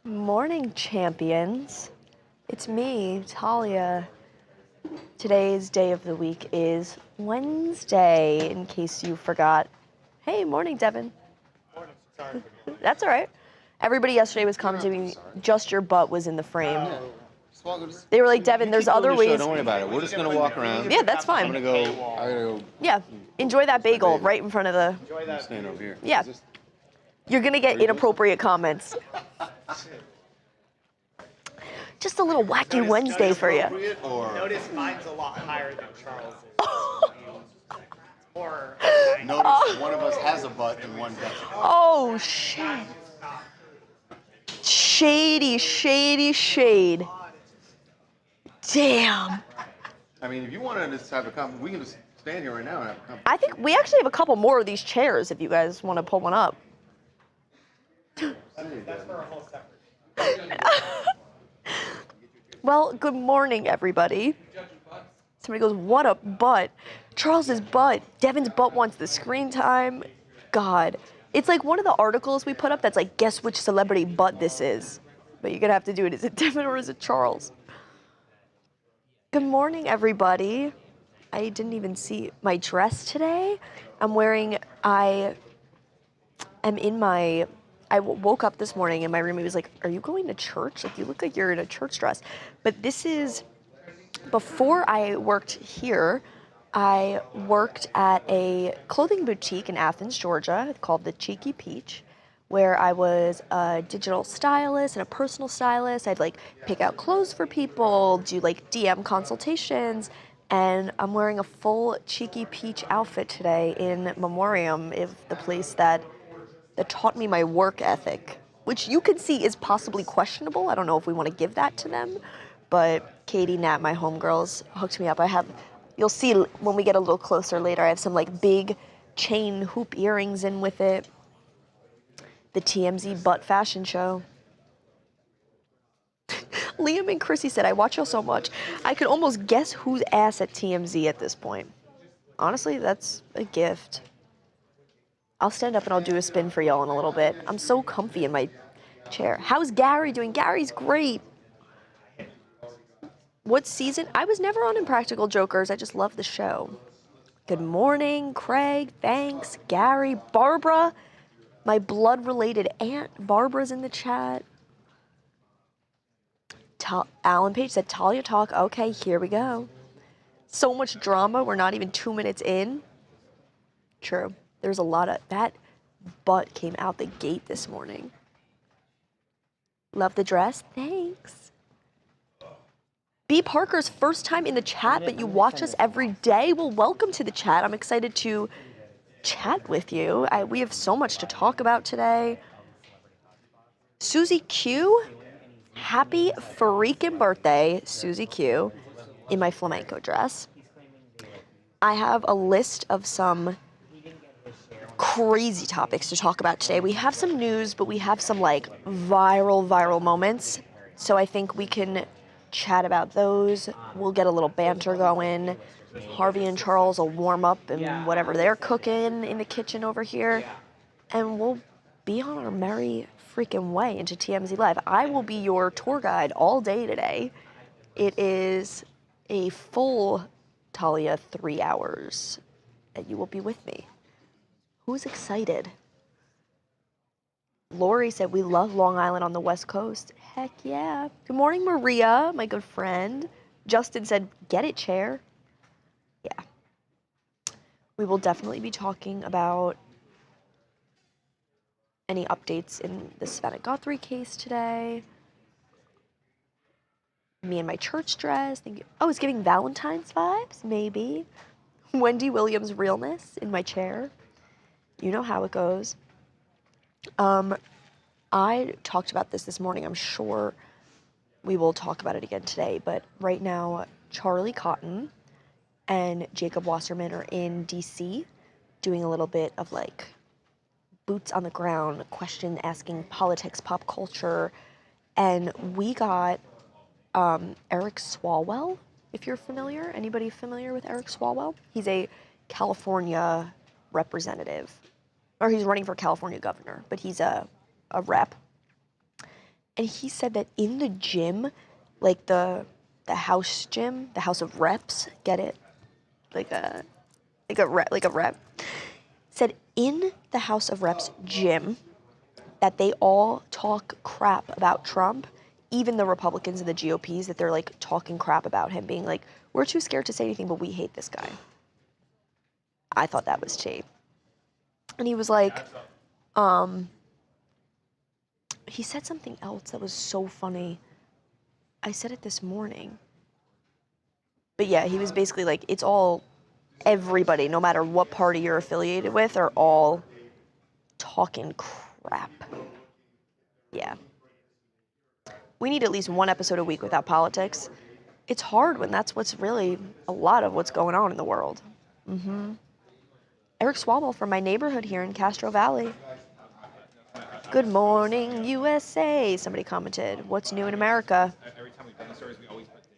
Morning, champions. It's me, Talia. Today's day of the week is Wednesday, in case you forgot. Hey, morning, Devin. Morning. Sorry. That's all right. Everybody yesterday was commenting, just your butt was in the frame. They were like, Devin, there's other ways. Don't worry about it. We're just going to walk around. Yeah, that's fine. I'm going to go. Yeah, enjoy that bagel right in front of the. Enjoy that. Stand over here. Yeah. You're going to get inappropriate comments. Just a little wacky Wednesday for you. Notice mine's a lot higher than Charles's. Or Notice one of us has a butt and one doesn't. Oh, shit. Shady, shady, shade. Damn. I mean, if you want to just have a conversation, we can just stand here right now and have a conversation. I think we actually have a couple more of these chairs if you guys want to pull one up. that's for a whole separate. Well, good morning, everybody. Somebody goes, what a butt. Charles's butt. Devin's butt wants the screen time. God. It's like one of the articles we put up that's like, guess which celebrity butt this is. But you're going to have to do it. Is it Devin or is it Charles? Good morning, everybody. I didn't even see my dress today. I woke up this morning and my roommate was like, are you going to church? Like, you look like you're in a church dress. But this is, before I worked here, I worked at a clothing boutique in Athens, Georgia, called the Cheeky Peach, where I was a digital stylist and a personal stylist. I'd like pick out clothes for people, do like DM consultations, and I'm wearing a full Cheeky Peach outfit today in memoriam of the place that taught me my work ethic, which you could see is possibly questionable. I don't know if we want to give that to them, but Katie, Nat, my homegirls, hooked me up. You'll see when we get a little closer later, I have some like big chain hoop earrings in with it. The TMZ butt fashion show. Liam and Chrissy said, I watch y'all so much, I could almost guess who's ass at TMZ at this point. Honestly, that's a gift. I'll stand up and I'll do a spin for y'all in a little bit. I'm so comfy in my chair. How's Gary doing? Gary's great. What season? I was never on Impractical Jokers. I just love the show. Good morning, Craig. Thanks. Gary. Barbara. My blood-related aunt. Barbara's in the chat. Alan Page said, Talia talk. Okay, here we go. So much drama. We're not even 2 minutes in. True. There's a lot of, that butt came out the gate this morning. Love the dress. Thanks. B. Parker's first time in the chat, but you watch us every day. Well, welcome to the chat. I'm excited to chat with you. We have so much to talk about today. Susie Q, happy freaking birthday, Susie Q, in my flamenco dress. I have a list of some crazy topics to talk about today. We have some news, but we have some like viral moments. So I think we can chat about those. We'll get a little banter going. Harvey and Charles will warm up and whatever they're cooking in the kitchen over here. And we'll be on our merry freaking way into TMZ Live. I will be your tour guide all day today. It is a full Talia 3 hours that you will be with me. Who's excited? Lori said, we love Long Island on the West Coast. Heck yeah. Good morning, Maria, my good friend. Justin said, get it, chair. Yeah. We will definitely be talking about any updates in the Savannah Guthrie case today. Me in my church dress. Oh, it's giving Valentine's vibes? Maybe. Wendy Williams realness in my chair. You know how it goes. I talked about this morning. I'm sure we will talk about it again today. But right now, Charlie Cotton and Jacob Wasserman are in D.C. doing a little bit of like boots on the ground, question asking politics, pop culture. And we got Eric Swalwell, if you're familiar. Anybody familiar with Eric Swalwell? He's a California representative, or he's running for California governor, but he's a rep. And he said that in the gym, like the house gym, the House of Reps, get it? Like a rep. Said in the House of Reps gym that they all talk crap about Trump, even the Republicans and the GOPs, that they're like talking crap about him, being like, we're too scared to say anything, but we hate this guy. I thought that was cheap. And he was like, he said something else that was so funny. I said it this morning. But yeah, he was basically like, it's all, everybody, no matter what party you're affiliated with, are all talking crap. Yeah. We need at least one episode a week without politics. It's hard when that's what's really a lot of what's going on in the world. Eric Swabel from my neighborhood here in Castro Valley. Good morning, USA, somebody commented. What's new in America?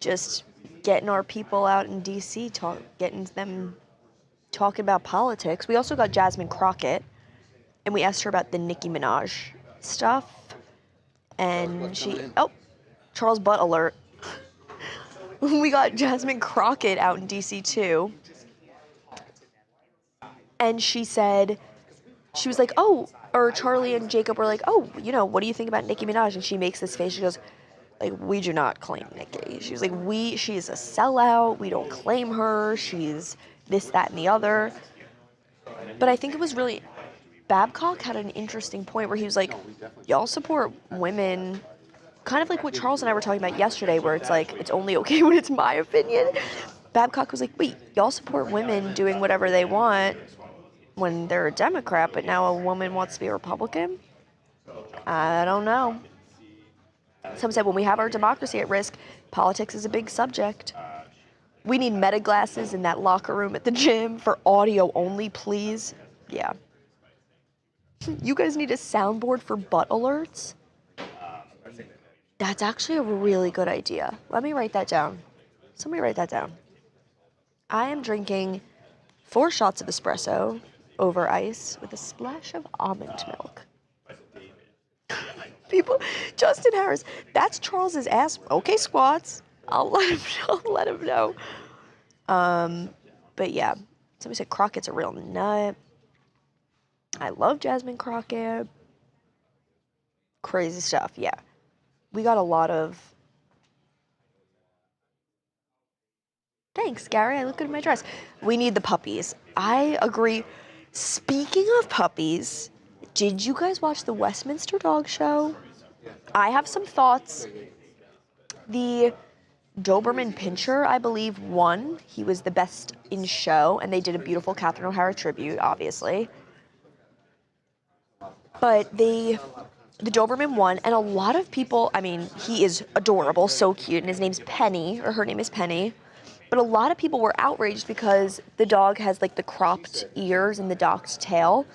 Just getting our people out in D.C., getting them talking about politics. We also got Jasmine Crockett, and we asked her about the Nicki Minaj stuff. And Charles Butt alert. We got Jasmine Crockett out in D.C. too. And she was like, or Charlie and Jacob were like, what do you think about Nicki Minaj? And she makes this face, she goes, like, we do not claim Nicki. She was like, she's a sellout, we don't claim her, she's this, that, and the other. But I think it was really, Babcock had an interesting point where he was like, y'all support women, kind of like what Charles and I were talking about yesterday, where it's like, it's only okay when it's my opinion. Babcock was like, wait, y'all support women doing whatever they want when they're a Democrat, but now a woman wants to be a Republican? I don't know. Some said when we have our democracy at risk, politics is a big subject. We need meta glasses in that locker room at the gym for audio only, please. Yeah. You guys need a soundboard for butt alerts? That's actually a really good idea. Let me write that down. Somebody write that down. I am drinking 4 shots of espresso over ice with a splash of almond milk. People, Justin Harris, that's Charles's ass. Okay, squats. I'll let him know. But yeah, somebody said Crockett's a real nut. I love Jasmine Crockett. Crazy stuff, yeah. We got a lot of... Thanks, Gary. I look good in my dress. We need the puppies. I agree. Speaking of puppies, did you guys watch the Westminster Dog Show? I have some thoughts. The Doberman Pinscher, I believe, won. He was the best in show, and they did a beautiful Catherine O'Hara tribute, obviously. But the Doberman won, and a lot of people, I mean, he is adorable, so cute, and his name's Penny, or her name is Penny. But a lot of people were outraged because the dog has, like, the cropped ears and the docked tail.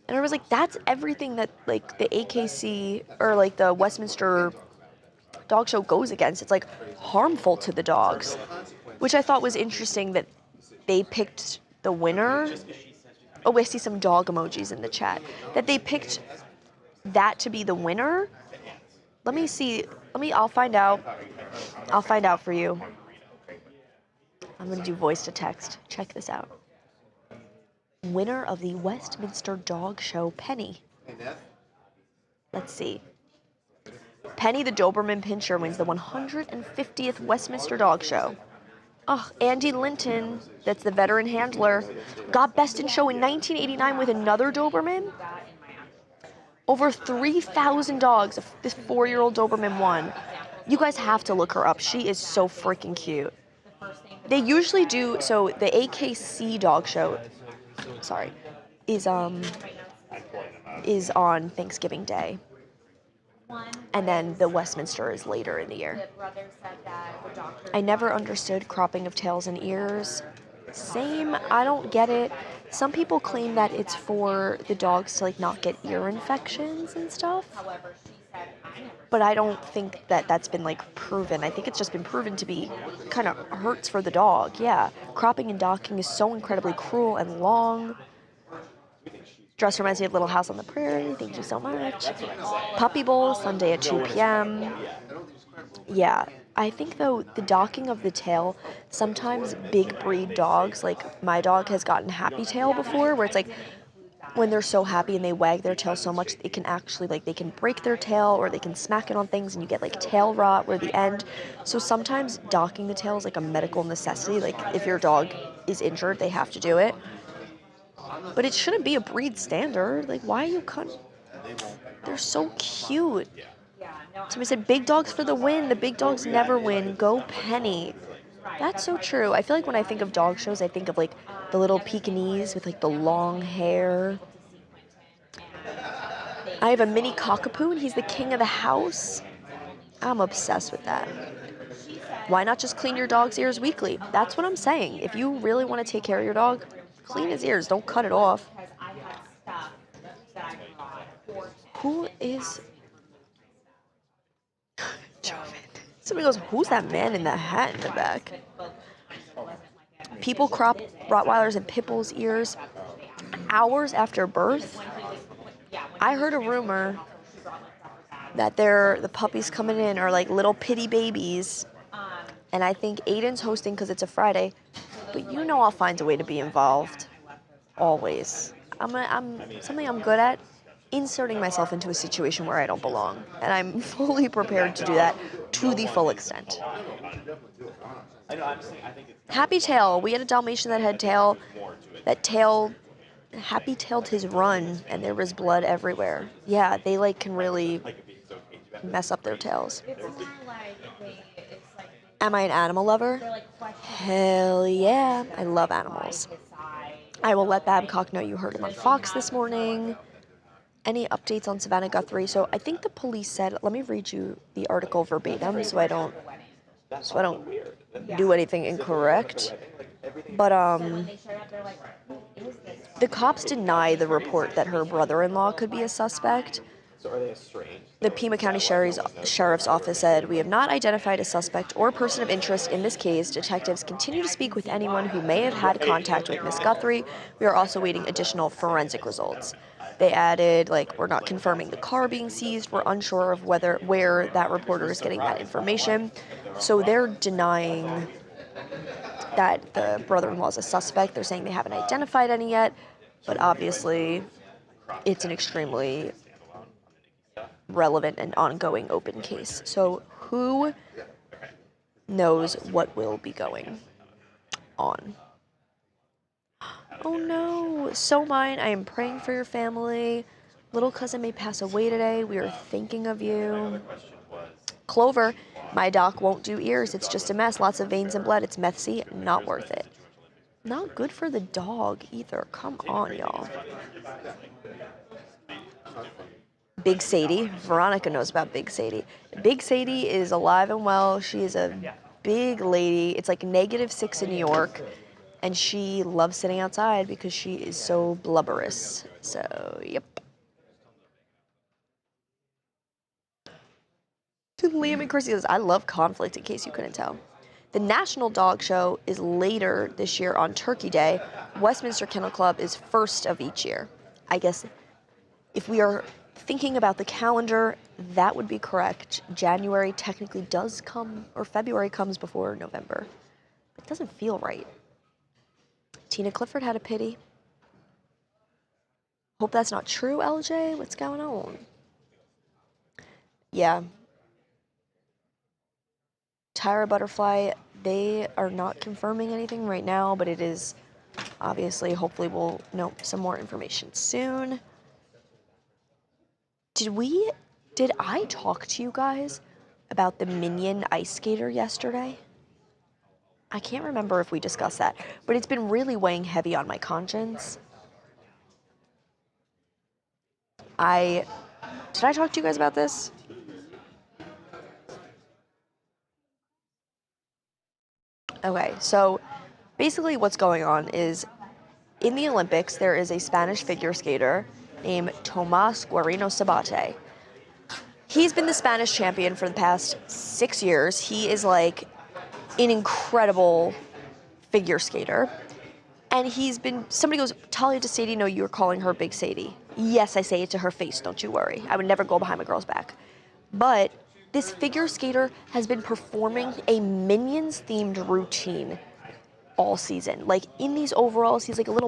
And I was like, that's everything that, like, the AKC, or, like, the Westminster Dog Show goes against. It's, like, harmful to the dogs. Which I thought was interesting that they picked the winner. Oh, I see some dog emojis in the chat. That they picked that to be the winner. Let me see. I'll find out. I'll find out for you. I'm going to do voice to text. Check this out. Winner of the Westminster Dog Show, Penny. Let's see. Penny the Doberman Pinscher wins the 150th Westminster Dog Show. Andy Linton, that's the veteran handler, got best in show in 1989 with another Doberman. Over 3,000 dogs, this 4-year-old Doberman won. You guys have to look her up. She is so freaking cute. They usually do, so the AKC Dog Show, is on Thanksgiving Day. And then the Westminster is later in the year. I never understood cropping of tails and ears. Same, I don't get it. Some people claim that it's for the dogs to, like, not get ear infections and stuff. But I don't think that that's been, like, proven. I think it's just been proven to be kind of hurts for the dog, yeah. Cropping and docking is so incredibly cruel and long. Dress reminds me of Little House on the Prairie. Thank you so much. Puppy Bowl, Sunday at 2 p.m. Yeah, I think though the docking of the tail, sometimes big breed dogs, like my dog has gotten happy tail before, where it's like when they're so happy and they wag their tail so much, it can actually, like, they can break their tail or they can smack it on things and you get like tail rot where the end. So sometimes docking the tail is like a medical necessity. Like if your dog is injured, they have to do it. But it shouldn't be a breed standard. Like, why are you cutting? They're so cute. Somebody said, big dogs for the win. The big dogs never win. Go Penny. That's so true. I feel like when I think of dog shows, I think of like the little Pekingese with like the long hair. I have a mini cockapoo and he's the king of the house. I'm obsessed with that. Why not just clean your dog's ears weekly? That's what I'm saying. If you really want to take care of your dog, clean his ears. Don't cut it off. Who is... Somebody goes, who's that man in the hat in the back? People crop Rottweilers and pit bulls' ears hours after birth. I heard a rumor that the puppies coming in are like little pitty babies. And I think Aiden's hosting because it's a Friday. But you know I'll find a way to be involved. Always. Something I'm good at, inserting myself into a situation where I don't belong. And I'm fully prepared to do that to the full extent. Happy Tail. We had a Dalmatian that had tail. That tail happy-tailed his run, and there was blood everywhere. Yeah, they like can really mess up their tails. Am I an animal lover? Hell yeah. I love animals. I will let Babcock know you heard him on Fox this morning. Any updates on Savannah Guthrie? So I think the police said, let me read you the article verbatim so I don't do anything incorrect. But the cops deny the report that her brother-in-law could be a suspect. The Pima County Sheriff's Office said, we have not identified a suspect or person of interest in this case. Detectives continue to speak with anyone who may have had contact with Miss Guthrie. We are also waiting additional forensic results. They added, like, we're not confirming the car being seized. We're unsure of where that reporter is getting that information. So they're denying that the brother-in-law is a suspect. They're saying they haven't identified any yet, but obviously it's an extremely relevant and ongoing open case. So who knows what will be going on? Oh no, so mine. I am praying for your family. Little cousin may pass away today. We are thinking of you. Clover, my doc won't do ears. It's just a mess. Lots of veins and blood. It's messy. Not worth it. Not good for the dog either. Come on, y'all. Big Sadie. Veronica knows about Big Sadie. Big Sadie is alive and well. She is a big lady. It's like -6 in New York. And she loves sitting outside because she is so blubberous. So, yep. Liam and Chrissy says, I love conflict, in case you couldn't tell. The National Dog Show is later this year on Turkey Day. Westminster Kennel Club is first of each year. I guess if we are thinking about the calendar, that would be correct. January technically does come, or February comes before November. It doesn't feel right. Tina Clifford had a pity. Hope that's not true, LJ. What's going on? Yeah. Tyra Butterfly, they are not confirming anything right now, but it is obviously, hopefully we'll know some more information soon. Did I talk to you guys about the Minion ice skater yesterday? I can't remember if we discussed that, but it's been really weighing heavy on my conscience. Did I talk to you guys about this? Okay, so basically what's going on is in the Olympics, there is a Spanish figure skater named Tomás Guarino Sabate. He's been the Spanish champion for the past 6 years. He is like an incredible figure skater. And somebody goes, Talia to Sadie, no, you're calling her Big Sadie. Yes, I say it to her face, don't you worry. I would never go behind my girl's back. But this figure skater has been performing a Minions-themed routine all season. Like, in these overalls, he's like a little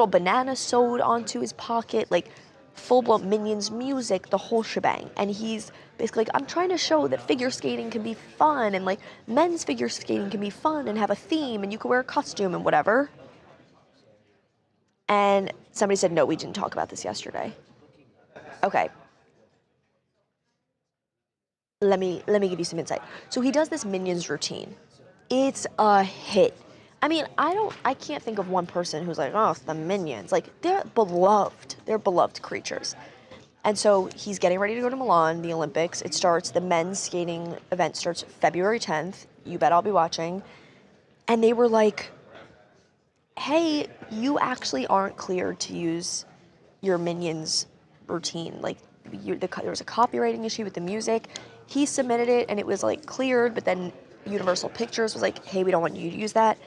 banana sewed onto his pocket, like full-blown Minions music, the whole shebang. And he's basically like, I'm trying to show that figure skating can be fun, and like men's figure skating can be fun and have a theme, and you can wear a costume and whatever. And somebody said, no, we didn't talk about this yesterday. Okay. Let me give you some insight. So he does this Minions routine. It's a hit. I mean, I can't think of one person who's like, oh, it's the Minions. Like, they're beloved. They're beloved creatures. And so he's getting ready to go to Milan, the Olympics. The men's skating event starts February 10th. You bet I'll be watching. And they were like, hey, you actually aren't cleared to use your Minions routine. Like, there was a copywriting issue with the music. He submitted it, and it was, like, cleared, but then Universal Pictures was like, hey, we don't want you to use that.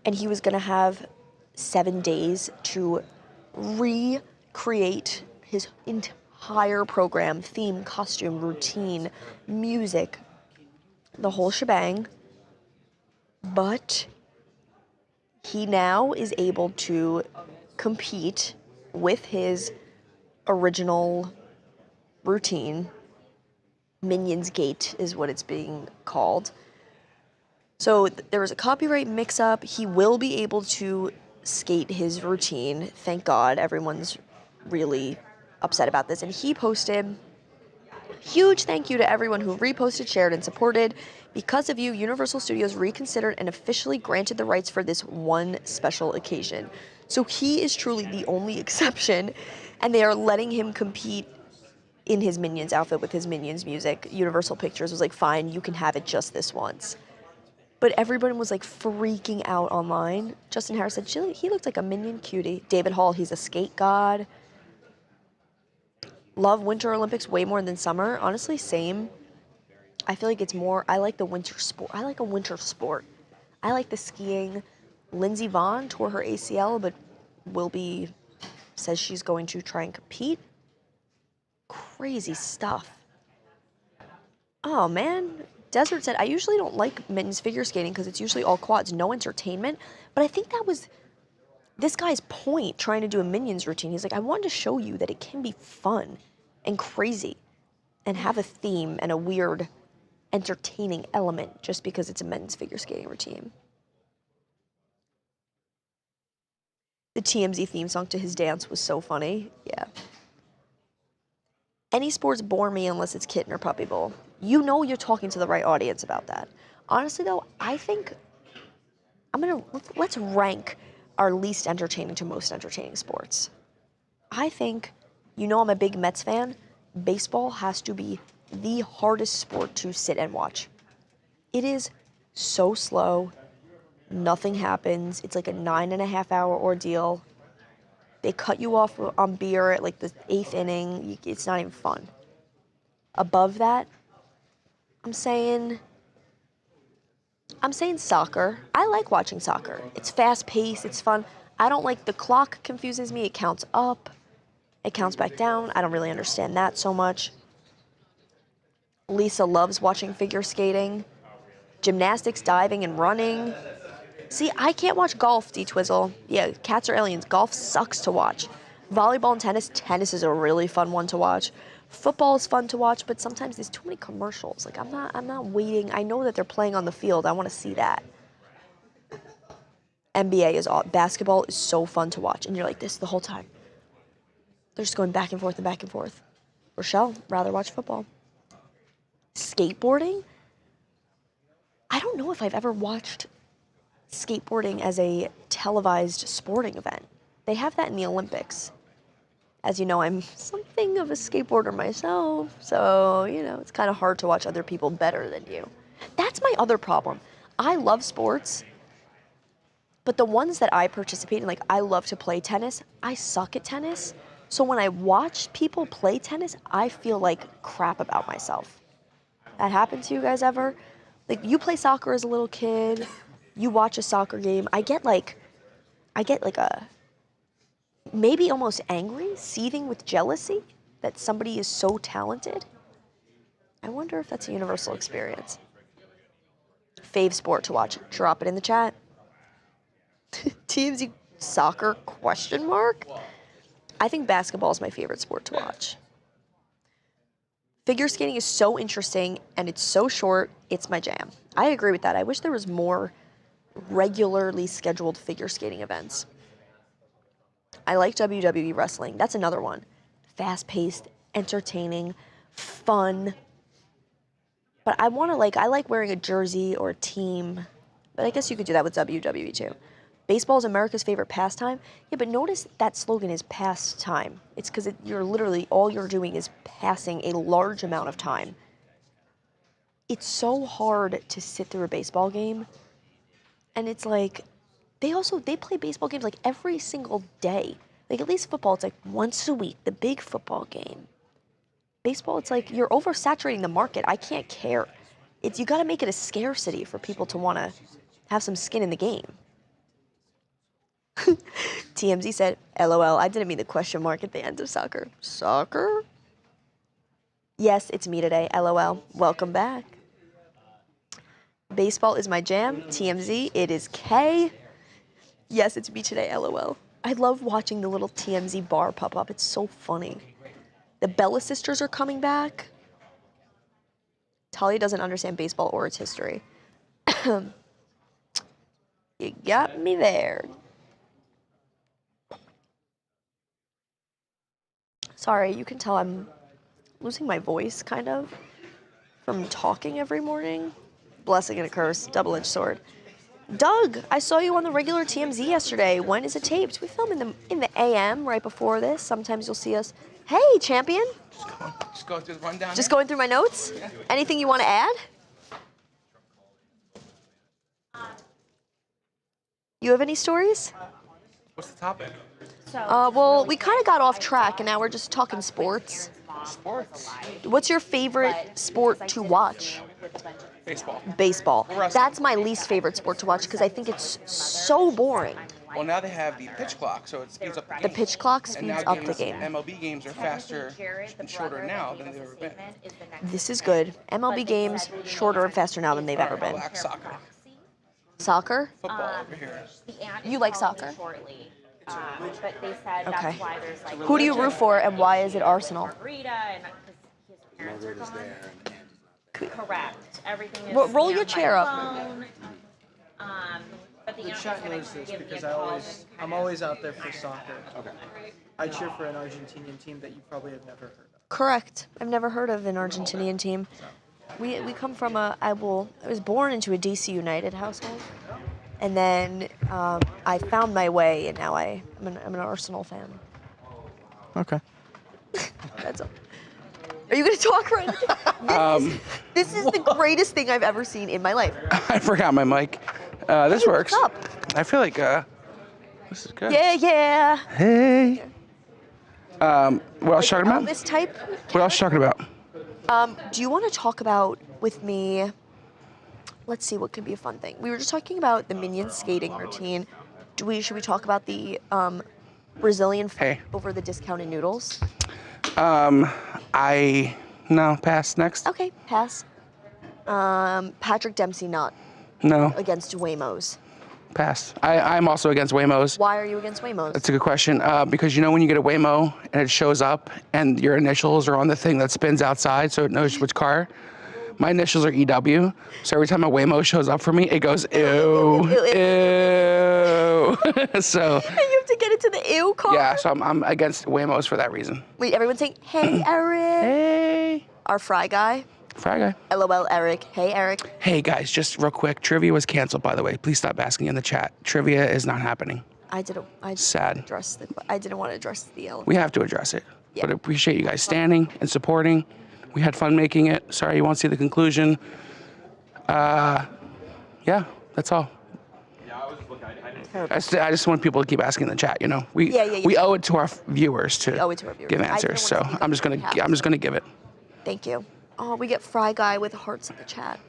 And he was going to have 7 days to recreate his entire program, theme, costume, routine, music, the whole shebang. But he now is able to compete with his original routine. Minions Gate is what it's being called. So there was a copyright mix-up. He will be able to skate his routine. Thank God. Everyone's really upset about this. And he posted, huge thank you to everyone who reposted, shared, and supported. Because of you, Universal Studios reconsidered and officially granted the rights for this one special occasion. So he is truly the only exception, and they are letting him compete in his Minions outfit with his Minions music. Universal Pictures was like, fine, you can have it just this once. But everyone was like freaking out online. Justin Harris said, he looked like a Minion cutie. David Hall, he's a skate god. Love Winter Olympics way more than summer. Honestly, same. I feel like it's more, I like the winter sport. I like a winter sport. I like the skiing. Lindsey Vonn tore her ACL, but says she's going to try and compete. Crazy stuff. Oh, man. Desert said, I usually don't like men's figure skating because it's usually all quads, no entertainment. But I think that was this guy's point trying to do a Minions routine. He's like, I wanted to show you that it can be fun and crazy and have a theme and a weird, entertaining element just because it's a men's figure skating routine. The TMZ theme song to his dance was so funny. Yeah. Any sports bore me unless it's kitten or puppy bowl. You know you're talking to the right audience about that. Honestly, though, I think let's rank our least entertaining to most entertaining sports. I think, I'm a big Mets fan. Baseball has to be the hardest sport to sit and watch. It is so slow. Nothing happens. It's like a 9.5-hour ordeal. They cut you off on beer at like the 8th inning. It's not even fun. Above that, I'm saying soccer. I like watching soccer. It's fast-paced. It's fun. I don't like the clock confuses me. It counts up. It counts back down. I don't really understand that so much. Lisa loves watching figure skating. Gymnastics, diving, and running. See, I can't watch golf, D-Twizzle. Yeah, cats are aliens. Golf sucks to watch. Volleyball and tennis. Tennis is a really fun one to watch. Football is fun to watch, but sometimes there's too many commercials. Like, I'm not waiting. I know that they're playing on the field. I want to see that. Basketball is so fun to watch, and you're like this the whole time. They're just going back and forth and back and forth. Rochelle, rather watch football. Skateboarding? I don't know if I've ever watched skateboarding as a televised sporting event. They have that in the Olympics. As you know, I'm something of a skateboarder myself, so, it's kind of hard to watch other people better than you. That's my other problem. I love sports, but the ones that I participate in, like, I love to play tennis. I suck at tennis, so when I watch people play tennis, I feel like crap about myself. That happened to you guys ever? Like, you play soccer as a little kid, you watch a soccer game, I get, like, I get like maybe almost angry, seething with jealousy that somebody is so talented. I wonder if that's a universal experience. Fave sport to watch. Drop it in the chat. TMZ soccer question mark? I think basketball is my favorite sport to watch. Figure skating is so interesting and it's so short, it's my jam. I agree with that. I wish there was more regularly scheduled figure skating events. I like WWE wrestling. That's another one. Fast-paced, entertaining, fun. But I like wearing a jersey or a team. But I guess you could do that with WWE too. Baseball is America's favorite pastime. Yeah, but notice that slogan is pastime. It's because you're literally, all you're doing is passing a large amount of time. It's so hard to sit through a baseball game. And it's like, they play baseball games like every single day. Like at least football, it's like once a week, the big football game. Baseball, it's like you're oversaturating the market. I can't care. You gotta make it a scarcity for people to wanna have some skin in the game. TMZ said, LOL, I didn't mean the question mark at the end of soccer. Soccer? Yes, it's me today, LOL. Welcome back. Baseball is my jam. TMZ, it is K. Yes, it's me today, LOL. I love watching the little TMZ bar pop up. It's so funny. The Bella sisters are coming back. Talia doesn't understand baseball or its history. You got me there. Sorry, you can tell I'm losing my voice, kind of, from talking every morning. Blessing and a curse, double-edged sword. Doug, I saw you on the regular TMZ yesterday. When is it taped? We film in the AM right before this. Sometimes you'll see us. Hey, champion. Just go through the rundown. Just going through my notes? Yeah. Anything you want to add? You have any stories? What's the topic? Well, we kind of got off track, and now we're just talking sports. Sports. What's your favorite sport to watch? Baseball. Baseball. That's my least favorite sport to watch because I think it's so boring. Well, now they have the pitch clock, so it speeds up the game. The pitch clock speeds up the game. MLB games are faster and shorter now than they've ever been. This is good. MLB games shorter and faster now than they've ever been. Black soccer. Soccer? Football over here. You like soccer? But they said Okay. that's why there's like Who do you root for and why is it Arsenal? Rita and his parents are gone. Correct. Everything is Well, roll your scanned by chair up. phone. But the The aunt chat said I knows could this give me because a call and I'm kinda- always out there for soccer. Okay. I cheer for an Argentinian team that you probably have never heard of. Correct. I've never heard of an Argentinian team. We come from I was born into a DC United household. And then I found my way, and now I'm an Arsenal fan. Okay. That's all. Are you going to talk right now? This is the greatest thing I've ever seen in my life. I forgot my mic. This Hey, works. what's up? I feel like this is good. Yeah. Hey. What else talking about? This type. What else talking about? Do you want to talk about with me? Let's see what could be a fun thing. We were just talking about the Minion skating routine. Should we talk about the Brazilian Hey. over the discounted noodles? No, pass next. Okay, pass. Patrick Dempsey not No, against Waymo's. pass. I'm also against Waymos. Why are you against Waymo's? That's a good question. Because you know when you get a Waymo and it shows up and your initials are on the thing that spins outside so it knows which car? My initials are EW, so every time a Waymo shows up for me, it goes, ew, ew. So, And you have to get into the ew car? yeah, so I'm against Waymos for that reason. Wait, everyone's saying, hey, Eric. Hey. Our fry guy. Fry guy. LOL, Eric. Hey, Eric. Hey, guys, just real quick. Trivia was canceled, by the way. Please stop asking in the chat. Trivia is not happening. I didn't Sad. want to address the elephant. We have to address it. Yeah. But I appreciate you guys standing and supporting. We had fun making it. Sorry you won't see the conclusion. Yeah, that's all. I just want people to keep asking in the chat. You know, we owe it to our viewers to owe it to our viewers. give I didn't answers. So want to speak I'm just on gonna behalf. I'm just gonna give it. Thank you. Oh, we get Fry Guy with hearts in the chat.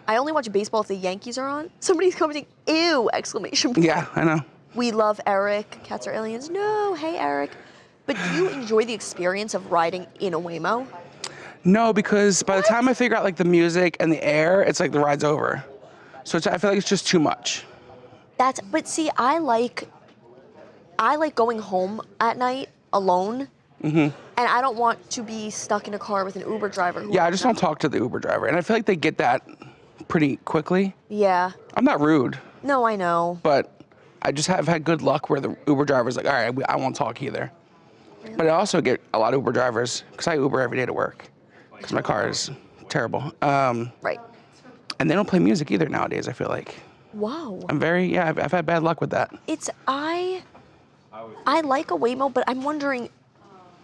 I only watch baseball if the Yankees are on. Somebody's commenting, ew, exclamation point. Yeah, I know. We love Eric. Cats are aliens. No, hey Eric. But do you enjoy the experience of riding in a Waymo? No, because by the time I figure out like the music and the air, it's like the ride's over. So I feel like it's just too much. But see, I like going home at night alone. And I don't want to be stuck in a car with an Uber driver. Yeah, I just don't talk to the Uber driver, and I feel like they get that pretty quickly. Yeah. I'm not rude, No, I know. but I just have had good luck where the Uber driver's like, all right, I won't talk either. But I also get a lot of Uber drivers because I Uber every day to work because my car is terrible. Right. And they don't play music either nowadays, I feel like. Wow. I've had bad luck with that. I like a Waymo, but I'm wondering,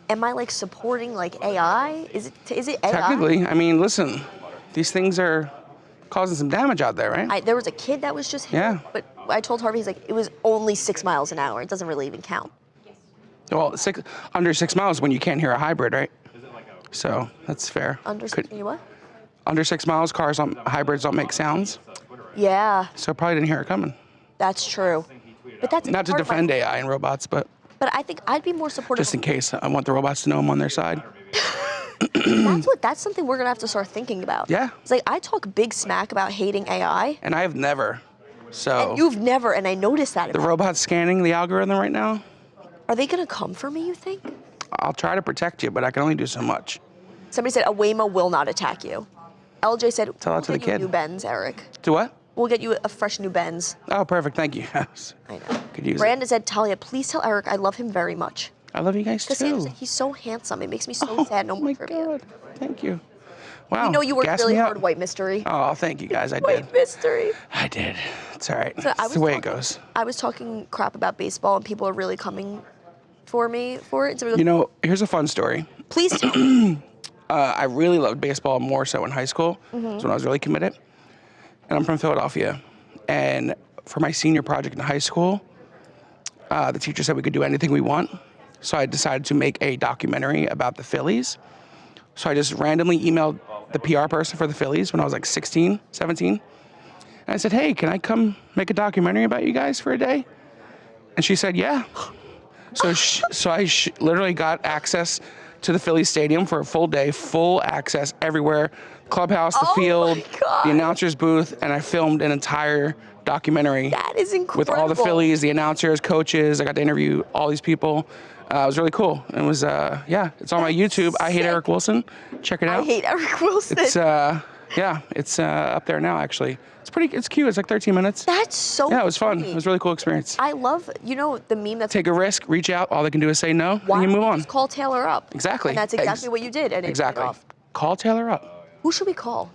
am I like supporting like AI? Is it AI? Technically, I mean, listen, these things are causing some damage out there, right? There was a kid that was just hit, Yeah. but I told Harvey, he's like, it was only 6 miles an hour. It doesn't really even count. Well, under 6 miles when you can't hear a hybrid, right? So that's fair. Under 6, what? Under 6 miles, hybrids don't make sounds. Yeah, So probably didn't hear it coming. that's true. But that's Not to part of defend AI and robots, but But I think I'd be more supportive. just in case. I want the robots to know I'm on their side. That's something we're gonna have to start thinking about. Yeah. It's like I talk big smack about hating AI, And I have never. So and you've never, and I noticed that. the robot's scanning the algorithm right now. Are they gonna come for me? You think? I'll try to protect you, but I can only do so much. Somebody said a Waymo will not attack you. LJ said, Tell that we'll to the get you kid. new Benz, Eric. Do what? We'll get you a fresh new Benz. Oh, perfect. Thank you. I know. Could use it. Brandon said, Talia, please tell Eric I love him very much. I love you guys Because too. he's so handsome. It makes me so sad. No Oh more my trivia. God. Thank you. Wow. You know you worked Gas really me up. hard, White Mystery. Oh, thank you guys. I did. White Mystery. I did. It's all right. So It's the way it goes. I was talking crap about baseball, and people are really coming for me for it. So You know, here's a fun story. please tell me. I really loved baseball more so in high school. That's when I was really committed. And I'm from Philadelphia. And for my senior project in high school, the teacher said we could do anything we want. So I decided to make a documentary about the Phillies. So I just randomly emailed the PR person for the Phillies when I was like 16, 17. And I said, hey, can I come make a documentary about you guys for a day? And she said, yeah. So I literally got access to the Phillies stadium for a full day, full access everywhere, clubhouse, the Oh field, my God. the announcer's booth, and I filmed an entire documentary That is incredible. with all the Phillies, the announcers, coaches. I got to interview all these people. It was really cool. It was, it's on my YouTube. I Hate sick. Eric Wilson. Check it out. I hate Eric Wilson. It's, it's up there now, actually. It's cute. It's like 13 minutes. That's so Yeah, it was fun. funny. It was a really cool experience. I love, the meme that's Take a risk, reach out. All they can do is say no, why and you don't move we on. just call Taylor up. Exactly. And that's exactly what you did. And it paid Exactly. off. Call Taylor up. Who should we call?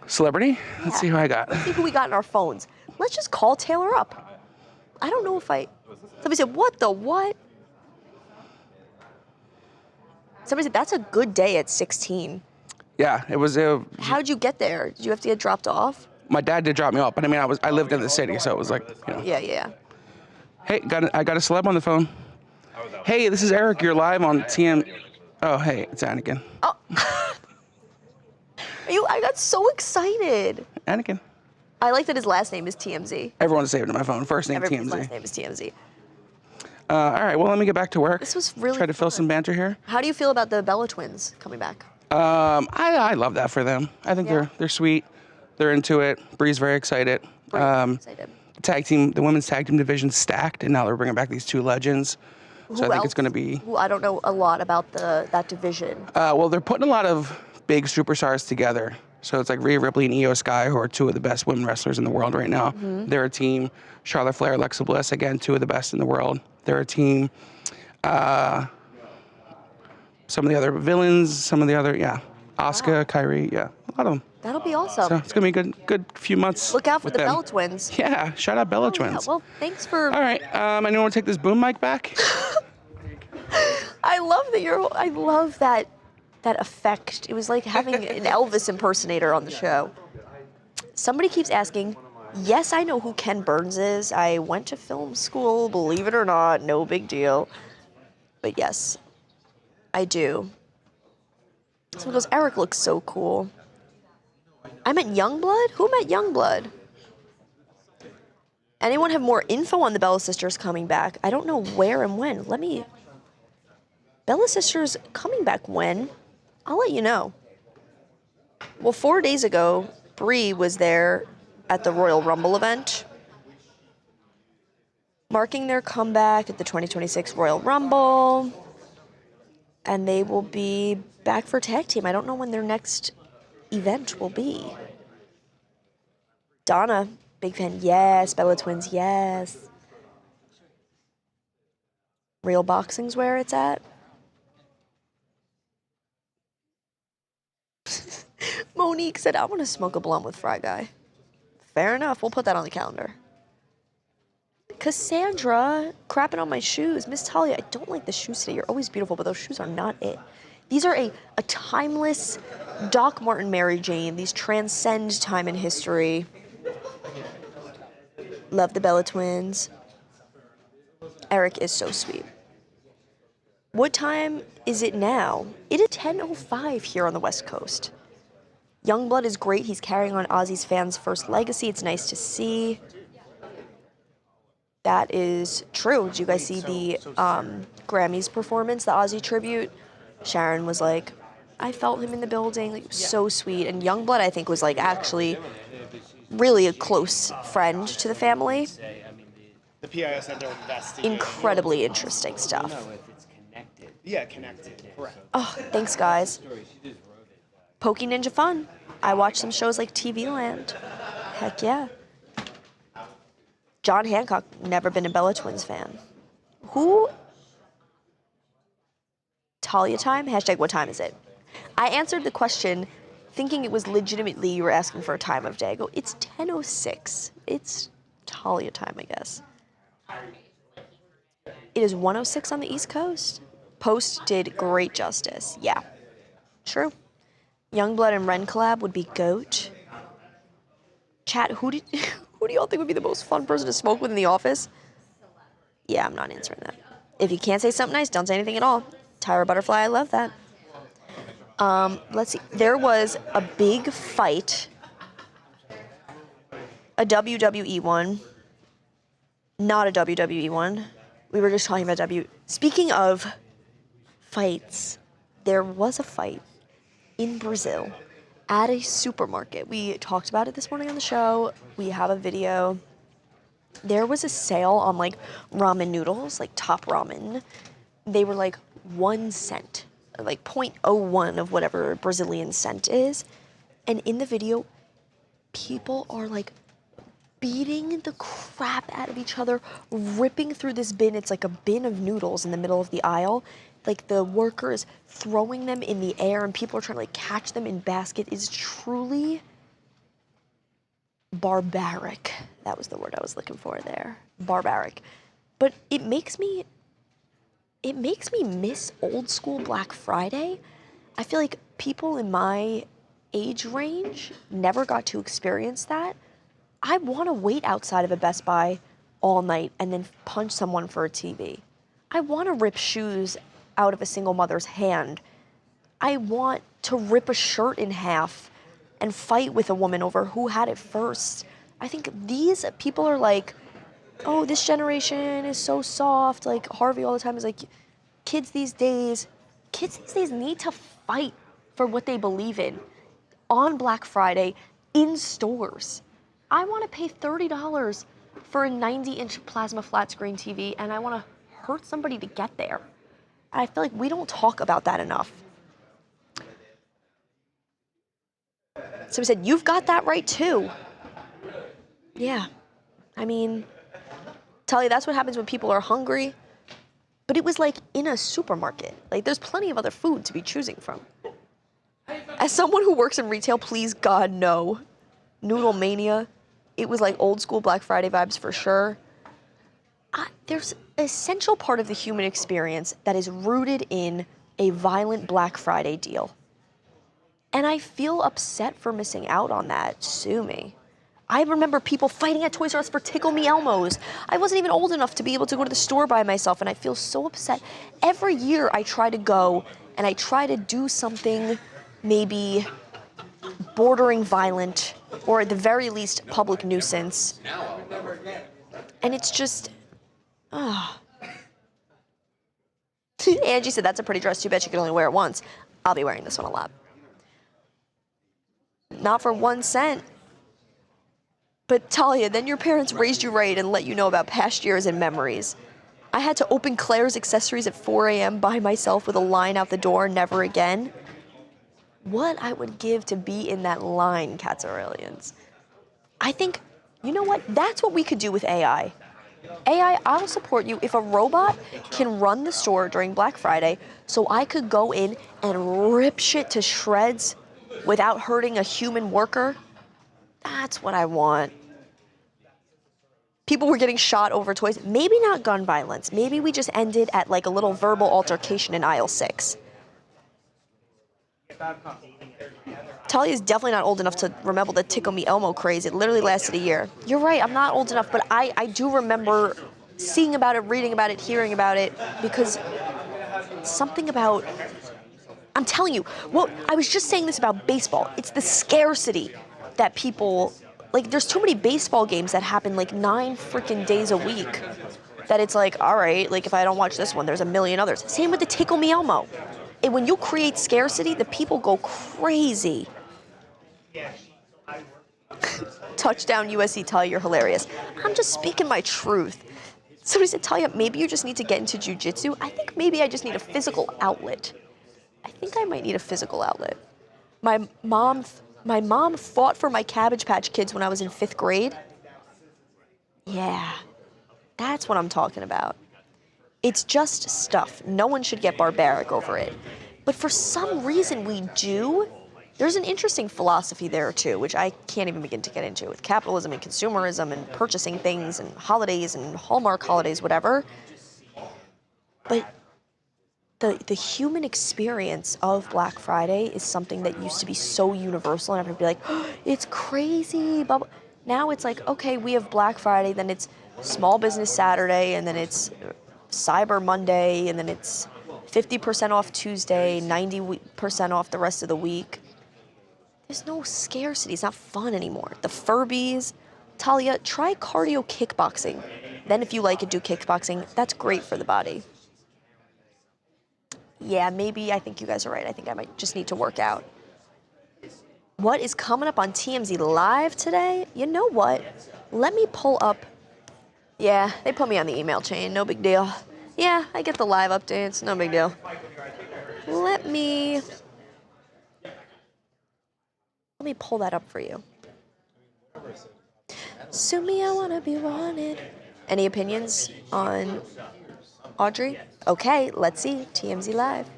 Celebrity? Let's see who I got. Let's see who we got in our phones. Let's just call Taylor up. I don't know if somebody said, what the what? Somebody said, that's a good day at 16. Yeah, it was. How'd you get there? Did you have to get dropped off? My dad did drop me off, but I mean, I lived in the city, so it was like, Yeah. Hey, I got a celeb on the phone. Hey, this is Eric. You're live on TM. Oh, hey, it's Anakin. Oh. I got so excited. Anakin. I like that his last name is TMZ. Everyone's saved in my phone. First name Everybody's TMZ. last name is TMZ. All right, well, let me get back to work. This was really Try to fill fun. some banter here. How do you feel about the Bella twins coming back? I love that for them. I think Yeah. they're sweet. They're into it. Bree's very excited. Excited. The women's tag team division stacked, and now they're bringing back these two legends. So I think it's going to be. I don't know a lot about that division. Well, they're putting a lot of big superstars together. So it's like Rhea Ripley and Io Sky, who are two of the best women wrestlers in the world right now. Mm-hmm. They're a team. Charlotte Flair, Alexa Bliss, again, two of the best in the world. They're a team. Some of the other villains, some of the other, Asuka, Kyrie, a lot of them. That'll be awesome. So it's going to be a good few months. Look out for with the them. Bella twins. Yeah, shout out Bella Yeah, Twins. well, thanks for. All right, anyone want to take this boom mic back? I love that effect. It was like having an Elvis impersonator on the show. Somebody keeps asking, yes, I know who Ken Burns is. I went to film school, believe it or not, no big deal. But yes, I do. Someone goes, Eric looks so cool. I met Youngblood? Who met Youngblood? Anyone have more info on the Bella Sisters coming back? I don't know where and when. Bella Sisters coming back when? I'll let you know. Well, 4 days ago, Brie was there at the Royal Rumble event, marking their comeback at the 2026 Royal Rumble. And they will be back for tag team. I don't know when their next event will be. Donna, big fan, yes. Bella Twins, yes. Real Boxing's where it's at. Monique said, I want to smoke a blunt with Fry Guy. Fair enough, we'll put that on the calendar. Cassandra, crapping on my shoes. Miss Talia, I don't like the shoes today. You're always beautiful, but those shoes are not it. These are a timeless Doc Martin Mary Jane. These transcend time and history. Love the Bella Twins. Eric is so sweet. What time is it now? It is 10:05 here on the West Coast. Youngblood is great. He's carrying on Ozzy's fans' first legacy. It's nice to see. That is true. Did you guys see the Grammys performance, the Ozzy tribute? Sharon was like, I felt him in the building. Like, so sweet. And Youngblood, I think, was like actually really a close friend to the family. The PIO said they're investigating. Incredibly interesting stuff. Yeah, connected. Correct. Oh, thanks, guys. Pokey Ninja fun. I watch some shows like TV Land. Heck yeah. John Hancock, never been a Bella Twins fan. Who? Talia time? Hashtag what time is it? I answered the question thinking it was legitimately you were asking for a time of day. I go, it's 10:06. It's Talia time, I guess. It is 1:06 on the East Coast. Post did great justice. Yeah, true. Youngblood and Ren collab would be GOAT. Chat, who do y'all think would be the most fun person to smoke with in the office? Yeah, I'm not answering that. If you can't say something nice, don't say anything at all. Tyra Butterfly, I love that. Let's see. There was a big fight, a WWE one, not a WWE one. We were just talking about Speaking of fights, there was a fight in Brazil at a supermarket. We talked about it this morning on the show. We have a video. There was a sale on like ramen noodles, like top ramen. They were like 1 cent, like 0.01 of whatever Brazilian cent is. And in the video, people are like beating the crap out of each other, ripping through this bin. It's like a bin of noodles in the middle of the aisle. Like the workers throwing them in the air and people are trying to like catch them in basket. Is truly barbaric. That was the word I was looking for there. Barbaric. But it makes me miss old school Black Friday. I feel like people in my age range never got to experience that. I want to wait outside of a Best Buy all night and then punch someone for a TV. I want to rip shoes out of a single mother's hand. I want to rip a shirt in half and fight with a woman over who had it first. I think these people are like, oh, this generation is so soft. Like Harvey all the time is like, kids these days need to fight for what they believe in on Black Friday in stores. I want to pay $30 for a 90-inch plasma flat screen TV and I want to hurt somebody to get there. I feel like we don't talk about that enough. So we said, you've got that right too. Yeah. I mean, tell you that's what happens when people are hungry. But it was like in a supermarket. Like there's plenty of other food to be choosing from. As someone who works in retail, please God no. Noodle mania. It was like old school Black Friday vibes for sure. There's an essential part of the human experience that is rooted in a violent Black Friday deal. And I feel upset for missing out on that. Sue me. I remember people fighting at Toys R Us for Tickle Me Elmos. I wasn't even old enough to be able to go to the store by myself, and I feel so upset. Every year I try to go, and I try to do something maybe bordering violent, or at the very least, public nuisance. And it's just, Angie said, that's a pretty dress. Too bad she could only wear it once. I'll be wearing this one a lot. Not for 1 cent. But Talia, then your parents raised you right and let you know about past years and memories. I had to open Claire's accessories at 4 a.m. by myself with a line out the door, never again. What I would give to be in that line, Cats Aurelians. I think, you know what? That's what we could do with AI. AI, I'll support you if a robot can run the store during Black Friday so I could go in and rip shit to shreds without hurting a human worker. That's what I want. People were getting shot over toys. Maybe not gun violence. Maybe we just ended at like a little verbal altercation in aisle 6. Talia's definitely not old enough to remember the Tickle Me Elmo craze. It literally lasted a year. You're right, I'm not old enough, but I do remember seeing about it, reading about it, hearing about it, because something about, I'm telling you, well, I was just saying this about baseball. It's the scarcity that people, like, there's too many baseball games that happen like 9 freaking days a week that it's like, all right, like if I don't watch this one, there's a million others. Same with the Tickle Me Elmo. And when you create scarcity, the people go crazy. Touchdown USC, Talia, you're hilarious. I'm just speaking my truth. Somebody said, Talia, maybe you just need to get into jujitsu. I think maybe I just need a physical outlet. I think I might need a physical outlet. My mom fought for my Cabbage Patch Kids when I was in 5th grade. Yeah, that's what I'm talking about. It's just stuff. No one should get barbaric over it. But for some reason we do. There's an interesting philosophy there too, which I can't even begin to get into, with capitalism and consumerism and purchasing things and holidays and Hallmark holidays, whatever. But the human experience of Black Friday is something that used to be so universal, and everyone would be like, oh, it's crazy. Blah, blah. Now it's like, okay, we have Black Friday, then it's Small Business Saturday, and then it's Cyber Monday, and then it's 50% off Tuesday, 90% off the rest of the week. There's no scarcity. It's not fun anymore. The Furbies. Talia, try cardio kickboxing. Then if you like it, do kickboxing. That's great for the body. Yeah, maybe I think you guys are right. I think I might just need to work out. What is coming up on TMZ Live today? You know what? Let me pull up. Yeah, they put me on the email chain. No big deal. Yeah, I get the live updates. No big deal. Let me pull that up for you. Sue me, I wanna be wanted. Any opinions on Audrey? Okay, let's see. TMZ Live.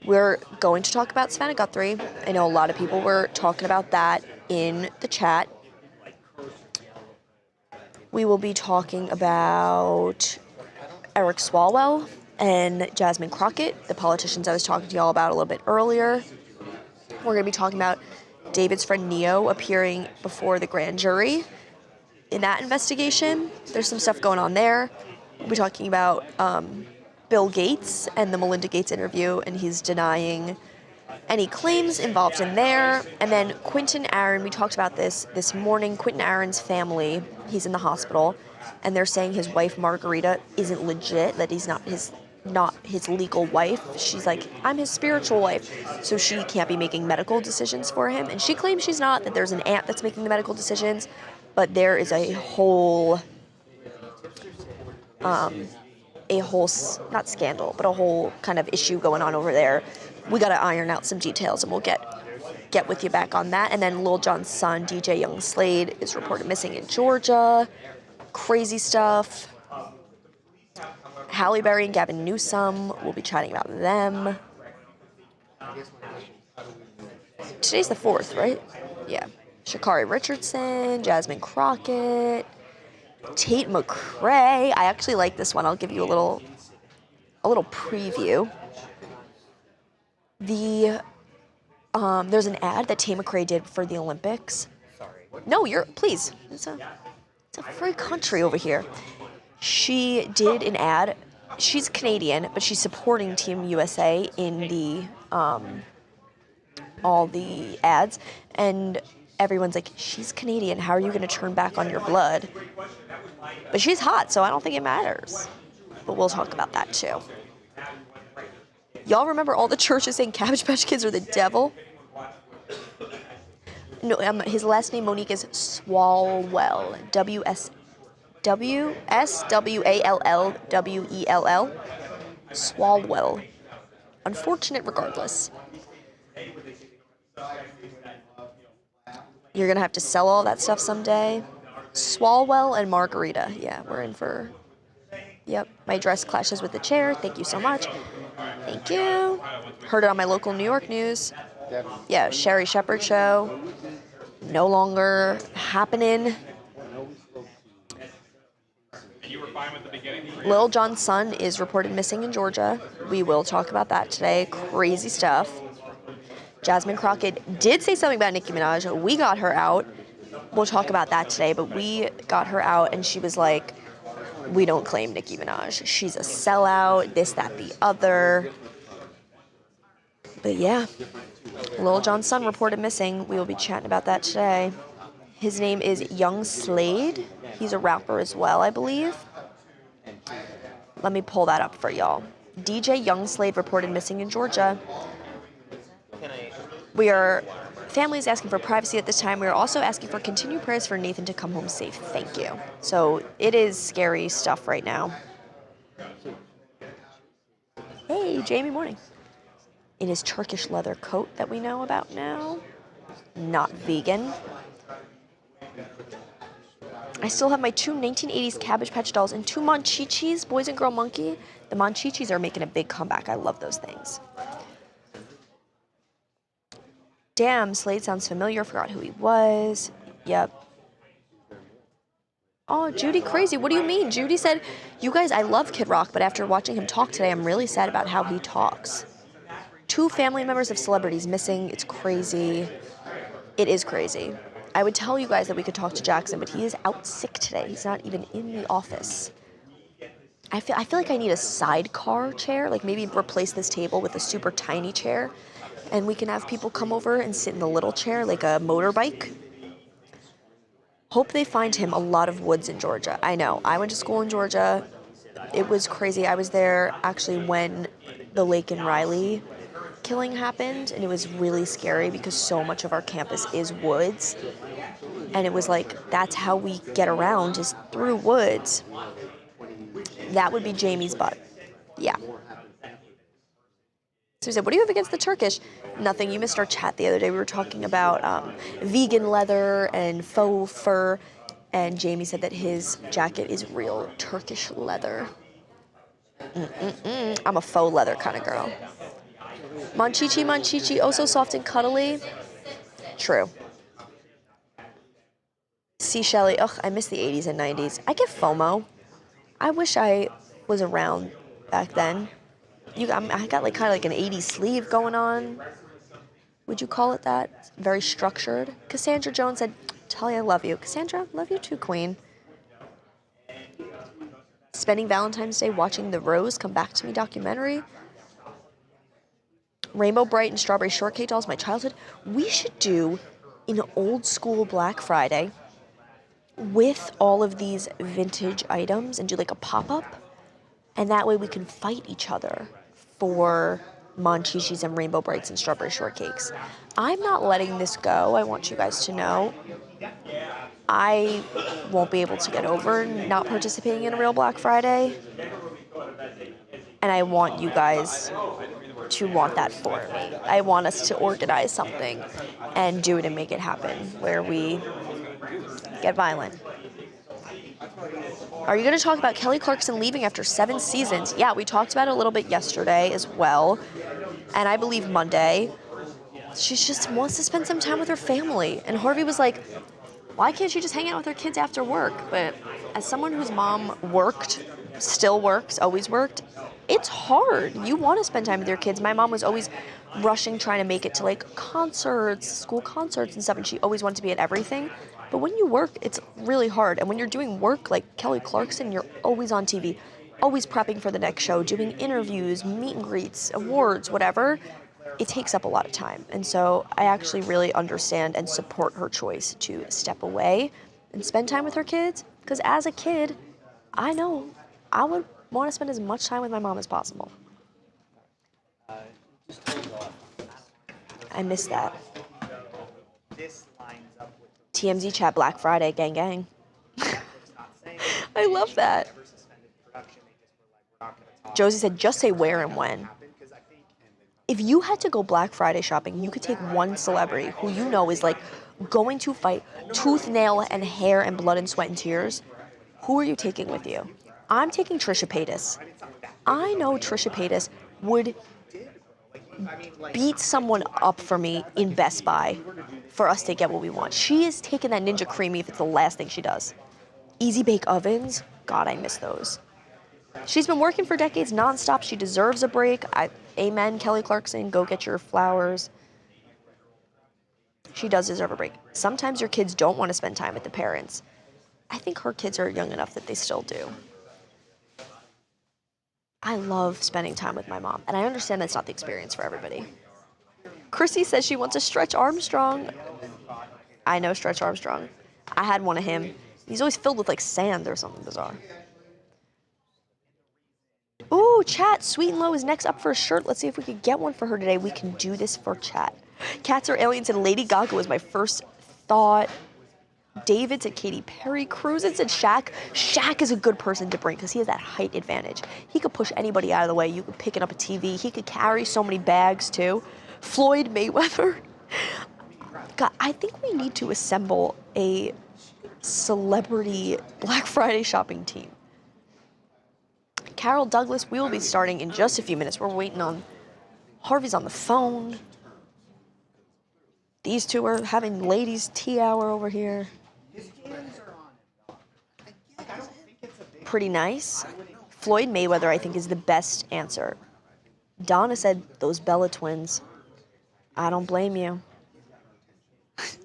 We're going to talk about Savannah Guthrie. I know a lot of people were talking about that in the chat. We will be talking about Eric Swalwell and Jasmine Crockett, the politicians I was talking to y'all about a little bit earlier. We're going to be talking about David's friend Neo appearing before the grand jury in that investigation. There's some stuff going on there. We'll be talking about Bill Gates and the Melinda Gates interview, and he's denying any claims involved in there. And then Quentin Aaron, we talked about this morning. Quentin Aaron's family, he's in the hospital, and they're saying his wife Margarita isn't legit, that he's not his legal wife. She's like, I'm his spiritual wife, so she can't be making medical decisions for him. And she claims she's not, that there's an aunt that's making the medical decisions, but there is a whole not scandal, but a whole kind of issue going on over there. We got to iron out some details, and we'll get with you back on that. And then Lil Jon's son, DJ Young Slade, is reported missing in Georgia. Crazy stuff. Halle Berry and Gavin Newsom, we'll be chatting about them. Today's the 4th, right? Yeah. Sha'Carri Richardson, Jasmine Crockett, Tate McRae. I actually like this one. I'll give you a little preview. There's an ad that Tate McRae did for the Olympics. No, please. It's a free country over here. She did an ad. She's Canadian, but she's supporting Team USA in the all the ads. And everyone's like, she's Canadian. How are you going to turn back on your blood? But she's hot, so I don't think it matters. But we'll talk about that too. Y'all remember all the churches saying Cabbage Patch Kids are the devil? No, his last name, Monique, is Swalwell. Swallwell. Swalwell. Unfortunate regardless. You're going to have to sell all that stuff someday. Swalwell and Margarita. Yeah, we're in for... Yep, my dress clashes with the chair. Thank you so much. Thank you. Heard it on my local New York news. Yeah, Sherry Shepherd show. No longer happening. Lil Jon's son is reported missing in Georgia. We will talk about that today. Crazy stuff. Jasmine Crockett did say something about Nicki Minaj. We got her out. We'll talk about that today, but we got her out and she was like, we don't claim Nicki Minaj. She's a sellout, this, that, the other. But yeah, Lil Jon's son reported missing. We will be chatting about that today. His name is Young Slade. He's a rapper as well, I believe. Let me pull that up for y'all. DJ Young Slade reported missing in Georgia. Family is asking for privacy at this time. We are also asking for continued prayers for Nathan to come home safe. Thank you. So it is scary stuff right now. Hey, Jamie, morning. In his Turkish leather coat that we know about now. Not vegan. I still have my 2 1980s Cabbage Patch dolls and 2 Monchichis, Boys and Girl Monkey. The Monchichis are making a big comeback. I love those things. Damn, Slade sounds familiar. Forgot who he was. Yep. Oh, Judy crazy. What do you mean? Judy said, you guys, I love Kid Rock, but after watching him talk today, I'm really sad about how he talks. 2 family members of celebrities missing. It's crazy. It is crazy. I would tell you guys that we could talk to Jackson, but he is out sick today. He's not even in the office. I feel like I need a sidecar chair, like maybe replace this table with a super tiny chair, and we can have people come over and sit in the little chair like a motorbike. Hope they find him a lot of woods in Georgia. I know. I went to school in Georgia. It was crazy. I was there actually when the Lake and Riley killing happened, and it was really scary because so much of our campus is woods. And it was like, that's how we get around, is through woods. That would be Jamie's butt. Yeah. So he said, what do you have against the Turkish? Nothing. You missed our chat the other day. We were talking about vegan leather and faux fur. And Jamie said that his jacket is real Turkish leather. I'm a faux leather kind of girl. Monchichi, oh so soft and cuddly. True. See, Shelly, ugh, I miss the 80s and 90s. I get FOMO. I wish I was around back then. I got like kind of like an 80s sleeve going on. Would you call it that? Very structured. Cassandra Jones said, Talia, I love you. Cassandra, love you too, queen. Spending Valentine's Day watching The Rose Come Back to Me documentary. Rainbow Bright and Strawberry Shortcake dolls, my childhood. We should do an old school Black Friday with all of these vintage items and do like a pop-up. And that way we can fight each other for Monchichis and Rainbow Brights and Strawberry Shortcakes. I'm not letting this go. I want you guys to know. I won't be able to get over not participating in a real Black Friday. And I want you guys to want that for me. I want us to organize something and do it and make it happen where we get violent. Are you going to talk about Kelly Clarkson leaving after 7 seasons? Yeah, we talked about it a little bit yesterday as well. And I believe Monday. She just wants to spend some time with her family. And Harvey was like, why can't she just hang out with her kids after work? But as someone whose mom worked, still works, always worked, it's hard. You want to spend time with your kids. My mom was always rushing, trying to make it to like concerts, school concerts and stuff. And she always wanted to be at everything. But when you work, it's really hard. And when you're doing work like Kelly Clarkson, you're always on TV, always prepping for the next show, doing interviews, meet and greets, awards, whatever. it takes up a lot of time. And so I actually really understand and support her choice to step away and spend time with her kids. Because as a kid, I know I would want to spend as much time with my mom as possible. I miss that. This lines up with TMZ chat, Black Friday, gang gang. I love that. Josie said, just say where and when. If you had to go Black Friday shopping, you could take one celebrity who you know is like going to fight tooth, nail, and hair and blood and sweat and tears. Who are you taking with you? I'm taking Trisha Paytas. I know Trisha Paytas would beat someone up for me in Best Buy for us to get what we want. She is taking that Ninja Creamy if it's the last thing she does. Easy bake ovens, God, I miss those. She's been working for decades nonstop. She deserves a break. Amen, Kelly Clarkson, go get your flowers. She does deserve a break. Sometimes your kids don't want to spend time with the parents. I think her kids are young enough that they still do. I love spending time with my mom, and I understand that's not the experience for everybody. Chrissy says she wants a Stretch Armstrong. I know Stretch Armstrong. I had one of him. He's always filled with like sand or something bizarre. Ooh, chat, Sweet and Low is next up for a shirt. Let's see if we can get one for her today. We can do this for chat. Cats Are Aliens and Lady Gaga was my first thought. David said Katy Perry. Cruisin said Shaq. Shaq is a good person to bring because he has that height advantage. He could push anybody out of the way. You could pick it up a TV. He could carry so many bags too. Floyd Mayweather. God, I think we need to assemble a celebrity Black Friday shopping team. Carol Douglas, we will be starting in just a few minutes. We're waiting on, Harvey's on the phone. These two are having ladies' tea hour over here. Pretty nice. Floyd Mayweather, I think, is the best answer. Donna said those Bella twins. I don't blame you.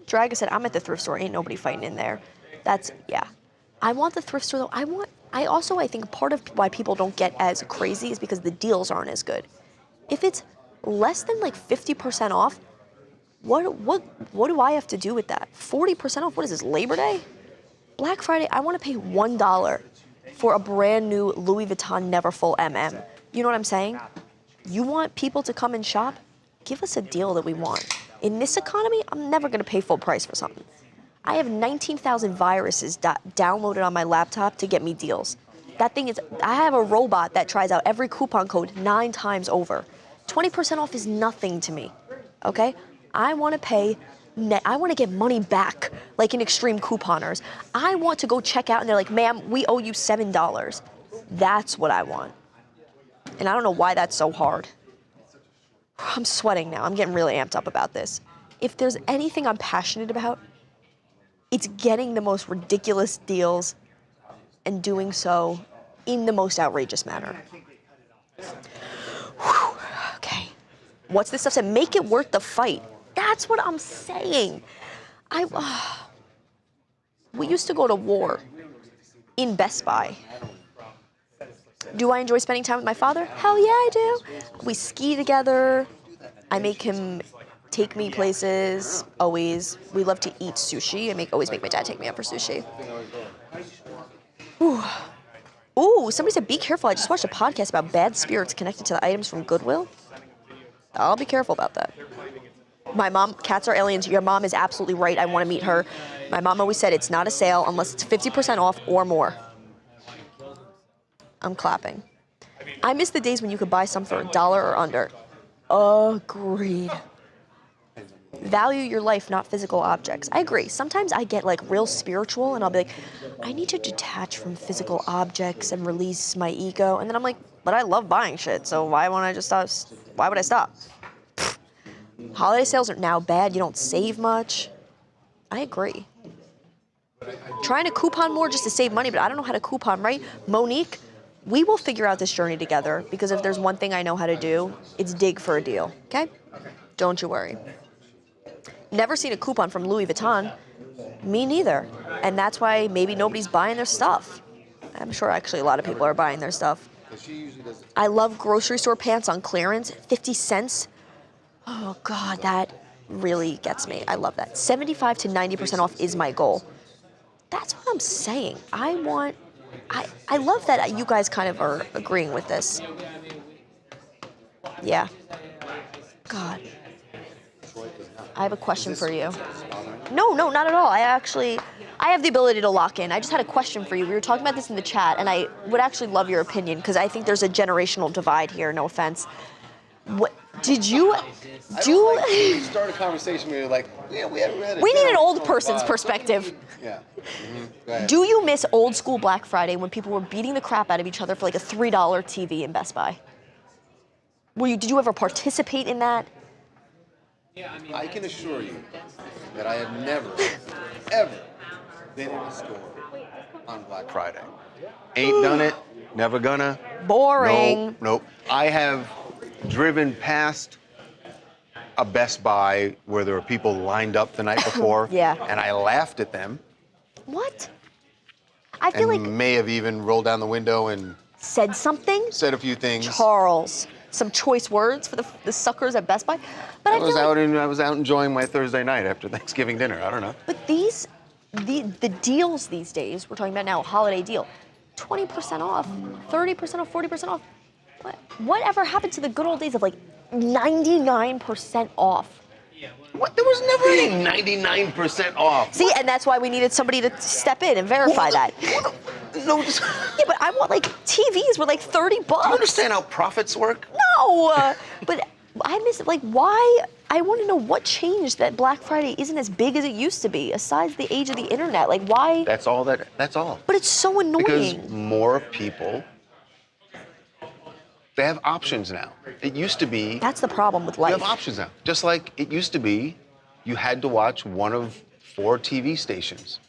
Draga said, I'm at the thrift store. Ain't nobody fighting in there. That's, yeah. I want the thrift store, though. I think part of why people don't get as crazy is because the deals aren't as good. If it's less than like 50% off, what do I have to do with that? 40% off, what is this, Labor Day? Black Friday, I want to pay $1 for a brand new Louis Vuitton Neverfull MM. You know what I'm saying? You want people to come and shop? Give us a deal that we want. In this economy, I'm never going to pay full price for something. I have 19,000 viruses downloaded on my laptop to get me deals. That thing is, I have a robot that tries out every coupon code 9 times over. 20% off is nothing to me, okay? I want to pay, I want to get money back, like in extreme couponers. I want to go check out and they're like, ma'am, we owe you $7. That's what I want. And I don't know why that's so hard. I'm sweating now. I'm getting really amped up about this. If there's anything I'm passionate about, it's getting the most ridiculous deals and doing so in the most outrageous manner. Whew. Okay. What's this stuff said? Make it worth the fight. That's what I'm saying. We used to go to war in Best Buy. Do I enjoy spending time with my father? Hell yeah, I do. We ski together. I make him take me places, always. We love to eat sushi. I always make my dad take me out for sushi. Ooh, somebody said, be careful. I just watched a podcast about bad spirits connected to the items from Goodwill. I'll be careful about that. My mom, Cats Are Aliens, your mom is absolutely right. I want to meet her. My mom always said it's not a sale unless it's 50% off or more. I'm clapping. I miss the days when you could buy some for $1 or under. Agreed. Value your life, not physical objects. I agree. Sometimes I get like real spiritual and I'll be like, I need to detach from physical objects and release my ego. And then I'm like, but I love buying shit, so why won't I just stop? Why would I stop? Pfft. Holiday sales are now bad. You don't save much. I agree. Trying to coupon more just to save money, but I don't know how to coupon, right? Monique, we will figure out this journey together because if there's one thing I know how to do, it's dig for a deal, okay? Don't you worry. Never seen a coupon from Louis Vuitton. Me neither. And that's why maybe nobody's buying their stuff. I'm sure actually a lot of people are buying their stuff. I love grocery store pants on clearance, 50 cents. Oh God, that really gets me. I love that. 75 to 90% off is my goal. That's what I'm saying. I love that you guys kind of are agreeing with this. Yeah. God. I have a question for you. No, not at all. I have the ability to lock in. I just had a question for you. We were talking about this in the chat, and I would actually love your opinion because I think there's a generational divide here. No offense. What did you do? You start a conversation where you're like, yeah, we haven't read it. We need an old person's perspective. Yeah. Go ahead. Do you miss old school Black Friday when people were beating the crap out of each other for like a $3 TV in Best Buy? Did you ever participate in that? I can assure you that I have never, ever been in a store on Black Friday. Ain't done it, never gonna. Boring. Nope. I have driven past a Best Buy where there were people lined up the night before. Yeah. And I laughed at them. What? I feel and like may have even rolled down the window and said something. said a few things. Charles, some choice words for the suckers at Best Buy. But I was out enjoying my Thursday night after Thanksgiving dinner. I don't know. But the deals these days, we're talking about now, a holiday deal, 20% off, 30% off, 40% off. Whatever happened to the good old days of like 99% off? What? There was never any 99% off. See, and that's why we needed somebody to step in and verify that. No. Yeah, but I want like TVs were like $30. Do you understand how profits work? No, but I miss it. Like, why? I want to know what changed that Black Friday isn't as big as it used to be, aside the age of the internet. Like, why? That's all. That's all. But it's so annoying. Because more people, they have options now. It used to be. That's the problem with You life. have options now. Just like it used to be, you had to watch one of 4 TV stations.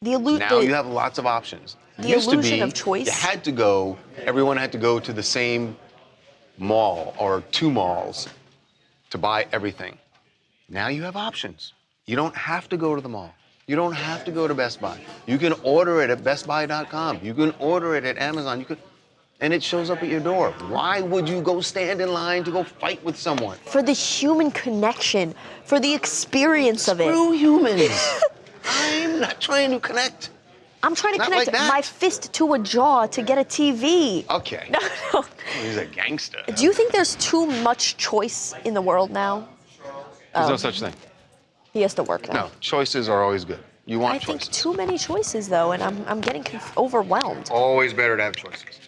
Now you have lots of options. The Used to illusion be, of choice. everyone had to go to the same mall or 2 malls to buy everything. Now you have options. You don't have to go to the mall. You don't have to go to Best Buy. You can order it at bestbuy.com. You can order it at Amazon. And it shows up at your door. Why would you go stand in line to go fight with someone? For the human connection, for the experience of it. Screw humans. I'm not trying to connect. I'm trying to Not connect like that. my fist to a jaw to get a TV. Okay. No. He's a gangster. Do you think there's too much choice in the world now? There's no such thing. He has to work now. No, choices are always good. You want I think choices. too many choices though, and I'm getting overwhelmed. Always better to have choices.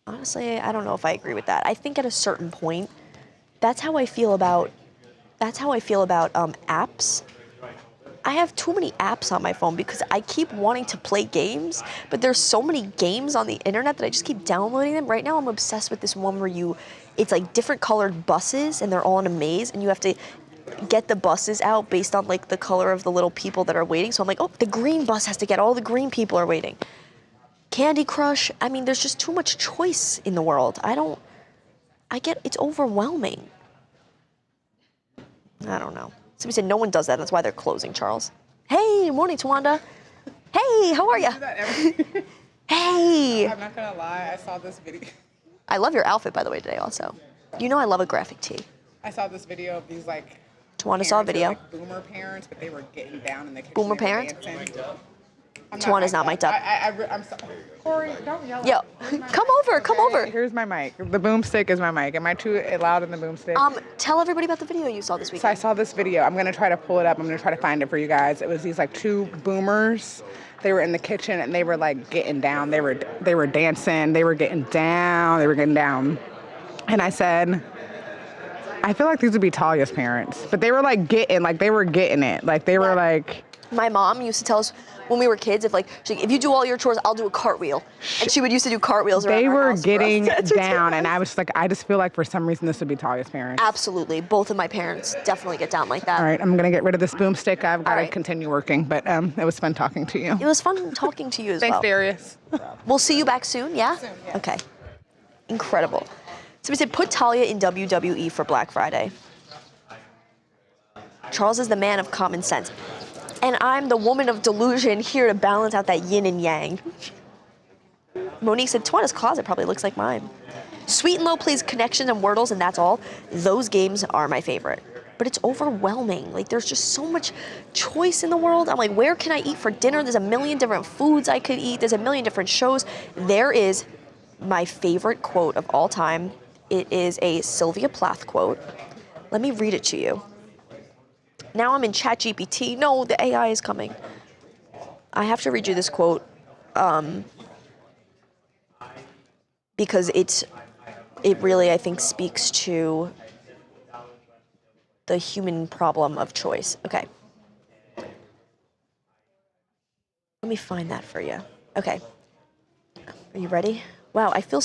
Honestly, I don't know if I agree with that. I think at a certain point, that's how I feel about apps. I have too many apps on my phone because I keep wanting to play games, but there's so many games on the internet that I just keep downloading them. Right now, I'm obsessed with this one where it's like different colored buses and they're all in a maze, and you have to get the buses out based on like the color of the little people that are waiting. So I'm like, oh, the green bus has to get all the green people are waiting. Candy Crush. I mean, there's just too much choice in the world. It's overwhelming. I don't know. Somebody said no one does that. That's why they're closing, Charles. Hey, morning, Tawanda. Hey, how are you? Hey. I'm not gonna lie, I saw this video. I love your outfit, by the way, today also. You know I love a graphic tee. I saw this video of these like. Tawanda saw a parents, video. like, boomer parents, but they were getting down in the kitchen. Boomer they were parents? dancing. Tawanda's not mic'd up. I'm sorry. Corey, don't yell. Yo, Here's my come mic, over, come okay? over. Here's my mic. The boomstick is my mic. Am I too loud in the boomstick? Tell everybody about the video you saw this So I weekend. saw this video. I'm gonna try to pull it up. I'm gonna try to find it for you guys. It was these like 2 boomers. They were in the kitchen and they were like getting down. They were dancing. They were getting down. They were getting down. And I said, I feel like these would be Talia's parents, but they were like getting it. Like they were like. My mom used to tell us when we were kids, if you do all your chores, I'll do a cartwheel. And she would used to do cartwheels around They our were house for us. getting That's what she down, was. and I was like, I just feel like for some reason this would be Talia's parents. Absolutely. Both of my parents definitely get down like that. All right, I'm gonna get rid of this boomstick. I've got All to right. continue working, but it was fun talking to you. It was fun talking to you as Thanks, well. Darius. We'll see you back soon, yeah? Soon, yeah. Okay. Incredible. So we said put Talia in WWE for Black Friday. Charles is the man of common sense. And I'm the woman of delusion here to balance out that yin and yang. Monique said, Tawanda's closet probably looks like mine. Sweet and Low plays Connections and Wordles, and that's all. Those games are my favorite. But it's overwhelming. Like, there's just so much choice in the world. I'm like, where can I eat for dinner? There's a million different foods I could eat. There's a million different shows. There is my favorite quote of all time. It is a Sylvia Plath quote. Let me read it to you. Now I'm in ChatGPT. No, the AI is coming. I have to read you this quote because it really, I think, speaks to the human problem of choice. Okay. Let me find that for you. Okay. Are you ready? Wow, I feel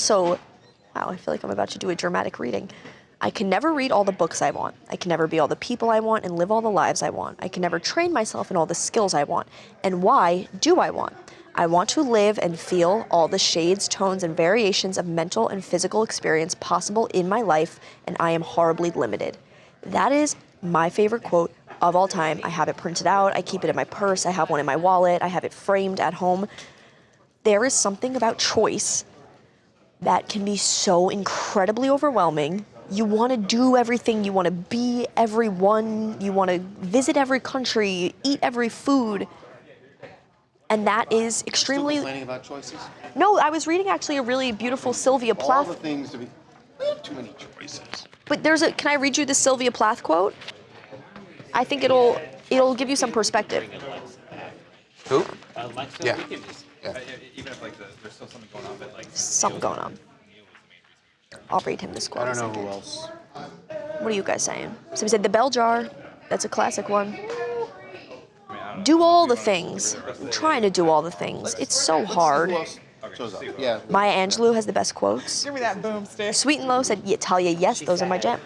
like I'm about to do a dramatic reading. I can never read all the books I want. I can never be all the people I want and live all the lives I want. I can never train myself in all the skills I want. And why do I want? I want to live and feel all the shades, tones, and variations of mental and physical experience possible in my life, and I am horribly limited. That is my favorite quote of all time. I have it printed out. I keep it in my purse. I have one in my wallet. I have it framed at home. There is something about choice that can be so incredibly overwhelming. You want to do everything. You want to be everyone. You want to visit every country, eat every food. And that is extremely... Still complaining about choices? No, I was reading actually a really beautiful Sylvia Plath... All the things to be... We have too many choices. But can I read you the Sylvia Plath quote? I think it'll give you some perspective. Who? Yeah. Yeah. Even if there's still something going on, but Something going on. I'll read him this quote. I don't know who else. What are you guys saying? Somebody said the bell jar. That's a classic one. Do all the things. I'm trying to do all the things. It's so hard. Shows up. Yeah. Maya Angelou has the best quotes. Give me that boomstick. Sweet and Low said, yeah, Talia, yes, those are my jam.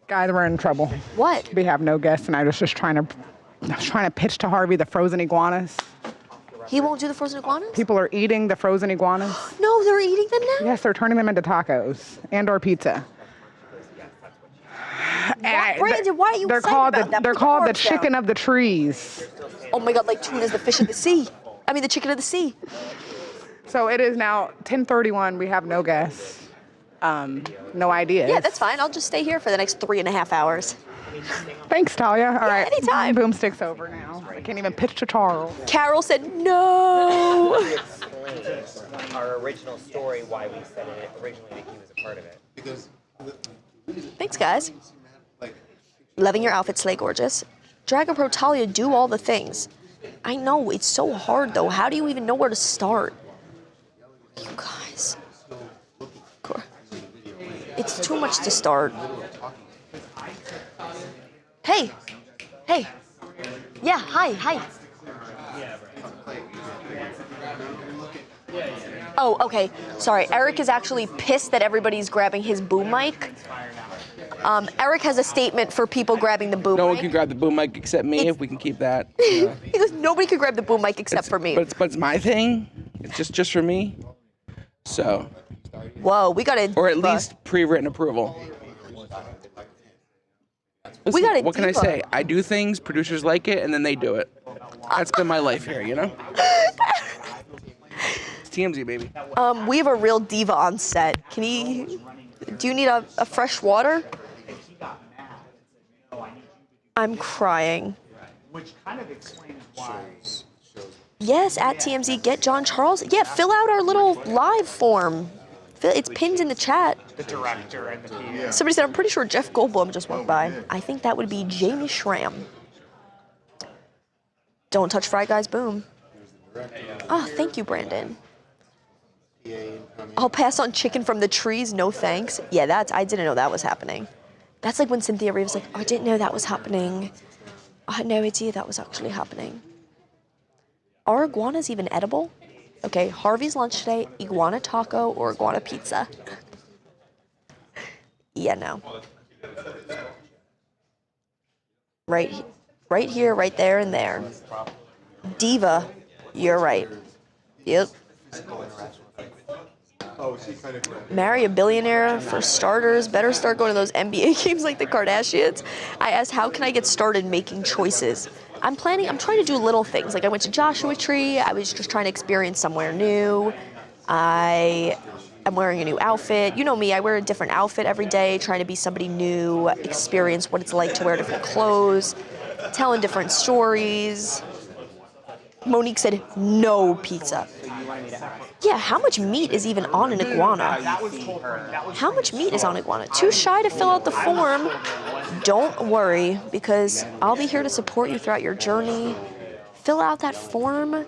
Guys, we're in trouble. What? We have no guests, and I was just trying to pitch to Harvey the frozen iguanas. He won't do the frozen iguanas? People are eating the frozen iguanas. No, they're eating them now? Yes, they're turning them into tacos and/or pizza. Brandon, why are you excited about that? They're Put called the cards down. chicken of the trees. Oh my God, like tuna's the fish of the sea. I mean, the chicken of the sea. So it is now 10:31. We have no guests. No ideas. Yeah, that's fine. I'll just stay here for the next 3.5 hours. Thanks, Talia. All right. anytime. Boomstick's over now. I can't even pitch to Charles. Carol said no. Explain our original story, why we said it originally that he was a part of it. Because... Thanks, guys. Loving your outfit, Slay Gorgeous. Dragon Pro Talia, do all the things. I know, it's so hard though. How do you even know where to start? You guys. It's too much to start. Hey. Hey. Yeah, hi. Oh, okay. Sorry. Eric is actually pissed that everybody's grabbing his boom mic. Eric has a statement for people grabbing the boom mic. No one can grab the boom mic except me, if we can keep that. He goes, nobody can grab the boom mic except for me. But it's my thing. It's just for me. So. Whoa, we got a... Or at least pre-written approval. Listen, We got a what can I diva. say? I do things, producers like it, and then they do it. That's been my life here, you know? It's TMZ, baby. We have a real diva on set. Do you need a fresh water? I'm crying. Which kind of explains why. Yes, at TMZ, get John Charles. Yeah, fill out our little live form. It's pinned in the chat. The director and the PA. Somebody said, I'm pretty sure Jeff Goldblum just walked by. I think that would be Jamie Schramm. Don't touch Fry Guy's boom. Oh, thank you, Brandon. I'll pass on chicken from the trees, no thanks. Yeah, I didn't know that was happening. That's like when Cynthia Reeves was like, I didn't know that was happening. I had no idea that was actually happening. Are iguanas even edible? Okay, Harvey's lunch today, iguana taco or iguana pizza? Yeah, no. Right here, right there, and there. Diva, you're right. Yep. Marry a billionaire for starters. Better start going to those NBA games like the Kardashians. I asked, how can I get started making choices? I'm trying to do little things. Like I went to Joshua Tree. I was just trying to experience somewhere new. I I'm wearing a new outfit. You know me, I wear a different outfit every day, trying to be somebody new, experience what it's like to wear different clothes, telling different stories. Monique said, no pizza. Yeah, how much meat is even on an iguana? How much meat is on iguana? Too shy to fill out the form? Don't worry, because I'll be here to support you throughout your journey. Fill out that form.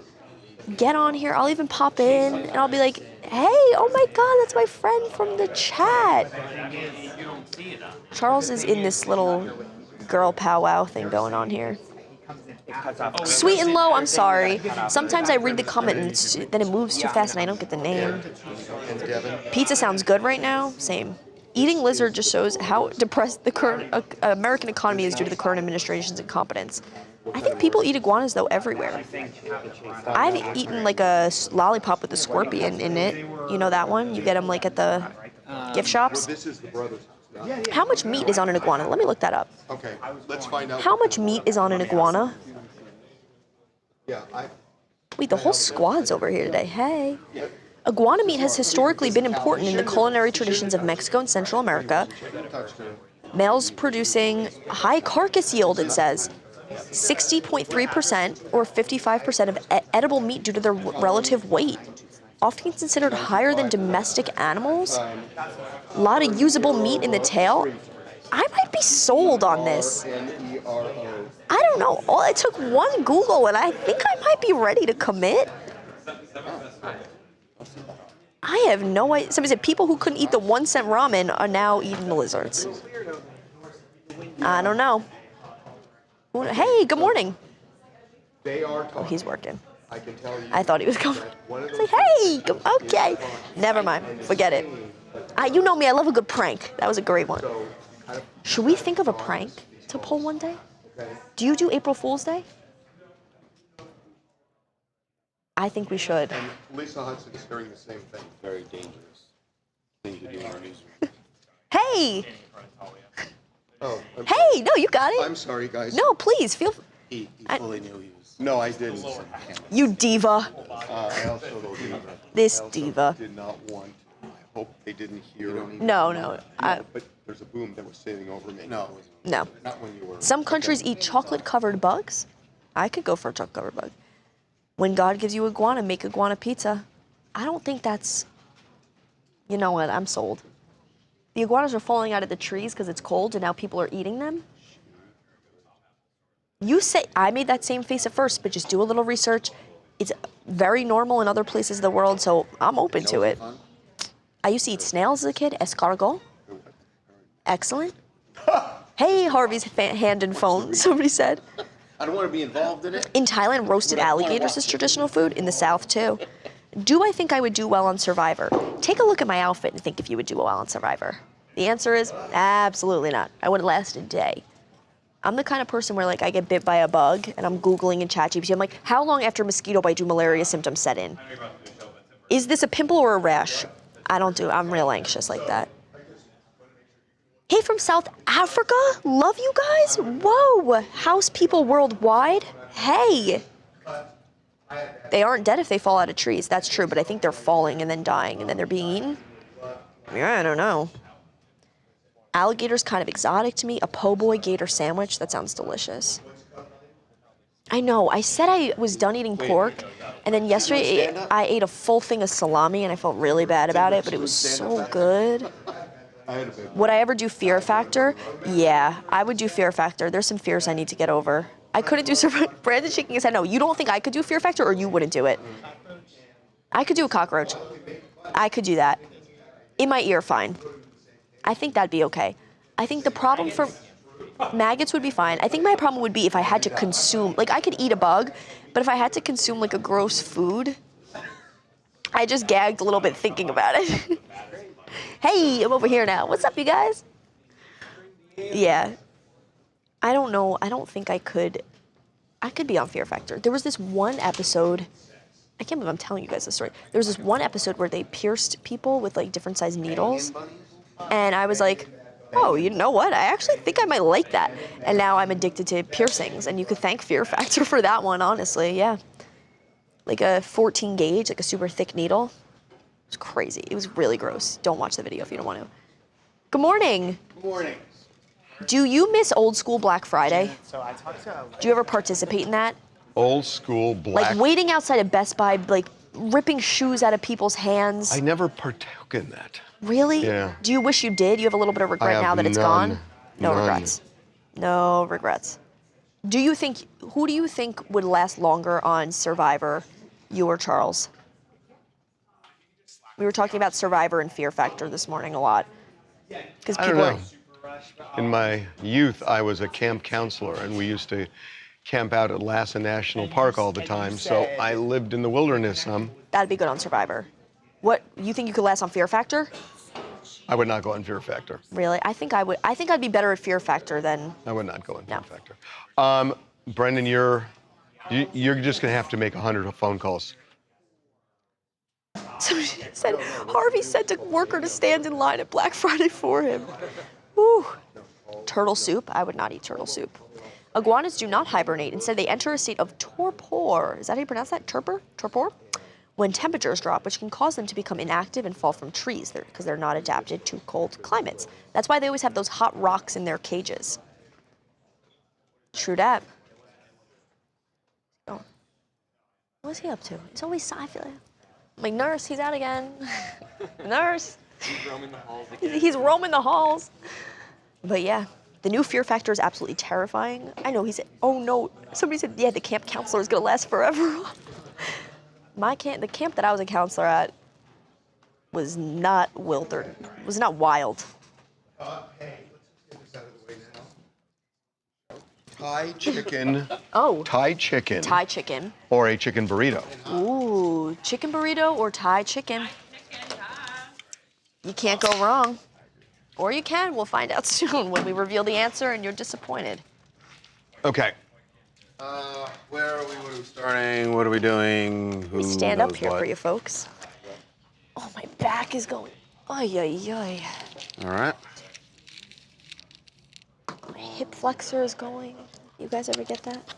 Get on here. I'll even pop in, and I'll be like, hey, oh my God, that's my friend from the chat. Charles is in this little girl powwow thing going on here. Sweet and low, I'm sorry. Sometimes I read the comment and then it moves too fast and I don't get the name. Pizza sounds good right now? Same. Eating lizard just shows how depressed the current American economy is due to the current administration's incompetence. I think people eat iguanas, though, everywhere. I've eaten like a lollipop with a scorpion in it. You know that one? You get them like at the gift shops. How much meat is on an iguana? Let me look that up. Okay, let's find out. How much meat is on an iguana? Yeah, Wait, the whole squad's over here today. Hey. Iguana meat has historically been important in the culinary traditions of Mexico and Central America. Males producing high carcass yield, it says. 60.3% or 55% of edible meat due to their relative weight. Often considered higher than domestic animals. A lot of usable meat in the tail. I might be sold on this. I don't know. It took one Google and I think I might be ready to commit. I have no idea. Somebody said people who couldn't eat the 1-cent ramen are now eating the lizards. I don't know. Hey, good morning. Oh, he's working. I thought he was coming. Say, hey, okay. Never mind. Forget it. You know me, I love a good prank. That was a great one. Should we think of a prank to pull one day? Do you do April Fool's Day? I think we should. And Lisa Hudson is hearing the same thing. Very dangerous thing to do in our newsroom. Hey! Oh, hey, no, you got it. I'm sorry, guys. No, please, feel... He fully knew he was... No, I didn't. You diva. I also diva. This diva. Did not want... I hope they didn't hear... No. But there's a boom that was sailing over me. No. Not when you were... Some countries eat chocolate-covered bugs. I could go for a chocolate-covered bug. When God gives you iguana, make iguana pizza. I don't think that's... You know what? I'm sold. The iguanas are falling out of the trees because it's cold and now people are eating them. You say, I made that same face at first, but just do a little research. It's very normal in other places of the world, so I'm open to it. I used to eat snails as a kid, escargot. Excellent. Hey, Harvey's hand and phone, somebody said. I don't want to be involved in it. In Thailand, roasted alligators is traditional food. In the South, too. Do I think I would do well on Survivor? Take a look at my outfit and think if you would do well on Survivor. The answer is absolutely not. I wouldn't last a day. I'm the kind of person where, like, I get bit by a bug and I'm Googling in ChatGPT. I'm like, how long after mosquito bite do malaria symptoms set in? Is this a pimple or a rash? I'm real anxious like that. Hey, from South Africa? Love you guys. Whoa. House people worldwide? Hey. They aren't dead if they fall out of trees. That's true, but I think they're falling and then dying and then they're being eaten. Yeah, I don't know. Alligator's kind of exotic to me. A po' boy gator sandwich. That sounds delicious. I know. I said I was done eating pork, and then yesterday I ate a full thing of salami, and I felt really bad about it, but it was so good. Would I ever do Fear Factor? Yeah, I would do Fear Factor. There's some fears I need to get over. I couldn't do Brandon's shaking his head. No, you don't think I could do Fear Factor, or you wouldn't do it? I could do a cockroach. I could do that. In my ear, fine. I think that'd be okay. I think the problem for maggots would be fine. I think my problem would be if I had to consume, like I could eat a bug, but if I had to consume like a gross food, I just gagged a little bit thinking about it. Hey, I'm over here now. What's up, you guys? Yeah. I don't know. I don't think I could be on Fear Factor. There was this one episode, I can't believe I'm telling you guys this story. There was this one episode where they pierced people with like different size needles. And I was like, oh, you know what? I actually think I might like that. And now I'm addicted to piercings. And you could thank Fear Factor for that one, honestly. Yeah. Like a 14 gauge, like a super thick needle. It's crazy. It was really gross. Don't watch the video if you don't want to. Good morning. Good morning. Do you miss old school Black Friday? So I talked to. Do you ever participate in that? Old school black. Like waiting outside of Best Buy, like ripping shoes out of people's hands? I never partook in that. Really? Yeah. Do you wish you did? You have a little bit of regret have now that it's none. gone? No None. regrets. No regrets. Do you think, who do you think would last longer on Survivor, you or Charles? We were talking about Survivor and Fear Factor this morning a lot. Because I don't know. In my youth, I was a camp counselor, and we used to camp out at Lhasa National Park all the time, so I lived in the wilderness some. That'd be good on Survivor. What, you think you could last on Fear Factor? I would not go on Fear Factor. Really? I think I would. I think I'd be better at Fear Factor than. I would not go on No. Fear Factor. Brendan, you're just going to have to make 100 phone calls. Somebody said Harvey sent a worker to stand in line at Black Friday for him. Whew. Turtle soup? I would not eat turtle soup. Iguanas do not hibernate. Instead, they enter a state of torpor. Is that how you pronounce that? Torpor? When temperatures drop, which can cause them to become inactive and fall from trees because they're not adapted to cold climates. That's why they always have those hot rocks in their cages. True that. Oh. What's he up to? He's always, I feel like nurse, he's out again. Nurse. He's roaming the halls again. He's roaming the halls. But yeah, the new Fear Factor is absolutely terrifying. I know, he said, oh no. Somebody said, yeah, the camp counselor is going to last forever. The camp that I was a counselor at was not wild. Thai chicken. Oh. Thai chicken. Thai chicken. Or a chicken burrito. Ooh, chicken burrito or Thai chicken. You can't go wrong. Or you can. We'll find out soon when we reveal the answer and you're disappointed. Okay. Where are we? What are we starting? What are we doing? Who We stand up knows here what? for you folks. Oh, my back is going. Ay, ay, ay. All right. My hip flexor is going. You guys ever get that?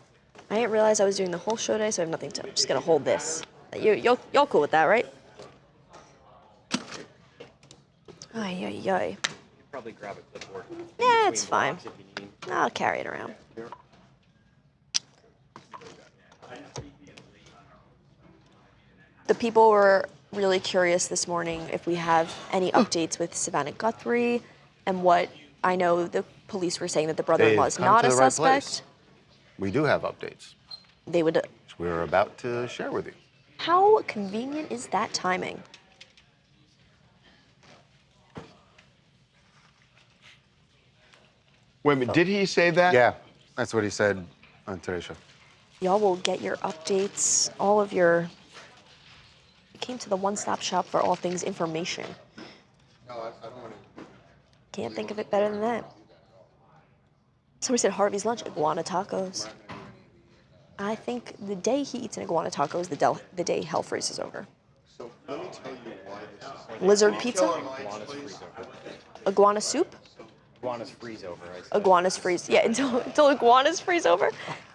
I didn't realize I was doing the whole show today, so I have nothing to. I'm just gonna hold this. Y'all cool with that, right? Ay, ay, ay. Probably grab a clipboard. Yeah, it's Between fine. blocks if you need. I'll carry it around. The people were really curious this morning if we have any updates with Savannah Guthrie and what I know the police were saying that the brother-in-law is They've come not to a the right suspect. place. We do have updates, They would. which we're about to share with you. How convenient is that timing? Wait a minute, did he say that? Yeah, that's what he said on today's show. Y'all will get your updates, all of your. You came to the one-stop shop for all things information. No, I don't want to. Can't think of it better than that. Somebody said Harvey's lunch, iguana tacos. I think the day he eats an iguana taco is the day hell freezes over. So let me tell you why this is. Lizard pizza? Iguanas freeze over. Iguana soup? Iguanas freeze over. Iguanas freeze. Yeah, until iguanas freeze over.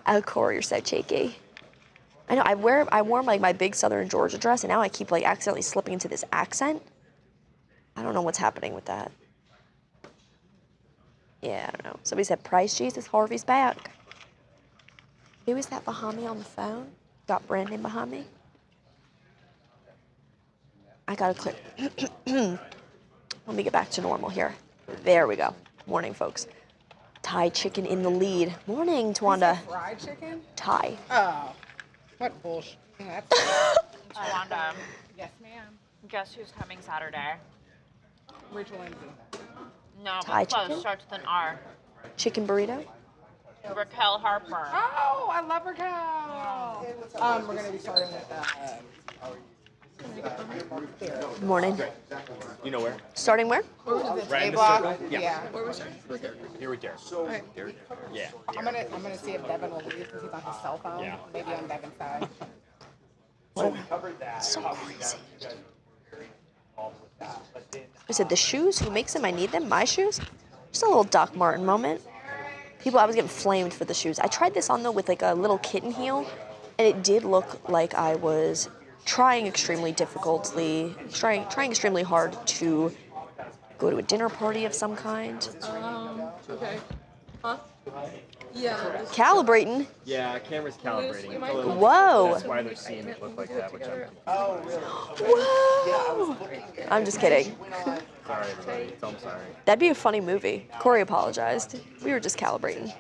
Oh, Corey, you're so cheeky. I know. I wore like my big Southern Georgia dress, and now I keep like accidentally slipping into this accent. I don't know what's happening with that. Yeah, I don't know. Somebody said, "Price Jesus, Harvey's back." Who is that behind me on the phone? Got Brandon behind me. I gotta clear. Let me get back to normal here. There we go. Morning, folks. Thai chicken in the lead. Morning, Twanda. Fried chicken? Thai. Oh, what bullshit. That's Wanda, yes, ma'am. guess who's coming Saturday? Rachel Lindsay. No, Thai but close. chicken? Starts with an R. Chicken burrito. Raquel Harper. Oh, I love her cow. We're gonna be starting with Morning. You know where? Starting where? Right in the block. circle? Yeah. Here we there. Yeah. I'm gonna see if Devin will leave since he's on his cell phone. Yeah. Maybe on Devin's side. So crazy. I said the shoes. Who makes them? I need them. My shoes. Just a little Doc Martin moment. I was getting flamed for the shoes. I tried this on though with like a little kitten heel, and it did look like I was trying extremely hard to go to a dinner party of some kind. Okay. Huh? Yeah. Calibrating. Yeah, camera's calibrating. It's a little, Whoa. that's why they're seeing it look like that, which I'm Whoa. I'm just kidding. sorry, everybody. I'm sorry. That'd be a funny movie. Corey apologized. We were just calibrating.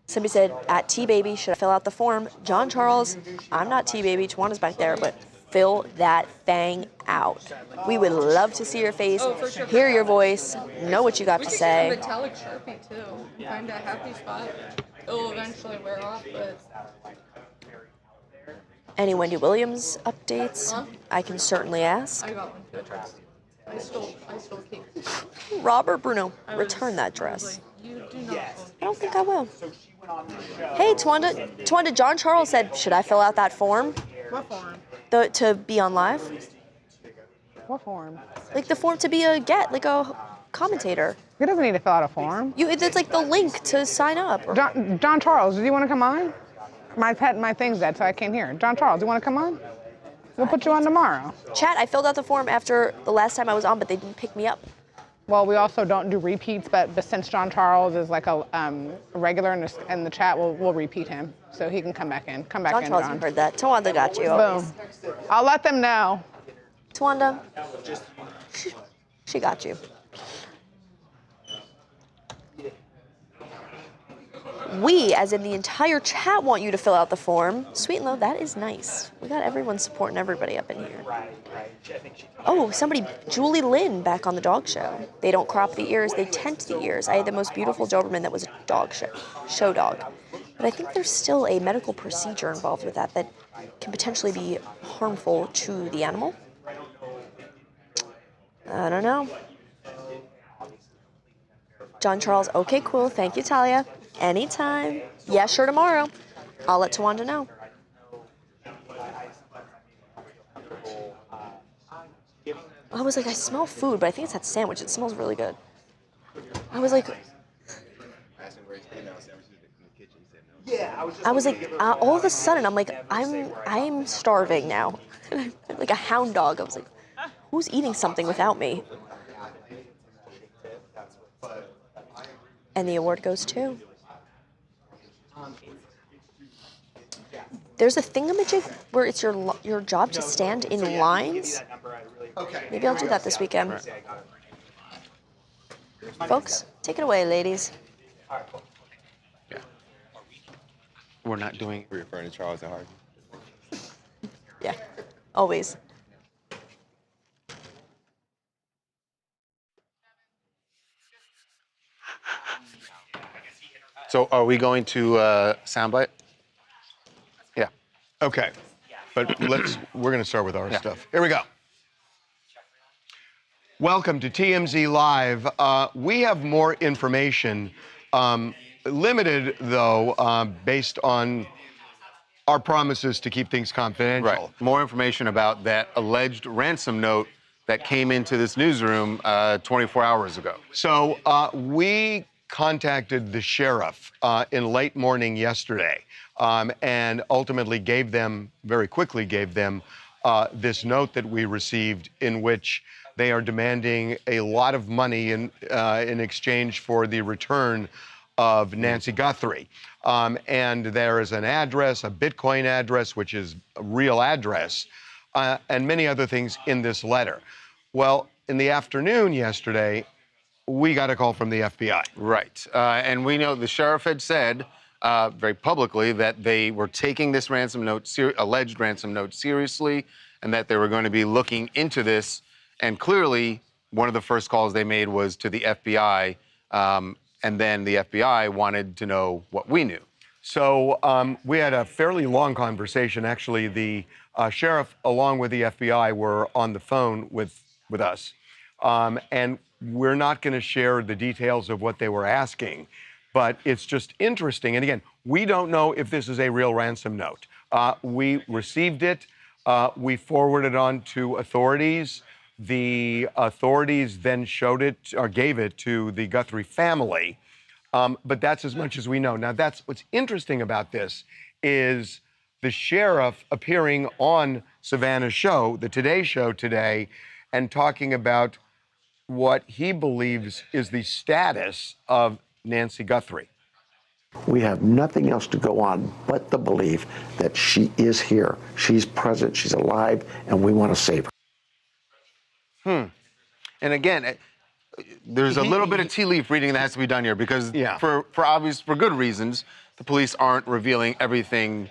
Somebody said, at T-Baby, should I fill out the form? John Charles, I'm not T-Baby. Tawanda's back there, but fill that thing out. We would love to see your face, hear your voice, know what you got to say. We could get a metallic Sharpie, too. Find a happy spot. It'll eventually wear off, but... Any Wendy Williams updates? Huh? I can certainly ask. I got one. I stole Kate. Robert Bruno, return that dress. You do not own I don't think I will. Hey, Tawanda, John Charles said, should I fill out that form? What form? To be on live? What form? Like the form to be a commentator. He doesn't need to fill out a form. It's like the link to sign up. John Charles, do you want to come on? My thing's dead, so I can't hear. John Charles, do you want to come on? We'll put you on tomorrow. Chat, I filled out the form after the last time I was on, but they didn't pick me up. Well, we also don't do repeats, but since John Charles is like a regular in the chat, we'll repeat him so he can come back in. Come back John in, Charles, John. you heard that. Tawanda got you. Boom. I'll let them know. Tawanda, she got you. We, as in the entire chat, want you to fill out the form. Sweet and low, that is nice. We got everyone supporting everybody up in here. Oh, Julie Lynn back on the dog show. They don't crop the ears, they tent the ears. I had the most beautiful Doberman that was a dog show dog. But I think there's still a medical procedure involved with that can potentially be harmful to the animal. I don't know. John Charles, okay, cool. Thank you, Talia. Anytime. Yeah, sure, tomorrow. I'll let Tawanda know. I was like, I smell food, but I think it's that sandwich. It smells really good. I was like, all of a sudden, I'm like, I'm starving now. Like a hound dog. I was like, who's eating something without me? And the award goes to... There's a thingamajig where it's your job to stand in lines. Maybe I'll do that this weekend. Folks, take it away, ladies. Yeah. We're not doing... We're referring to Charles and Harvey. Yeah, always. So are we going to soundbite? Yeah. Okay. But we're going to start with our stuff. Here we go. Welcome to TMZ Live. We have more information, limited though, based on our promises to keep things confidential. Right. More information about that alleged ransom note that came into this newsroom 24 hours ago. So we contacted the sheriff in late morning yesterday and ultimately very quickly gave them this note that we received in which they are demanding a lot of money in exchange for the return of Nancy Guthrie. And there is an address, a Bitcoin address, which is a real address, and many other things in this letter. Well, in the afternoon yesterday, we got a call from the FBI. Right. And we know the sheriff had said very publicly that they were taking this alleged ransom note seriously and that they were going to be looking into this. And clearly, one of the first calls they made was to the FBI, and then the FBI wanted to know what we knew. So we had a fairly long conversation. Actually, the sheriff, along with the FBI, were on the phone with us. And we're not going to share the details of what they were asking, but it's just interesting. And again, we don't know if this is a real ransom note. We received it. We forwarded it on to authorities. The authorities then showed it or gave it to the Guthrie family. But that's as much as we know. Now, that's what's interesting about this is the sheriff appearing on Savannah's show, the Today Show today, and talking about what he believes is the status of Nancy Guthrie. We have nothing else to go on but the belief that she is here. She's present, she's alive, and we want to save her. And again, there's a little bit of tea leaf reading that has to be done here because for good reasons, the police aren't revealing everything.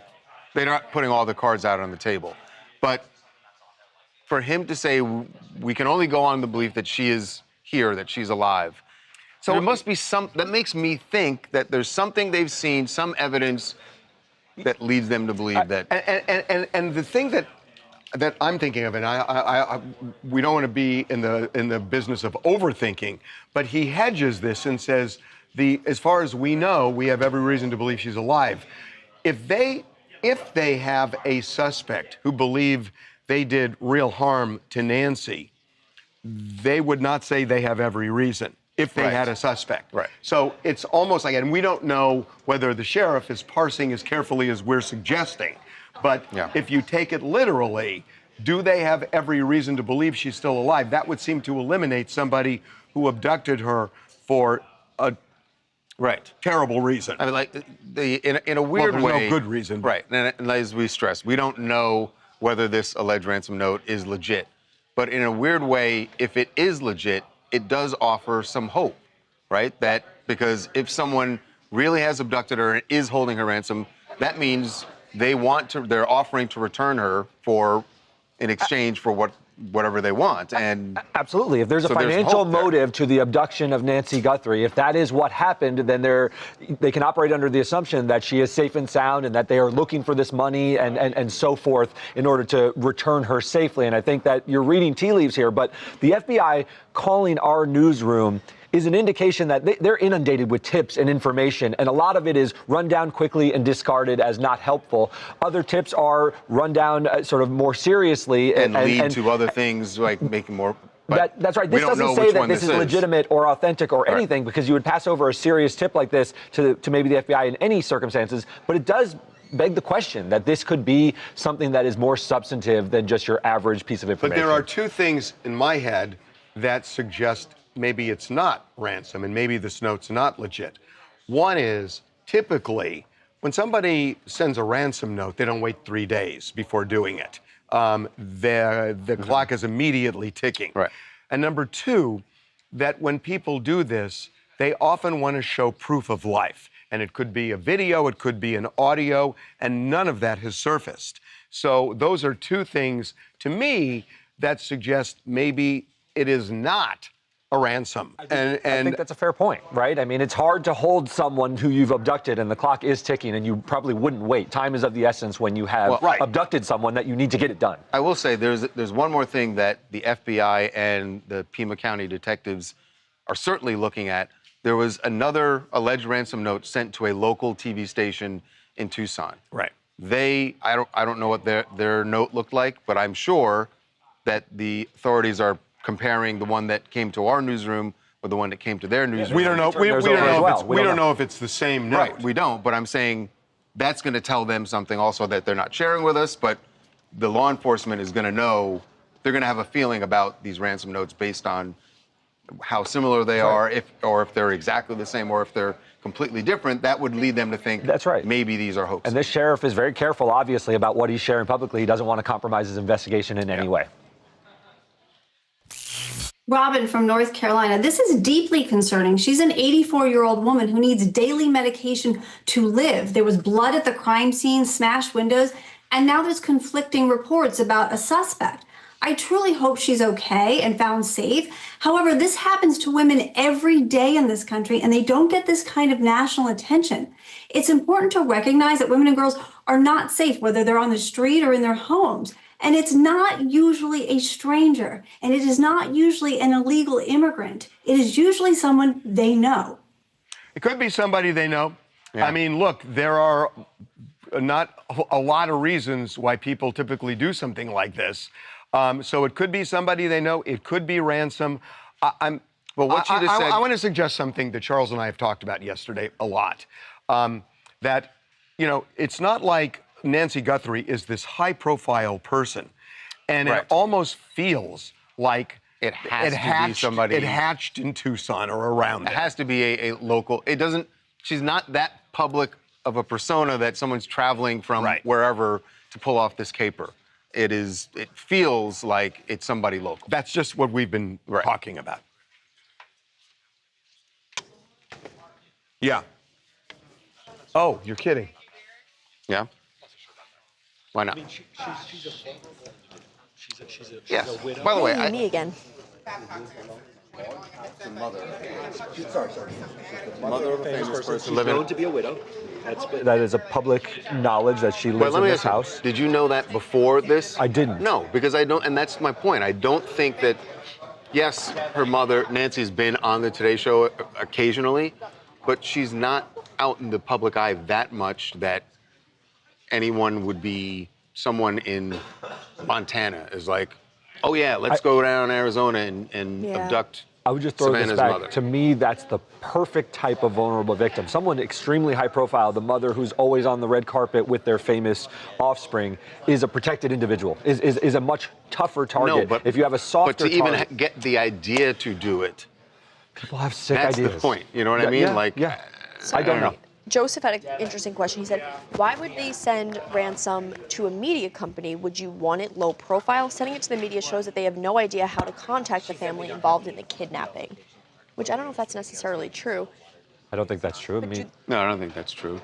They're not putting all the cards out on the table. But for him to say we can only go on the belief that she is here, that she's alive. So there must be that makes me think that there's something they've seen, some evidence that leads them to believe that. And the thing that I'm thinking of, and we don't want to be in the business of overthinking, but he hedges this and says, as far as we know, we have every reason to believe she's alive. If they have a suspect who believe they did real harm to Nancy, they would not say they have every reason if they had a suspect. Right. So it's almost like, and we don't know whether the sheriff is parsing as carefully as we're suggesting, but if you take it literally, do they have every reason to believe she's still alive? That would seem to eliminate somebody who abducted her for a terrible reason. I mean, like, in a weird there's way. no good reason. Right, and as we stress, we don't know whether this alleged ransom note is legit. But in a weird way, if it is legit, it does offer some hope, right? That because if someone really has abducted her and is holding her ransom, that means they're offering to return her in exchange for whatever they want. And absolutely. If there's a financial motive to the abduction of Nancy Guthrie, if that is what happened, then they can operate under the assumption that she is safe and sound and that they are looking for this money and so forth in order to return her safely. And I think that you're reading tea leaves here, but the FBI calling our newsroom is an indication that they're inundated with tips and information, and a lot of it is run down quickly and discarded as not helpful. Other tips are run down sort of more seriously and lead to other things like making more. That's right. This doesn't say that this is legitimate or authentic or anything, because you would pass over a serious tip like this to maybe the FBI in any circumstances, but it does beg the question that this could be something that is more substantive than just your average piece of information. But there are two things in my head that suggest maybe it's not ransom and maybe this note's not legit. One is, typically, when somebody sends a ransom note, they don't wait 3 days before doing it. The clock is immediately ticking. Right. And number two, that when people do this, they often want to show proof of life. And it could be a video, it could be an audio, and none of that has surfaced. So those are two things, to me, that suggest maybe it is not a ransom. I think that's a fair point, right? I mean, it's hard to hold someone who you've abducted and the clock is ticking and you probably wouldn't wait. Time is of the essence when you have abducted someone that you need to get it done. I will say there's one more thing that the FBI and the Pima County detectives are certainly looking at. There was another alleged ransom note sent to a local TV station in Tucson. Right. I don't know what their note looked like, but I'm sure that the authorities are comparing the one that came to our newsroom with the one that came to their newsroom. We don't know. We don't know if it's the same note. Right, we don't. But I'm saying that's going to tell them something also that they're not sharing with us. But the law enforcement is going to know. They're going to have a feeling about these ransom notes based on how similar they are, if they're exactly the same, or if they're completely different. That would lead them to think that's right. Maybe these are hoaxes. And this sheriff is very careful, obviously, about what he's sharing publicly. He doesn't want to compromise his investigation in any way. Robin from North Carolina. This is deeply concerning. She's an 84-year-old woman who needs daily medication to live. There was blood at the crime scene, smashed windows, and now there's conflicting reports about a suspect. I truly hope she's okay and found safe. However, this happens to women every day in this country, and they don't get this kind of national attention. It's important to recognize that women and girls are not safe, whether they're on the street or in their homes. And it's not usually a stranger, and it is not usually an illegal immigrant. It is usually someone they know. It could be somebody they know. Yeah. I mean, look, there are not a lot of reasons why people typically do something like this. So it could be somebody they know. It could be ransom. Well, what you just said. I want to suggest something that Charles and I have talked about yesterday a lot. That, it's not like Nancy Guthrie is this high-profile person, and Right. it almost feels like it has to be somebody. It hatched in Tucson or around It there. has to be a local. It doesn't. She's not that public of a persona that someone's traveling from wherever to pull off this caper. It is. It feels like it's somebody local. That's just what we've been talking about. Yeah. Oh, you're kidding. Yeah. Why not? Yes. By the way, Hey, me again. The mother of a famous person. She's known to be a widow. That is a public knowledge that she lives in this house. Did you know that before this? I didn't. No, because I don't, and that's my point. I don't think that. Yes, her mother Nancy's been on the Today Show occasionally, but she's not out in the public eye that much that anyone would be. Someone in Montana is like, oh yeah, let's go down to Arizona and abduct. I would just throw Savannah's this back. mother. To me, that's the perfect type of vulnerable victim. Someone extremely high profile, the mother who's always on the red carpet with their famous offspring, is a protected individual, is a much tougher target. No, but if you have a softer but to even target, get the idea to do it, people have sick that's ideas. the point. You know what I Yeah, mean? yeah, Like, yeah. I don't know. Joseph had an interesting question. He said, why would they send ransom to a media company? Would you want it low profile? Sending it to the media shows that they have no idea how to contact the family involved in the kidnapping, which I don't know if that's necessarily true. I don't think that's true. I mean, no, I don't think that's true.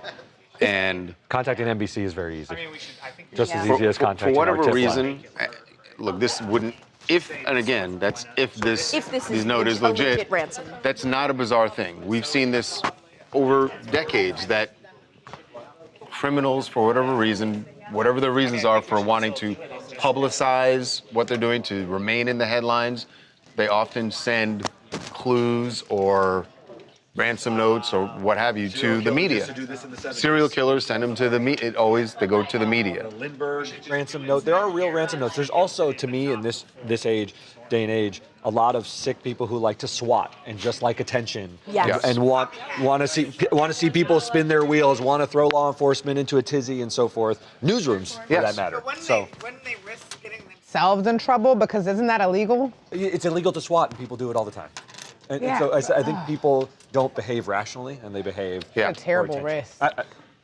And contacting NBC is very easy. I mean, I think Just as easy as contacting for whatever our tip reason, line. look, this wouldn't. If and again, that's if this is note is a legit. ransom. That's not a bizarre thing. We've seen this over decades that criminals, for whatever reason, whatever their reasons are for wanting to publicize what they're doing to remain in the headlines, they often send clues or ransom notes or what have you to the media. Serial killers send them to the media. They go to the media. The Lindbergh ransom note. There are real ransom notes. There's also, to me, in this day and age, a lot of sick people who like to swat and just like attention. Yes. And want to see people spin their wheels, want to throw law enforcement into a tizzy and so forth. Newsrooms, for that matter. Wouldn't they risk getting themselves in trouble? Because isn't that illegal? It's illegal to swat, and people do it all the time. And Yeah. so I think people don't behave rationally, and they behave. A terrible risk.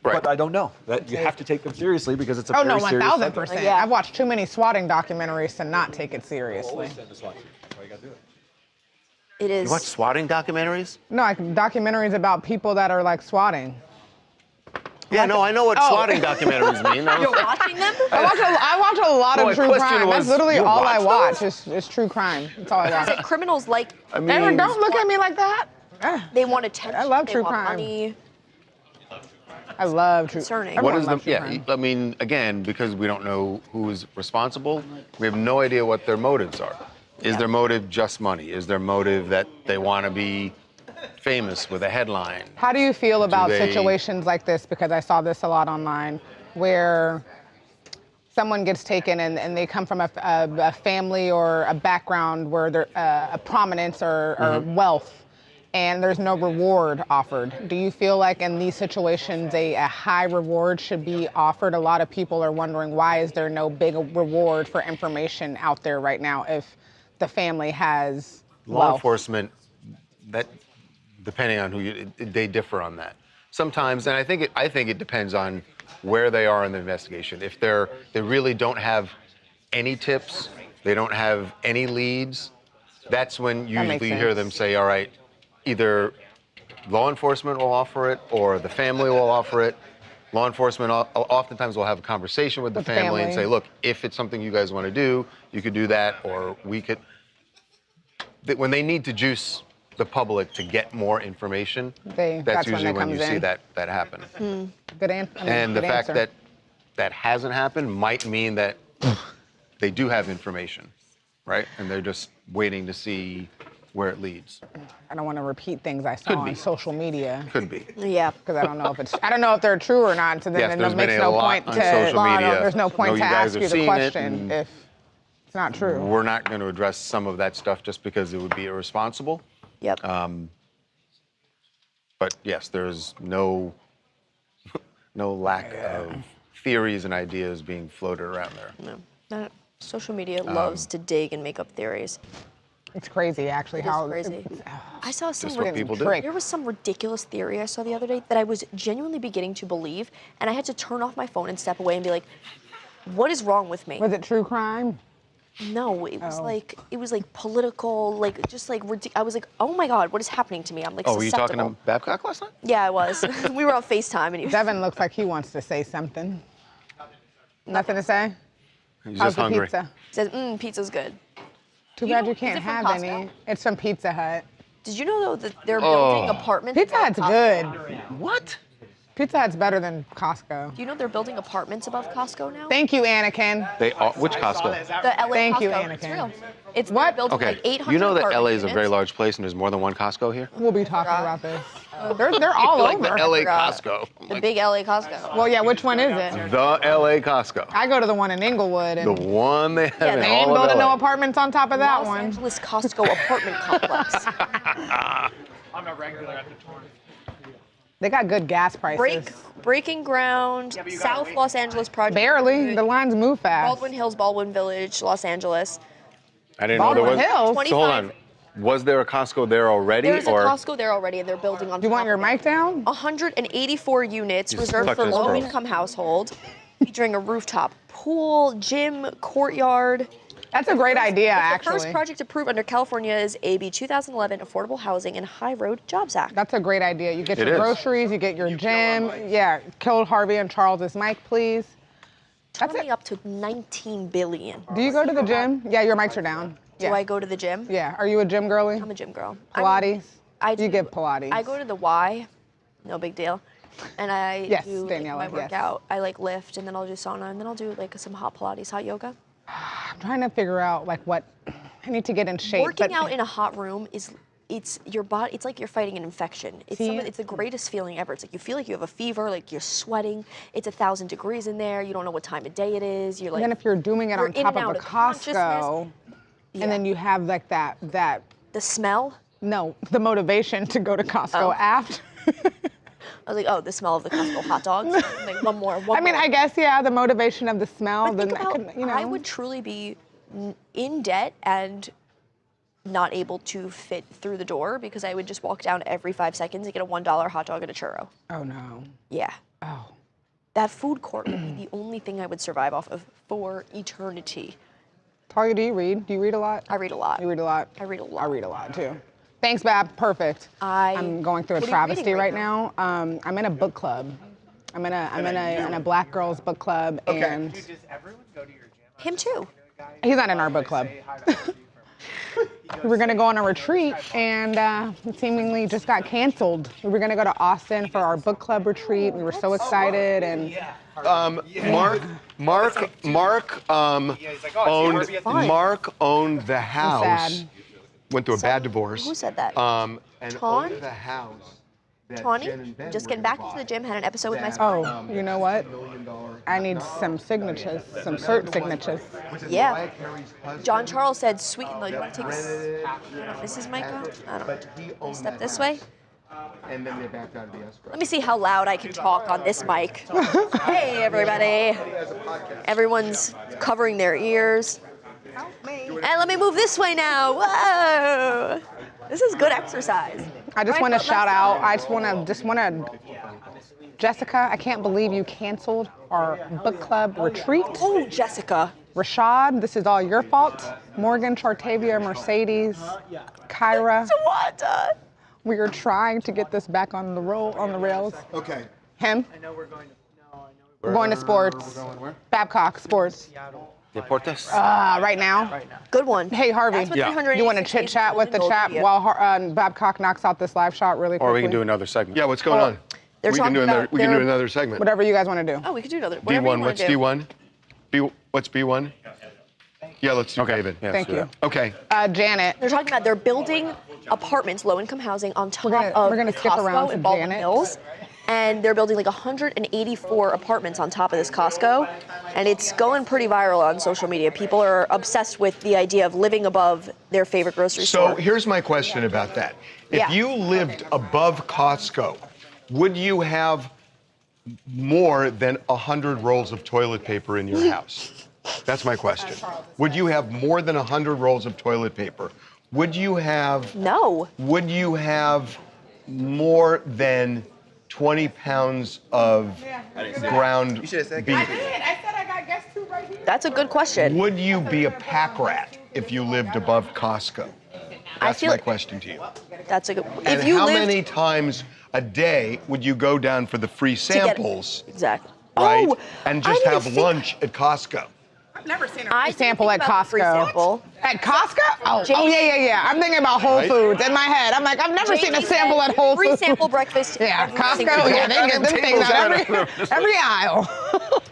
But I don't know. That you have to take them seriously because it's a Oh very no, serious 1000%. I've watched too many swatting documentaries to not take it seriously. It is. You watch swatting documentaries? No, like documentaries about people that are like swatting. Yeah, no, I know what swatting documentaries mean. You're watching them? I watch a lot of My true question crime. was, That's literally you all I watch watch. Is true crime. That's all I watch. Is it criminals like? I mean, Aaron, don't look at me like that. They want attention. I love they true want crime. Money. I love true. Concerning. What Everyone is loves the? true Yeah, crime. I mean, again, because we don't know who is responsible, we have no idea what their motives are. Is their motive just money? Is their motive that they want to be famous with a headline? How do you feel about they- situations like this? Because I saw this a lot online, where someone gets taken and they come from a family or a background where they're a prominence or wealth, and there's no reward offered. Do you feel like in these situations a high reward should be offered? A lot of people are wondering, why is there no big reward for information out there right now if the family has Law wealth? enforcement, that depending on who you, they differ on that. Sometimes, and I think it depends on where they are in the investigation. If they really don't have any tips, they don't have any leads, that's when usually you hear them say, all right, either law enforcement will offer it or the family will offer it. Law enforcement oftentimes will have a conversation with the family and say, look, if it's something you guys want to do, you could do that, or we could. When they need to juice the public to get more information, that's usually when you see that happen. Good answer. And the fact that that hasn't happened might mean that they do have information, right? And they're just waiting to see where it leads. I don't want to repeat things I saw on social media. Could be. Yeah. Because I don't know if they're true or not. So then Yes, it there's makes been a no lot point on to social media. There's no point I know to you guys ask have you the seen it, question and if it's not true. We're not going to address some of that stuff just because it would be irresponsible. Yep. But yes, there's no lack of theories and ideas being floated around there. No. Social media loves to dig and make up theories. It's crazy, actually. It how is crazy. I saw some. Just what people do. There was some ridiculous theory I saw the other day that I was genuinely beginning to believe, and I had to turn off my phone and step away and be like, "What is wrong with me?" Was it true crime? No, it was like political, like just like I was like, "Oh my God, what is happening to me?" I'm like, were you talking susceptible. to Babcock last night? Yeah, I was. We were on FaceTime, and he was. Devin looks like he wants to say something. Nothing to say? He's How's just the hungry. pizza? He says, pizza's good. Too You bad know- you can't is it from have Costco? any. It's from Pizza Hut. Did you know though that they're building apartments? Pizza above Hut's Costco? good. What? Pizza Hut's better than Costco. Do you know they're building apartments above Costco now? Thank you, Anakin. They are, which Costco? The LA Thank Costco. you, It's Anakin. real. It's What? they're building Okay, like 800 you know that apartment LA is a very units. large place and there's more than one Costco here? We'll be talking about this. They're all like over. the LA forgot. Costco. The big LA Costco. Well, yeah, which one is it? The LA Costco. I go to the one in Inglewood, and The one they have Yeah, in they all ain't of building LA. no apartments on top of that Los one. Angeles Costco apartment complex. I'm a regular at the Torrance. They got good gas prices. Breaking ground. South Los Angeles project. Barely. The lines move fast. Baldwin Hills, Baldwin Village, Los Angeles. I didn't know there was. Baldwin Hills? So hold on. Was there a Costco there already? There's a or Costco there already, and they're building on. Do you want top your of it. mic down? 184 units Just reserved touch for this, bro. low-income household, featuring a rooftop pool, gym, courtyard. That's a great idea, It's the actually. first project approved under California's AB 2011 Affordable Housing and High Road Jobs Act. That's a great idea. You get It your is. groceries, you get your gym. Yeah, kill Harvey and Charles's mic, please. Coming up to 19 billion. Do you go to the gym? Yeah, your mics are down. Do Yeah. I go to the gym? Yeah. Are you a gym girly? I'm a gym girl. Pilates? I do. You give Pilates. I go to the Y, no big deal. And I Yes, do like, Daniela, my yes. workout. I like lift, and then I'll do sauna, and then I'll do like some hot Pilates, hot yoga. I'm trying to figure out like what I need to get in shape. Working but out in a hot room it's your body. It's like you're fighting an infection. It's See? it's the greatest feeling ever. It's like you feel like you have a fever, like you're sweating. It's 1,000 degrees in there. You don't know what time of day it is. You're like. then if you're doing it you're on in top and of out a consciousness. Costco, Yeah. and then you have like that The smell. no, the motivation to go to Costco Oh. after. I was like, oh, the smell of the Costco hot dogs. Like one more. I mean, I guess yeah, the motivation of the smell. But Then think I about, could, you know. I would truly be in debt and not able to fit through the door because I would just walk down every 5 seconds and get a $1 hot dog and a churro. Oh no. Yeah. Oh. That food court would be the only thing I would survive off of for eternity. Talia, do you read? Do you read a lot? I read a lot. You read a lot? I read a lot. I read a lot too. Thanks, Bab. Perfect. I'm going through a What are you travesty reading right right now. I'm in a book club. I'm in a Black girls book club, and Dude, does everyone go to your gym? Him too. he's not in our book club. We were gonna go on a retreat, and it seemingly just got canceled. We were gonna go to Austin for our book club retreat. We were so excited, and Mark owned the house. sad. Went through a bad divorce. Who said that? And Tawn? owned the house. that Tawny, Jen and Ben just were getting to back into buy. the gym, had an episode with my That, son. Oh, you know what? I need some signatures, some cert signatures. Yeah. John Charles said, sweet, no, you want to take this? This is mic on? I don't know. Step this way. And then they backed out of the escrow. Let me see how loud I can talk on this mic. Hey, everybody. Everyone's covering their ears. And let me move this way now. Whoa. This is good exercise. I just want to shout out. I just want to. Jessica, I can't believe you canceled our book club retreat. Oh, Jessica. Rashad, this is all your fault. Morgan, Chartavia, Mercedes, Kyra. Tawanda. We are trying to get this back on the rails. Okay. Him? I know we're going to. We're going to sports. We're going where? Babcock Sports. Deportes. Right now. Good one. Hey Harvey, That's what 386 you want to chit chat with the days chat will do. while Babcock knocks out this live shot really quickly? Or we can do another segment. Yeah, what's going on? They're We can talking do another. about We can do their- another segment. Whatever you guys want to do. Oh, we could do another. Whatever you D1. wanna What's do. D1? What's B1? Yeah, let's do David. Yeah, Thank let's do you. that. Okay. Janet. They're talking about they're building apartments, low-income housing, on top of we're gonna the skip Costco around to in Baldwin Janet. Hills. And they're building like 184 apartments on top of this Costco. And it's going pretty viral on social media. People are obsessed with the idea of living above their favorite grocery So store. here's my question about that. If Yeah. you lived above Costco, would you have more than 100 rolls of toilet paper in your house? That's my question. Would you have more than 100 rolls of toilet paper? Would you have... No. Would you have more than 20 pounds of ground beef? I did. I said I got guess 2 right here. That's a good question. Would you be a pack rat if you lived above Costco? That's my question to you. That's a good... And if you how lived, many times a day would you go down for the free samples? Exactly. Right? Oh, and just have lunch at Costco. I've never seen a free sample at Costco. Free sample. At Costco? Oh, yeah. I'm thinking about Whole Foods in my head. I'm like, I've never seen a sample at Whole Foods. Free sample breakfast. Yeah, Costco. Yeah, they get them things out every aisle.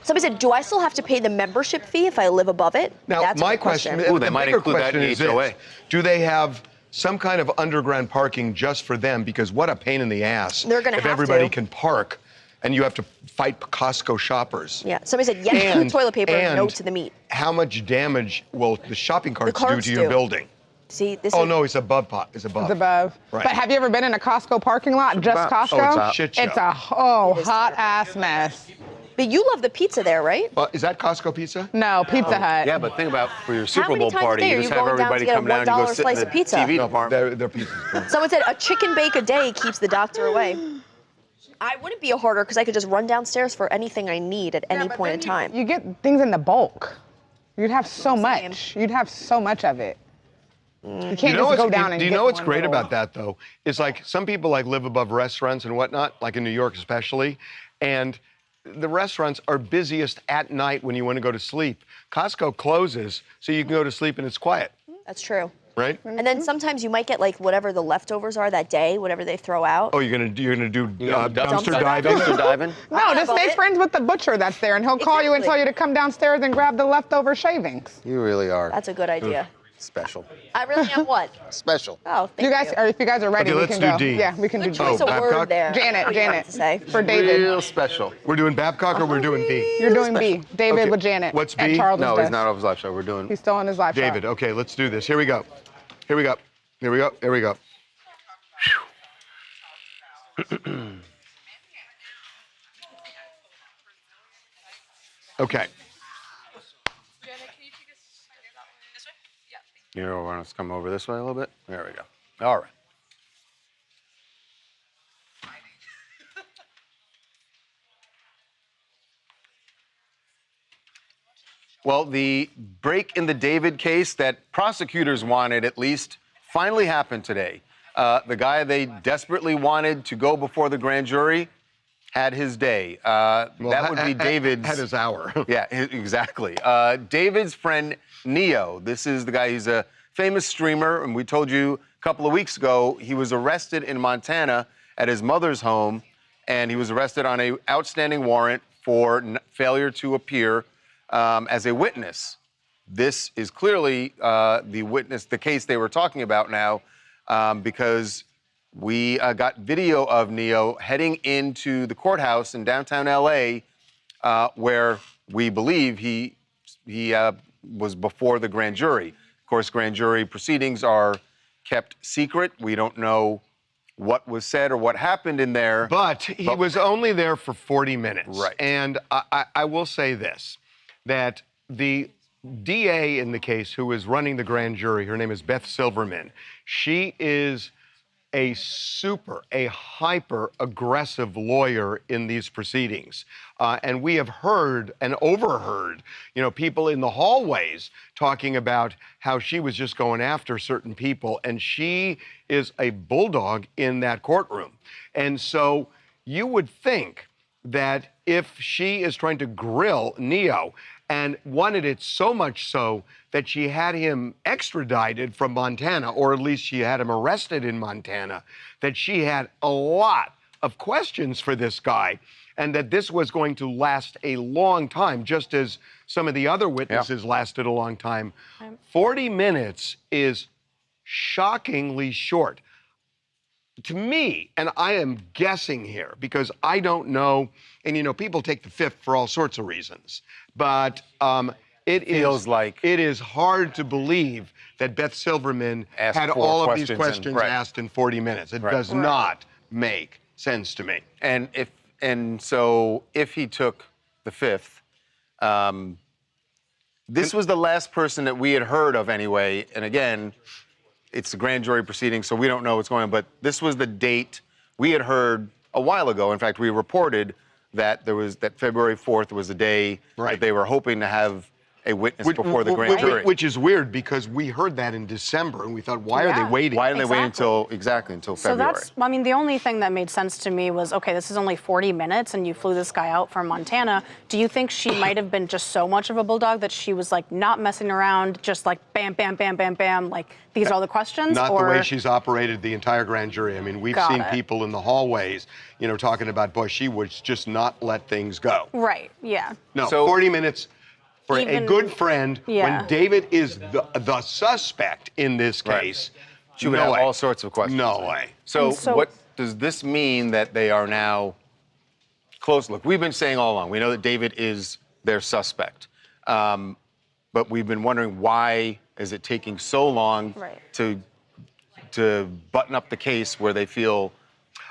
Somebody said, do I still have to pay the membership fee if I live above it? Now, That's my a good question, Ooh, they the might bigger include that question in is HOA. this. Do they have some kind of underground parking just for them? Because what a pain in the ass They're gonna if have everybody to. can park and you have to fight Costco shoppers. Yeah, somebody said yes to the toilet paper, no to the meat. How much damage will the shopping carts do carts to your do. building? See, this Oh, is... no, it's above. It's above. It's above. Right. But have you ever been in a Costco parking lot, just Costco? Oh, it's a shit show. It's a hot ass mess. But you love the pizza there, right? Is that Costco pizza? No, Pizza Hut. Yeah, but think about for your Super many Bowl times a party, day you are just you have going down everybody to get a come down and go $1 sit in slice the of pizza? TV No, department. their pizza's good. Someone said a chicken bake a day keeps the doctor away. I wouldn't be a hoarder because I could just run downstairs for anything I need at any point in time. You get things in the bulk. You'd have so much. You'd have so much of it. You can't just go down and do you get know what's one great little- about that, though? Is like some people like live above restaurants and whatnot, like in New York especially, and the restaurants are busiest at night when you want to go to sleep. Costco closes, so you can go to sleep and it's quiet, That's true. right? And then sometimes you might get like whatever the leftovers are that day, whatever they throw out. Oh, you're gonna do dumpster Dumpster diving? Dumpster diving? No, just make friends with the butcher that's there, and he'll call you and tell you to come downstairs and grab the leftover shavings. You really are. That's a good idea. Special. I really am what? Special. Oh, thank You guys, or if you guys are ready, Okay, we let's can do go. D. Yeah, we can do Good D. choice of Babcock? word there. Janet, What do you have to say? for David. Real special. We're doing Babcock or we're doing B? You're doing B. David Okay, with Janet. what's at B? Charles' No, desk. he's not off his live show. We're doing. He's still on his live show. David, okay, let's do this. Here we go. Here we go. Here we go. Here we go. Okay. You want us to come over this way a little bit? There we go. All right. Well, the break in the David case that prosecutors wanted, at least, finally happened today. The guy they desperately wanted to go before the grand jury had his day. That would be David's. Had his hour. Yeah, exactly. David's friend, Neo. This is the guy, he's a famous streamer, and we told you a couple of weeks ago, he was arrested in Montana at his mother's home, and he was arrested on an outstanding warrant for failure to appear as a witness. This is clearly the case they were talking about now, because we got video of Neo heading into the courthouse in downtown LA, where we believe he was before the grand jury. Of course, grand jury proceedings are kept secret. We don't know what was said or what happened in there. But he was only there for 40 minutes. Right. And I will say this, that the DA in the case who is running the grand jury, her name is Beth Silverman, she is a hyper-aggressive lawyer in these proceedings. And we have heard and overheard, people in the hallways talking about how she was just going after certain people. And she is a bulldog in that courtroom. And so you would think that if she is trying to grill Neo and wanted it so much so that she had him extradited from Montana, or at least she had him arrested in Montana, that she had a lot of questions for this guy, and that this was going to last a long time, just as some of the other witnesses lasted a long time. 40 minutes is shockingly short. To me, and I am guessing here because I don't know, and people take the fifth for all sorts of reasons, but it is hard to believe that Beth Silverman had all of these questions asked in 40 minutes. It does not make sense to me. And And so if he took the fifth, this was the last person that we had heard of anyway. And again, it's the grand jury proceeding, so we don't know what's going on. But this was the date we had heard a while ago. In fact, we reported that that February 4th was the day that they were hoping to have a witness before the grand jury. Which is weird because we heard that in December and we thought, why are they waiting? Why didn't they wait until So February? that's, I mean, the only thing that made sense to me was, okay, this is only 40 minutes and you flew this guy out from Montana. Do you think she might have been just so much of a bulldog that she was like not messing around, just like bam, bam, bam, bam, bam, like these are all the questions? Not the way she's operated the entire grand jury. I mean, we've seen people in the hallways, you know, talking about, boy, she would just not let things go. Right, yeah. No, 40 minutes for a good friend when David is the suspect in this case. She would have all sorts of questions. No way. So what does this mean that they are now close? Look, we've been saying all along, we know that David is their suspect. But we've been wondering why is it taking so long to button up the case where they feel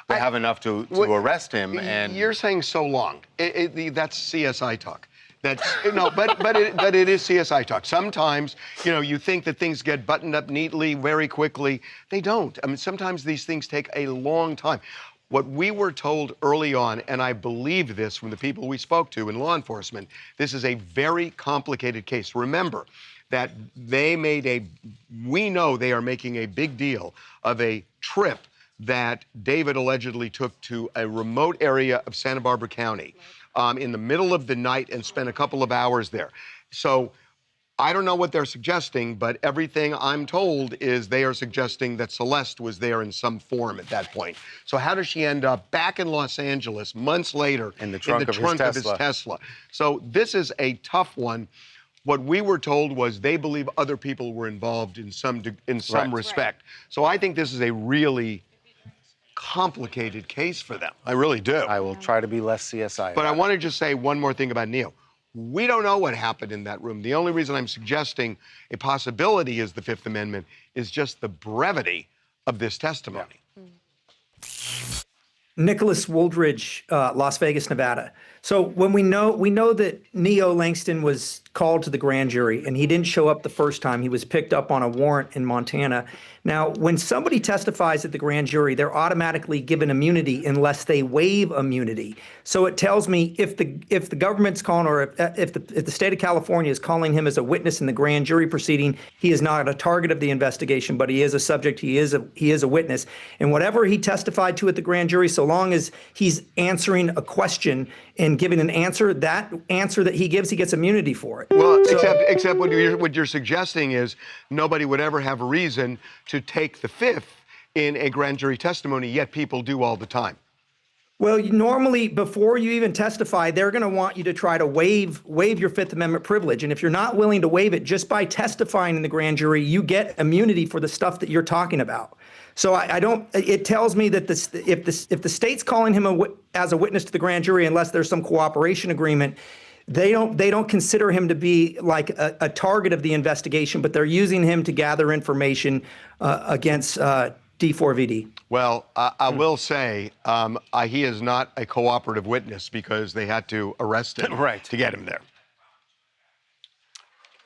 they have enough to arrest him? And you're saying so long. That's CSI talk. That's but it is CSI talk. Sometimes, you know, you think that things get buttoned up neatly, very quickly. They don't. I mean, sometimes these things take a long time. What we were told early on, and I believe this from the people we spoke to in law enforcement, this is a very complicated case. Remember that we know they are making a big deal of a trip that David allegedly took to a remote area of Santa Barbara County in the middle of the night and spent a couple of hours there. So I don't know what they're suggesting, but everything I'm told is they are suggesting that Celeste was there in some form at that point. So how does she end up back in Los Angeles months later in the trunk of his Tesla? So this is a tough one. What we were told was they believe other people were involved in some respect. So I think this is a really complicated case for them. I really do. I will try to be less CSI. But I want to just say one more thing about Neil. We don't know what happened in that room. The only reason I'm suggesting a possibility is the Fifth Amendment is just the brevity of this testimony. Nicholas Wooldridge, Las Vegas, Nevada. So when we know that Neo Langston was called to the grand jury and he didn't show up the first time, he was picked up on a warrant in Montana. Now, when somebody testifies at the grand jury, they're automatically given immunity unless they waive immunity. So it tells me if the government's calling, or if the state of California is calling him as a witness in the grand jury proceeding, he is not a target of the investigation, but he is a subject. He is a witness, and whatever he testified to at the grand jury, so long as he's answering a question and giving an answer, that answer that he gives, he gets immunity for it. Well, except what you're suggesting is nobody would ever have a reason to take the fifth in a grand jury testimony, yet people do all the time. Well, normally, before you even testify, they're going to want you to try to waive your Fifth Amendment privilege. And if you're not willing to waive it just by testifying in the grand jury, you get immunity for the stuff that you're talking about. So it tells me that if the state's calling him as a witness to the grand jury, unless there's some cooperation agreement, they don't consider him to be like a target of the investigation, but they're using him to gather information against D4VD. Well, I will say he is not a cooperative witness because they had to arrest him to get him there.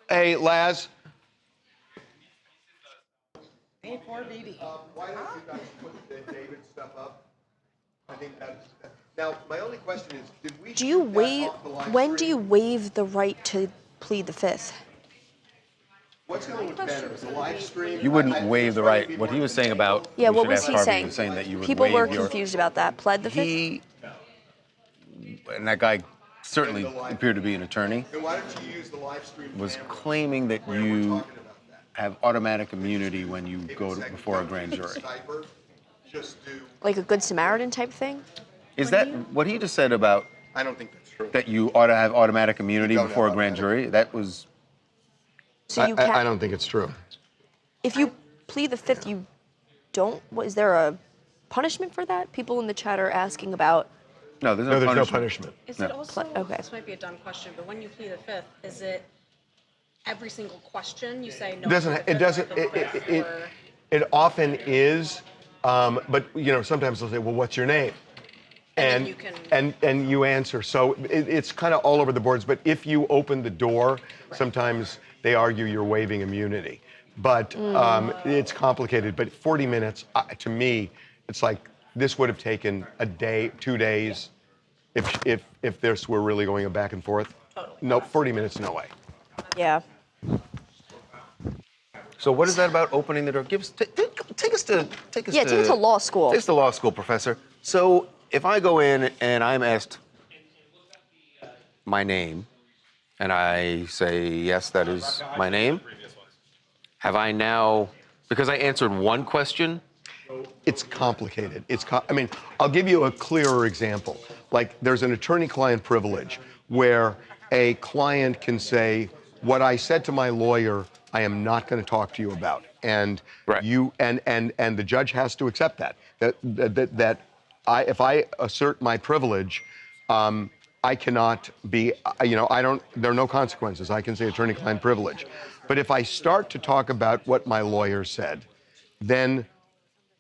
Hey, Laz. D4VD. Why don't you guys put the David stuff up? I think that's... Now, my only question is, did we... Do you waive... When do you waive the right to plead the Fifth? What's going to look better? The live stream? You wouldn't waive the right. What he was saying about... Yeah, what was he saying? That you would People were waive confused about that. Pled the Fifth? And that guy certainly appeared to be an attorney. Then why don't you use the live stream? Was claiming that you have automatic immunity when you go before a grand jury. Like a Good Samaritan type thing? Is that what he just said about... I don't think that's true. That you ought to have automatic immunity before a grand jury? That was... So you can't... I don't think it's true. If you plead the Fifth, you don't... Is there a punishment for that? People in the chat are asking about... No, there's no punishment. Is it also, this might be a dumb question, but when you plead the Fifth, is it every single question you say no? It often is, but you know, sometimes they'll say, well, what's your name? And and then you and you answer. So it's kind of all over the boards. But if you open the door, sometimes they argue you're waiving immunity. But it's complicated. But 40 minutes, to me, it's like this would have taken a day, 2 days, if this were really going back and forth. No, 40 minutes, no way. Yeah. So what is that about opening the door? Take us to Take us to law school. Take us to law school, professor. So if I go in and I'm asked my name, and I say yes, that is my name, have I now, because I answered one question? It's complicated. I mean, I'll give you a clearer example. Like, there's an attorney-client privilege where a client can say, what I said to my lawyer, I am not going to talk to you about. And you and the judge has to accept that. If I assert my privilege, I cannot be, there are no consequences. I can say attorney-client privilege. But if I start to talk about what my lawyer said, then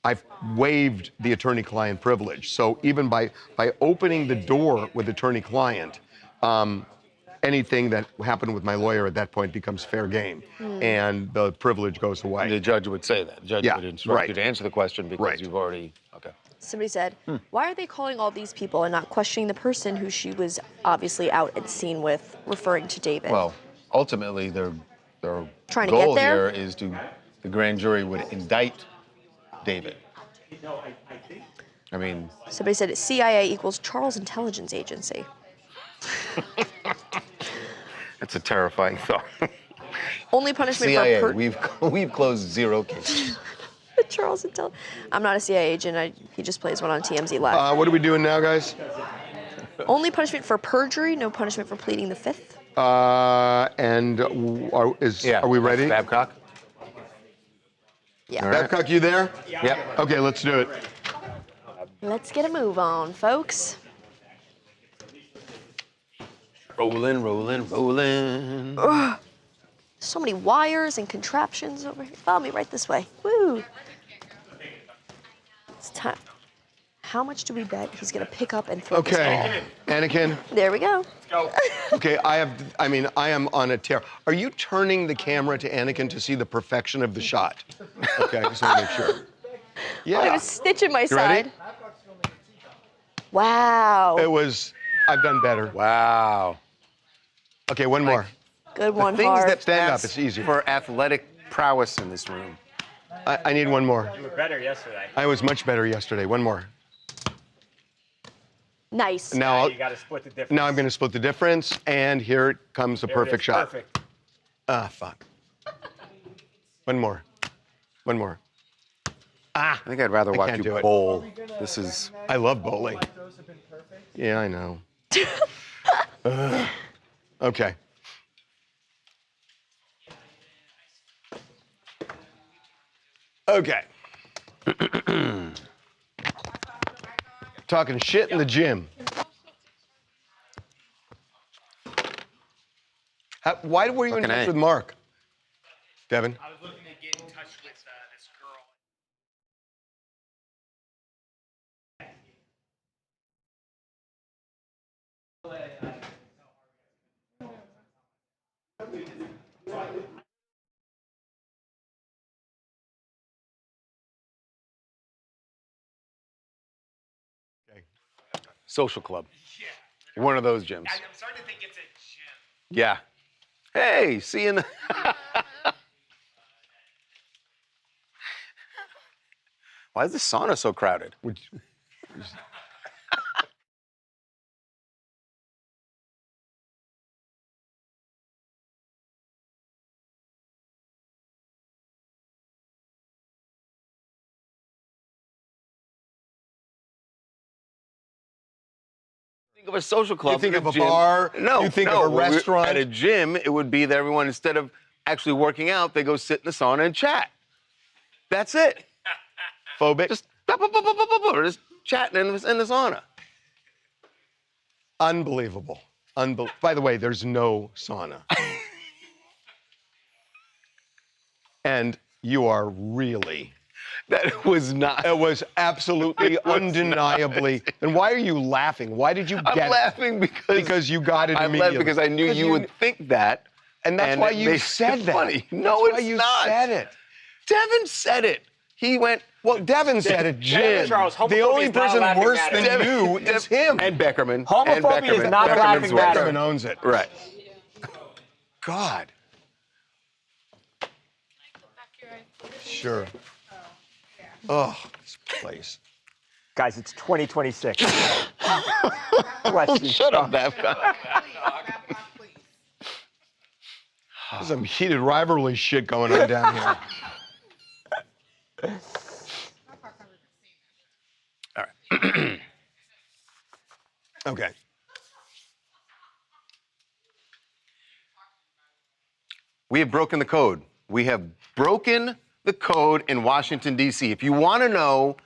I've waived the attorney-client privilege. So even by opening the door with attorney-client, anything that happened with my lawyer at that point becomes fair game, and the privilege goes away. The judge would say that. The judge would instruct you to answer the question because you've already, okay. Somebody said, why are they calling all these people and not questioning the person who she was obviously out at scene with, referring to David? Well, ultimately, their Trying to goal get there? here is the grand jury would indict David. I mean... Somebody said CIA equals Charles Intelligence Agency. That's a terrifying thought. Only punishment CIA, for we've closed 0 cases. Charles Intelligence. I'm not a CIA agent. He just plays one on TMZ Live. What are we doing now, guys? Only punishment for perjury, no punishment for pleading the fifth. Are we ready? Babcock? Yeah. Babcock, you there? Yep. Okay, let's do it. Let's get a move on, folks. Rolling, rolling, rolling. Ugh. So many wires and contraptions over here. Follow me right this way. Woo. It's time. How much do we bet he's gonna pick up and throw this ball? Anakin. There we go. Let's go. Okay, I am on a tear. Are you turning the camera to Anakin to see the perfection of the shot? Okay, I just want to make sure. Yeah. I have a stitch in my You side. ready? Wow. I've done better. Wow. Okay, one more. Good one, Things Harv. that Stand up, pass it's easier. for athletic prowess in this room. I need one more. You were better yesterday. I was much better yesterday. One more. Nice. Now, You got to split the difference. now I'm going to split the difference, and here it comes a There it perfect is. shot. Perfect. Ah, fuck. One more. One more. I think I'd rather watch can't do you it. bowl. This is... I love bowling. Yeah, I know. Okay. Okay. Talking shit in the gym. Why were you in touch with Mark? Devin? I was looking to get in touch with this girl. Social club. Yeah. One of those gyms. I'm starting to think it's a gym. Yeah. Hey, see you in the... Why is the sauna so crowded? Think of a social club. You think of a gym. bar? No. You think of a restaurant? At a gym, it would be that everyone, instead of actually working out, they go sit in the sauna and chat. That's it. Phobic? Just chatting in the sauna. Unbelievable. By the way, there's no sauna. And you are really That was not. It was absolutely, undeniably. And why are you laughing? Why did you get it? I'm laughing because you got it I'm immediately. laughing because I knew you would think that. And that's why it you makes said it that. Funny. No, That's it's why you not. said it. Devin said it. He went. Well, Devin said it, Jim. Charles, The only homophobia is not person laughing worse matter. than you is him. And Beckerman. Homophobia and Beckerman. is not a Beckerman's laughing matter. Beckerman owns it. Right. God. Sure. Oh, this place. Guys, it's 2026. Question. Shut up, that guy. There's some heated rivalry shit going on down here. All right. Okay. We have broken the code. We have broken the code in Washington, D.C. If you want to know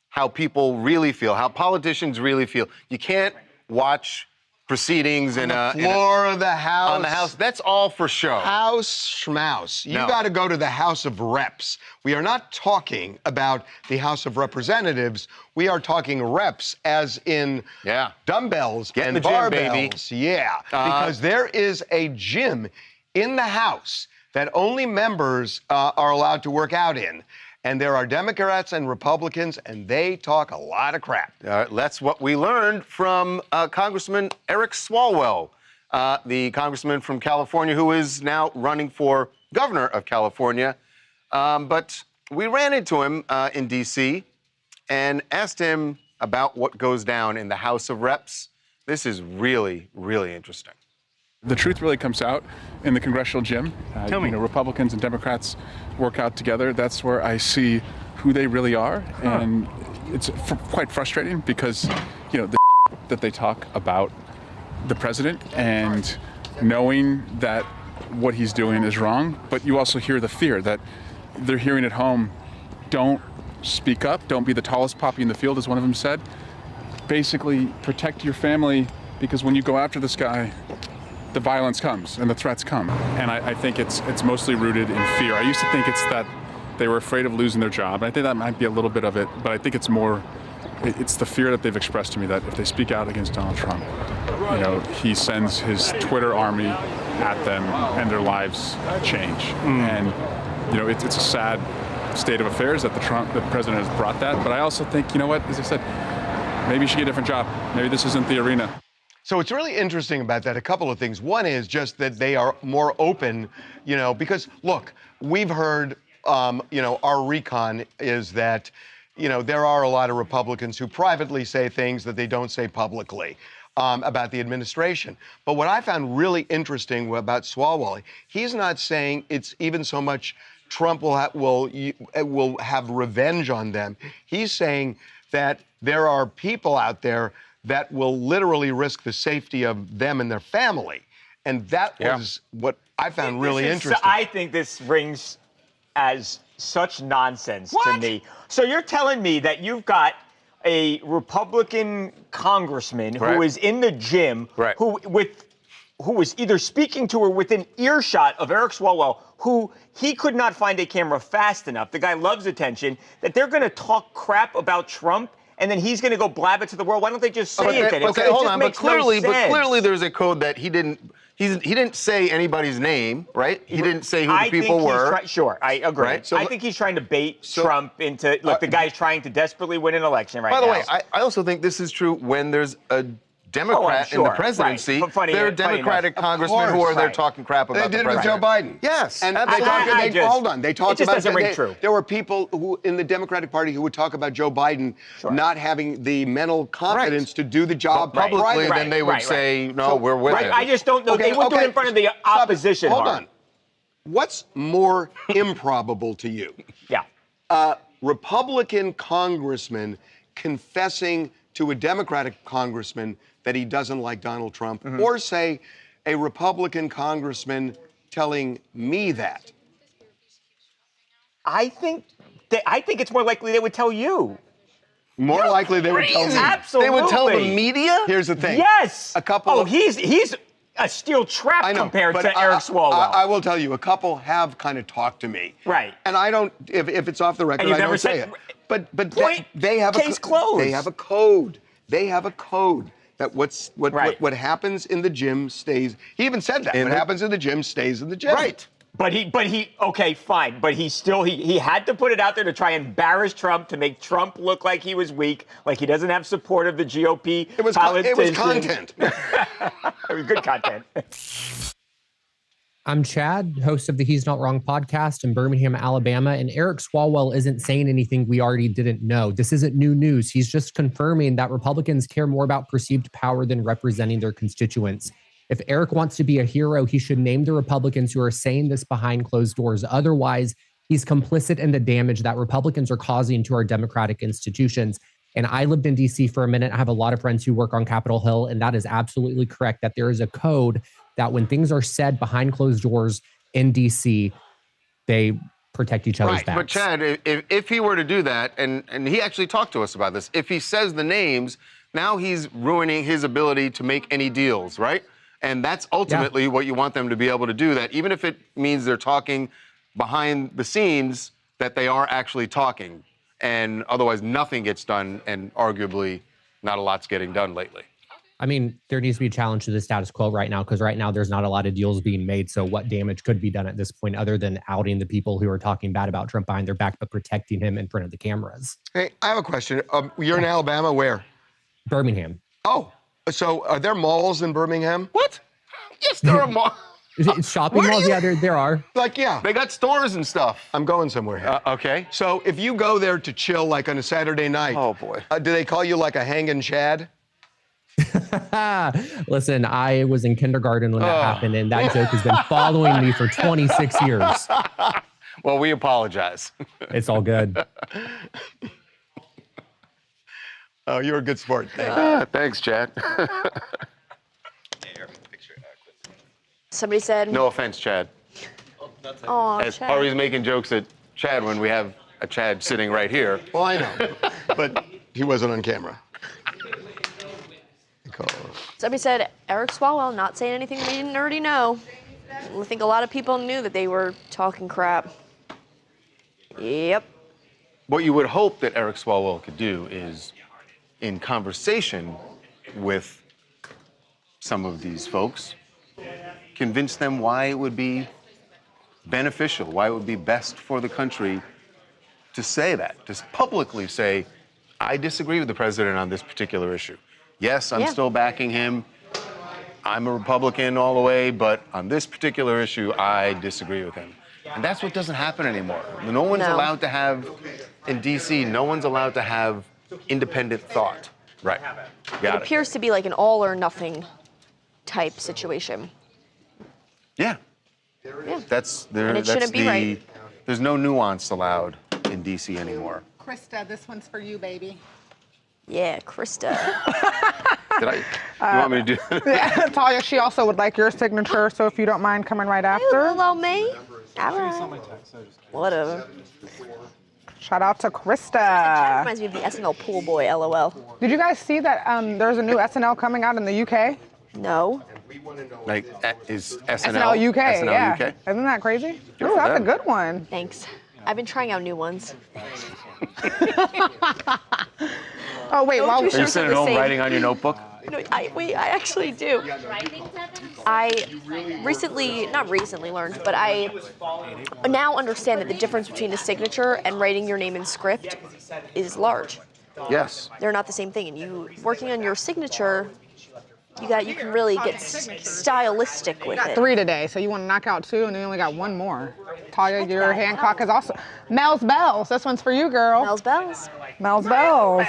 how people really feel, how politicians really feel, you can't watch proceedings On the floor of the House. On the House. That's all for show. House schmouse. You No. got to go to the House of Reps. We are not talking about the House of Representatives. We are talking reps, as in dumbbells Get in and the gym, barbells. baby. Yeah, because there is a gym in the House that only members are allowed to work out in. And there are Democrats and Republicans, and they talk a lot of crap. That's what we learned from Congressman Eric Swalwell, the congressman from California who is now running for governor of California. But we ran into him in D.C. and asked him about what goes down in the House of Reps. This is really, really interesting. The truth really comes out in the congressional gym. Tell me. Republicans and Democrats work out together. That's where I see who they really are, and it's quite frustrating because, the that they talk about the president and knowing that what he's doing is wrong, but you also hear the fear that they're hearing at home. Don't speak up. Don't be the tallest poppy in the field, as one of them said. Basically, protect your family, because when you go after this guy, the violence comes and the threats come. And I think it's mostly rooted in fear. I used to think it's that they were afraid of losing their job. I think that might be a little bit of it, but I think it's the fear that they've expressed to me that if they speak out against Donald Trump, he sends his Twitter army at them and their lives change. And, it's a sad state of affairs that the president has brought that. But I also think, as I said, maybe you should get a different job. Maybe this isn't the arena. So what's really interesting about that, a couple of things. One is just that they are more open, because, look, we've heard, our recon is that, there are a lot of Republicans who privately say things that they don't say publicly about the administration. But what I found really interesting about Swalwell, he's not saying it's even so much Trump will have revenge on them. He's saying that there are people out there that will literally risk the safety of them and their family. And that was what I found really interesting. I think this rings as such nonsense to me. So you're telling me that you've got a Republican congressman who is in the gym, who was either speaking to or within earshot of Eric Swalwell, who he could not find a camera fast enough. The guy loves attention. That they're going to talk crap about Trump, and then he's going to go blab it to the world. Why don't they just say it then? Okay, hold on. But clearly there's a code that he didn't say anybody's name, right? He didn't say who the people were. Sure, I agree. Right? So I think he's trying to bait Trump into, look, the guy's trying to desperately win an election right now. By the way, I also think this is true when there's a Democrat in the presidency. There are Democratic congressmen who are there talking crap about the president. They did with Joe Biden. Yes. And hold on. They talked about there were people who in the Democratic Party who would talk about Joe Biden not having the mental confidence to do the job publicly. Then they would say, no, we're with him. I just don't know. They would do it in front of the opposition. Hold on. What's more improbable to you? Yeah. Republican congressman confessing to a Democratic congressman that he doesn't like Donald Trump, or say a Republican congressman telling me that? I think it's more likely they would tell you. More likely they would tell me. Absolutely. They would tell the media? Here's the thing. Yes. A couple of... he's a steel trap I know, compared but to Eric Swalwell. I will tell you, a couple have kind of talked to me. Right. And I don't, if it's off the record, And you've I never don't say said- it. But Point, they have case closed. They have a code. They have a code that what happens in the gym stays. He even said that. What happens in the gym stays in the gym. Right. But he okay, fine. But he had to put it out there to try and embarrass Trump, to make Trump look like he was weak, like he doesn't have support of the GOP politicians. It was content. It was good content. I'm Chad, host of the He's Not Wrong podcast in Birmingham, Alabama, and Eric Swalwell isn't saying anything we already didn't know. This isn't new news. He's just confirming that Republicans care more about perceived power than representing their constituents. If Eric wants to be a hero, he should name the Republicans who are saying this behind closed doors. Otherwise, he's complicit in the damage that Republicans are causing to our democratic institutions. And I lived in D.C. for a minute. I have a lot of friends who work on Capitol Hill, and that is absolutely correct, that there is a code that when things are said behind closed doors in D.C., they protect each other's backs. But Chad, if he were to do that, and he actually talked to us about this, if he says the names, now he's ruining his ability to make any deals, right? And that's ultimately what you want them to be able to do, that even if it means they're talking behind the scenes, that they are actually talking. And otherwise nothing gets done, and arguably not a lot's getting done lately. I mean, there needs to be a challenge to the status quo right now, because right now there's not a lot of deals being made. So what damage could be done at this point other than outing the people who are talking bad about Trump behind their back, but protecting him in front of the cameras? Hey, I have a question. You're in Alabama, where? Birmingham. Oh, so are there malls in Birmingham? What? Yes, there are malls. Shopping malls? Yeah, there are. Like, yeah. They got stores and stuff. I'm going somewhere here. Okay. So if you go there to chill, like on a Saturday night. Oh, boy. Do they call you like a hanging Chad? Listen, I was in kindergarten when that happened, and that joke has been following me for 26 years. Well, we apologize. It's all good. Oh, you're a good sport. Thank you. Thanks, Chad. Somebody said. No offense, Chad. Oh, As Chad. Ari's making jokes at Chad when we have a Chad sitting right here. Well, I know, but he wasn't on camera. Somebody said Eric Swalwell not saying anything they didn't already know. I think a lot of people knew that they were talking crap. Yep. What you would hope that Eric Swalwell could do is, in conversation with some of these folks, convince them why it would be beneficial, why it would be best for the country to say that, to publicly say, I disagree with the president on this particular issue. Yes, I'm still backing him. I'm a Republican all the way, but on this particular issue, I disagree with him. And that's what doesn't happen anymore. No one's allowed to have, in D.C., no one's allowed to have independent thought. Right. It appears to be like an all or nothing type situation. Yeah. Yeah. That's there. And it that's shouldn't be right. There's no nuance allowed in D.C. anymore. Krista, this one's for you, baby. Yeah, Krista. Did I? You want me to do? Yeah, Talia, she also would like your signature, so if you don't mind coming right after. Hello, me. All right. Whatever. Shout out to Chad Krista. reminds me of the SNL pool boy, LOL. Did you guys see that there's a new SNL coming out in the UK? No. Like, is SNL? SNL UK, SNL yeah. UK? Isn't that crazy? Good Ooh, for that's them. a good one. Thanks. I've been trying out new ones. Oh, wait, No, Are you Sure, sitting at the home same. writing on your notebook? No, I actually do. I not recently learned, but I now understand that the difference between a signature and writing your name in script is large. Yes. They're not the same thing. And you working on your signature, you can really get stylistic with We got it. 3 today, so you want to knock out 2, and then you only got 1 more. Talia, your Hancock is also Mel's Bells. This one's for you, girl. Mel's Bells. Mel's Bells.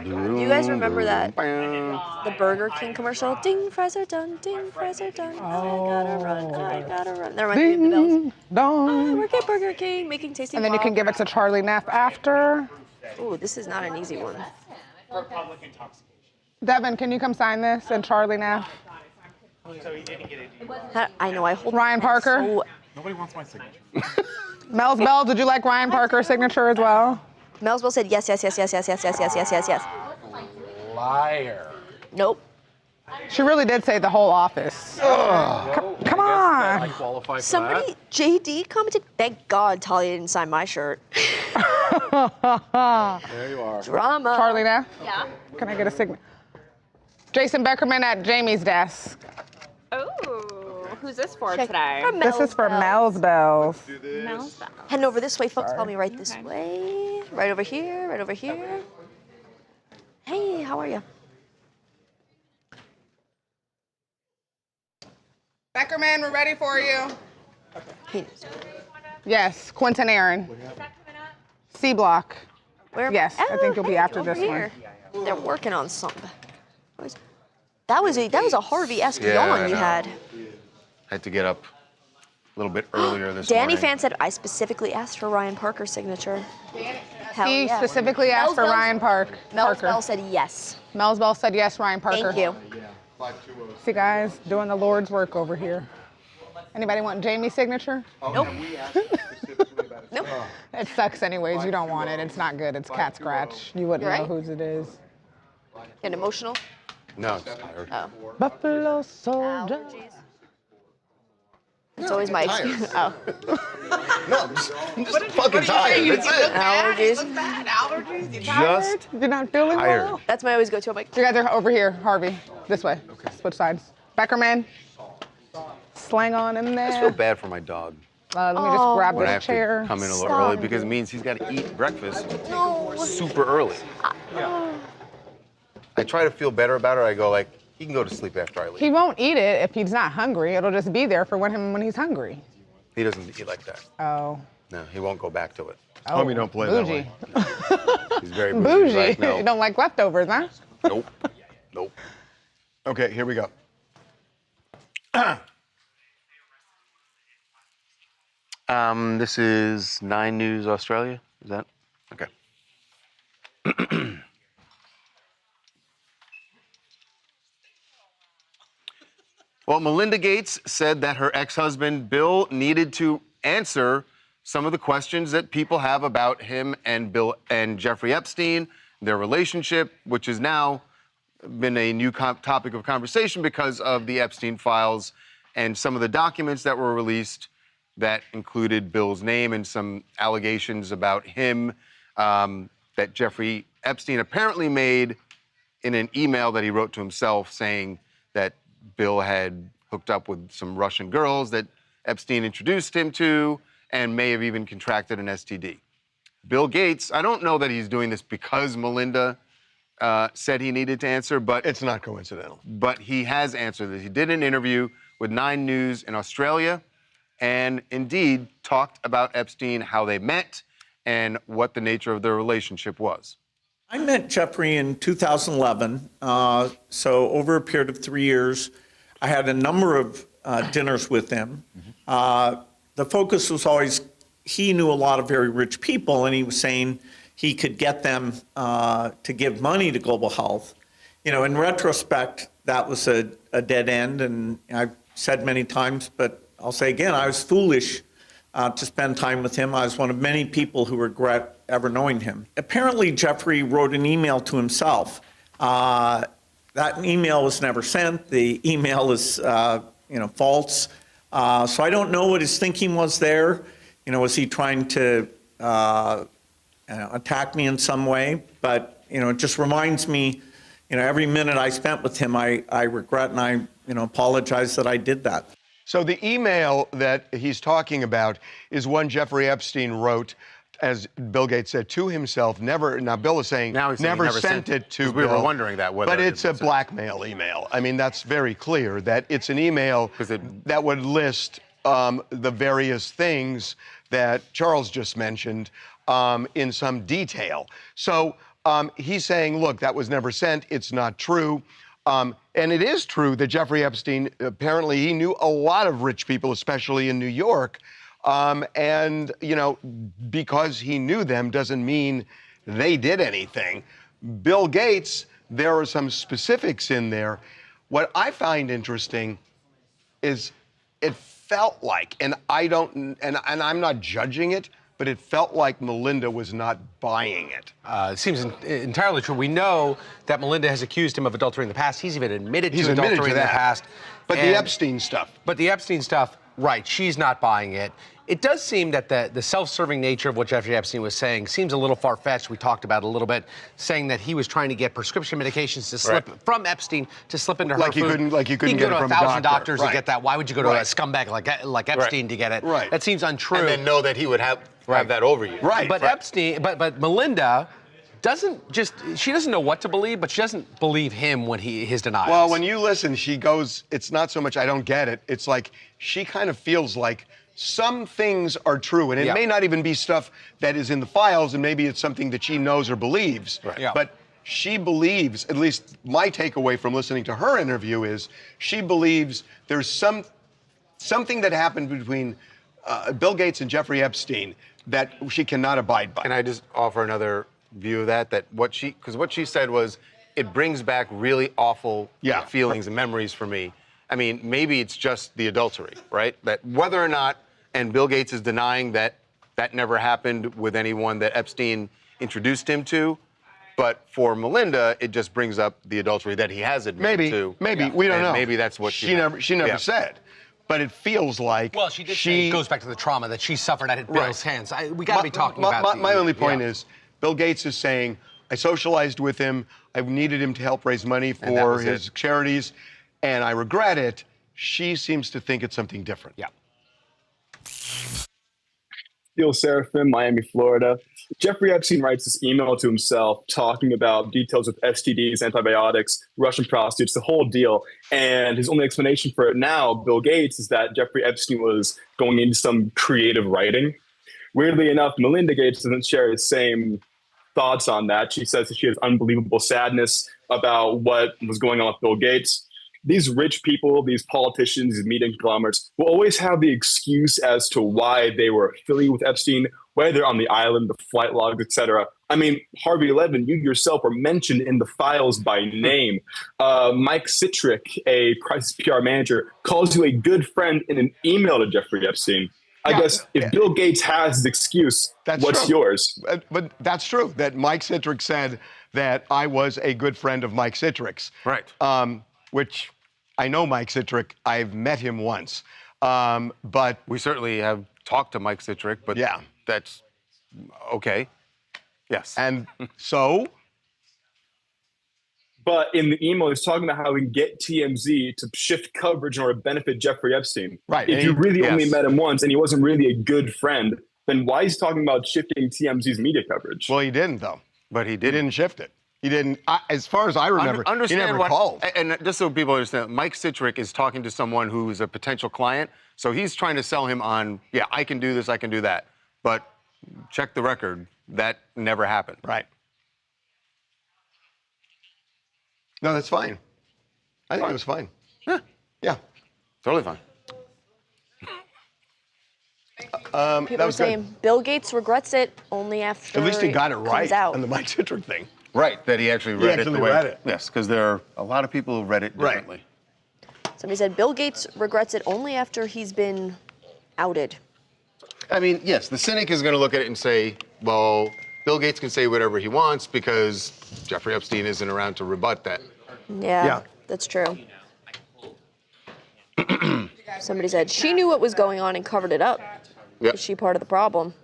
Do you guys remember that? The Burger King commercial? Ding, fries are done. Ding, fries are done. I gotta run. That reminds me of the bells. Dong. I work at Burger King, making tasty. And then you can give it to Charlie Neff after. Ooh, this is not an easy one. Republican toxic. Devin, can you come sign this? And Charlie Neff. So he didn't get it. I know. I hold. Ryan Parker. So, Nobody wants my signature. Mel's Bell, did you like Ryan Parker's signature as well? Mel's Bell said yes, yes, yes, yes, yes, yes, yes, yes, yes, yes, yes. Liar. Nope. She really did say the whole office. Come on. Somebody, JD commented, thank God Talia didn't sign my shirt. There you are. Drama. Charlie now? Yeah. Can I get a signature? Jason Beckerman at Jamie's desk. Oh, who's this for today? This is for Mel's Bells. Mel's Bells. Heading over this way, folks. Follow me right this way. Right over here, right over here. Hey, how are you? Beckerman, we're ready for you. Yes, Quentin Aaron. C block. Where? Yes, I think you'll be after over this here. one. They're working on something. That was a Harvey-esque yawn you had. Had to get up a little bit earlier this Danny morning. fan said, I specifically asked for Ryan Parker's signature. Hell He yeah. specifically asked for Ryan Parker. Mel's Bell said yes. Mel's Bell said yes, Ryan Parker. Thank you. See, guys, doing the Lord's work over here. Anybody want Jamie's signature? Nope. Nope. It sucks anyways. You don't want it. It's not good. It's cat scratch. You wouldn't know whose it is. Getting emotional? No, just tired. Oh. Buffalo Soldier. It's always my excuse. Oh. No, I'm just fucking tired. That's it. Allergies. Allergies? You Just tired? You're not feeling tired. well? That's my always go-to. I'm like, You guys are over here, Harvey. This way. Okay. Switch sides. Beckerman. Slang on in there. I just feel bad for my dog. Let me just grab When I this have chair. to come in a little early because it means he's got to eat breakfast super early. I try to feel better about it. I go like, he can go to sleep after I leave. He won't eat it if he's not hungry. It'll just be there for when he's hungry. He doesn't eat like that. Oh. No, he won't go back to it. Oh, Homie don't play bougie. that way. He's very bougie. Bougie. He's like, no. You don't like leftovers, huh? Nope. Nope. Okay, here we go. This is 9 News Australia. Is that? Okay. Well, Melinda Gates said that her ex-husband, Bill, needed to answer some of the questions that people have about him and Bill and Jeffrey Epstein, their relationship, which has now been a new topic of conversation because of the Epstein files and some of the documents that were released that included Bill's name and some allegations about him that Jeffrey Epstein apparently made in an email that he wrote to himself saying that Bill had hooked up with some Russian girls that Epstein introduced him to and may have even contracted an STD. Bill Gates, I don't know that he's doing this because Melinda said he needed to answer, but it's not coincidental. But he has answered this. He did an interview with 9 News in Australia and indeed talked about Epstein, how they met, and what the nature of their relationship was. I met Jeffrey in 2011, so over a period of 3 years, I had a number of dinners with him. The focus was always, he knew a lot of very rich people, and he was saying he could get them to give money to global health. You know, in retrospect, that was a dead end, and I've said many times, but I'll say again, I was foolish to spend time with him. I was one of many people who regret ever knowing him. Apparently, Jeffrey wrote an email to himself. That email was never sent. The email is, false. So I don't know what his thinking was there. You know, was he trying to attack me in some way? But, it just reminds me, every minute I spent with him, I regret and I, apologize that I did that. So the email that he's talking about is one Jeffrey Epstein wrote, as Bill Gates said, to himself. Now Bill is saying, Now he's saying never sent it to we Bill. were wondering that. But it's a blackmail email. I mean, that's very clear that it's an email that would list the various things that Charles just mentioned in some detail. So he's saying, look, that was never sent. It's not true. And it is true that Jeffrey Epstein, apparently he knew a lot of rich people, especially in New York. And, because he knew them doesn't mean they did anything. Bill Gates, there are some specifics in there. What I find interesting is it felt like, and I'm not judging it, but it felt like Melinda was not buying it. It seems entirely true. We know that Melinda has accused him of adultery in the past. He's even admitted to adultery in the past. But the Epstein stuff. But the Epstein stuff, right, she's not buying it. It does seem that the self-serving nature of what Jeffrey Epstein was saying seems a little far-fetched. We talked about it a little bit, saying that he was trying to get prescription medications to slip from Epstein to slip into her food. You couldn't get it from a doctor. 1,000 doctors to get that. Why would you go to a scumbag like Epstein to get it? Right. That seems untrue. And then know that he would have that over you. Right. But Epstein, but Melinda she doesn't know what to believe, but she doesn't believe him when his denials. Well, when you listen, she goes, it's not so much I don't get it. It's like she kind of feels like some things are true, and it may not even be stuff that is in the files, and maybe it's something that she knows or believes. Right. Yeah. But she believes, at least my takeaway from listening to her interview is, she believes there's something that happened between Bill Gates and Jeffrey Epstein that she cannot abide by. Can I just offer another view of that? Because what she said was, it brings back really awful feelings and memories for me. I mean, maybe it's just the adultery, right? That whether or not, and Bill Gates is denying that never happened with anyone that Epstein introduced him to, but for Melinda, it just brings up the adultery that he has admitted to. Maybe, we don't know. Maybe that's what she never said. But it feels like well, she did say it goes back to the trauma that she suffered at Bill's hands. We got to be talking about my only point is, Bill Gates is saying, I socialized with him, I needed him to help raise money for his charities, and I regret it. She seems to think it's something different. Yeah. Steel Seraphim, Miami, Florida. Jeffrey Epstein writes this email to himself talking about details with STDs, antibiotics, Russian prostitutes, the whole deal. And his only explanation for it now, Bill Gates, is that Jeffrey Epstein was going into some creative writing. Weirdly enough, Melinda Gates doesn't share the same thoughts on that. She says that she has unbelievable sadness about what was going on with Bill Gates. These rich people, these politicians, these media conglomerates will always have the excuse as to why they were affiliated with Epstein, whether they're on the island, the flight logs, etc. I mean, Harvey Levin, you yourself were mentioned in the files by name. Mike Citrick, a crisis PR manager, calls you a good friend in an email to Jeffrey Epstein. I guess if Bill Gates has his excuse, what's yours? But that's true, that Mike Citrick said that I was a good friend of Mike Citrick's. Right. Which I know Mike Citrick. I've met him once. But we certainly have talked to Mike Citrick, but that's okay. Yes. And so? But in the email, he's talking about how we can get TMZ to shift coverage in order to benefit Jeffrey Epstein. Right. If you really only met him once and he wasn't really a good friend, then why is he talking about shifting TMZ's media coverage? Well, he didn't, though. But he didn't shift it. He didn't, as far as I remember, he never called. And just so people understand, Mike Citrick is talking to someone who's a potential client. So he's trying to sell him on, I can do this, I can do that. But check the record, that never happened. Right. No, that's fine. I think it was fine. Yeah. Totally fine. People are saying Bill Gates regrets it only after at least he got it right out. on the Mike Citrick thing. Right, that he actually read it the way. Read it. Yes, because there are a lot of people who read it differently. Somebody said Bill Gates regrets it only after he's been outed. I mean, yes, the cynic is going to look at it and say, well, Bill Gates can say whatever he wants because Jeffrey Epstein isn't around to rebut that. Yeah. That's true. Somebody said she knew what was going on and covered it up. Yep. Is she part of the problem?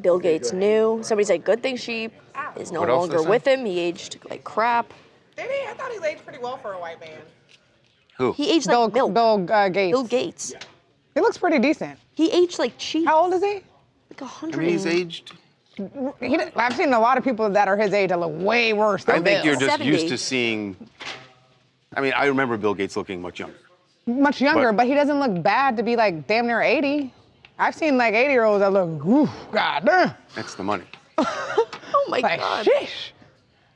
Bill Gates knew. Somebody said, good thing she is no longer with him. He aged like crap. Did he? I thought he aged pretty well for a white man. Who? He aged like milk. Bill Gates. Bill Gates. He looks pretty decent. He aged like cheese. How old is he? Like 100. I mean, he's aged. I've seen a lot of people that are his age that look way worse than I think Bill. you're just 70. used to seeing. I mean, I remember Bill Gates looking much younger. Much younger, but he doesn't look bad to be like damn near 80. I've seen like 80-year-olds that look, ooh, god damn. That's the money. Oh my God. Sheesh.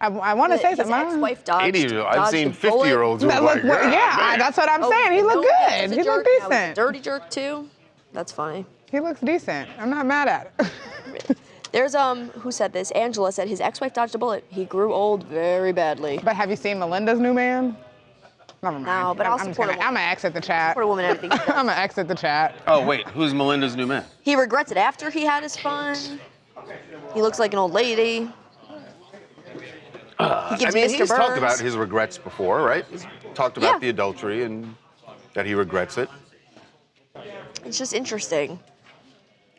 I want to say something. His ex-wife dodged. 80-year-olds. I've seen 50-year-olds who That look like, look, yeah, that's what I'm saying. He looked good. He looked Now he's a decent. dirty jerk too. That's funny. He looks decent. I'm not mad at it. There's who said this? Angela said his ex-wife dodged a bullet. He grew old very badly. But have you seen Melinda's new man? Never mind. No, but I'll support a woman. I'm gonna exit the chat. Support a woman, everything. I'm gonna exit the chat. Oh, wait, who's Melinda's new man? He regrets it after he had his fun. He looks like an old lady. He gives Mr. He's talked Burns. about his regrets before, right? He's talked about the adultery and that he regrets it. It's just interesting.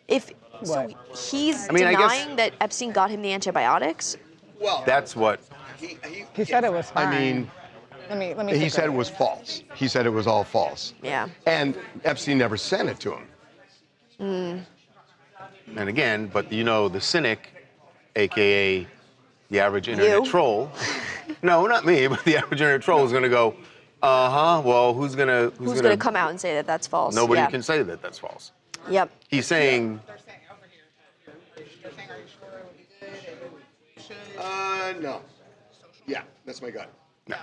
If so he's I mean, I guess- denying that Epstein got him the antibiotics. Well, that's what. He said it was fine. I mean, let me. he take said a- it was false. He said it was all false. Yeah. And Epstein never sent it to him. Mm. And again, but you know, the cynic, AKA the average internet troll. No, not me, but the average internet troll is going to go, well, who's going to come out and say that that's false? Nobody Yeah. can say that that's false. Yep. He's saying. No. Yeah, that's my gut. No.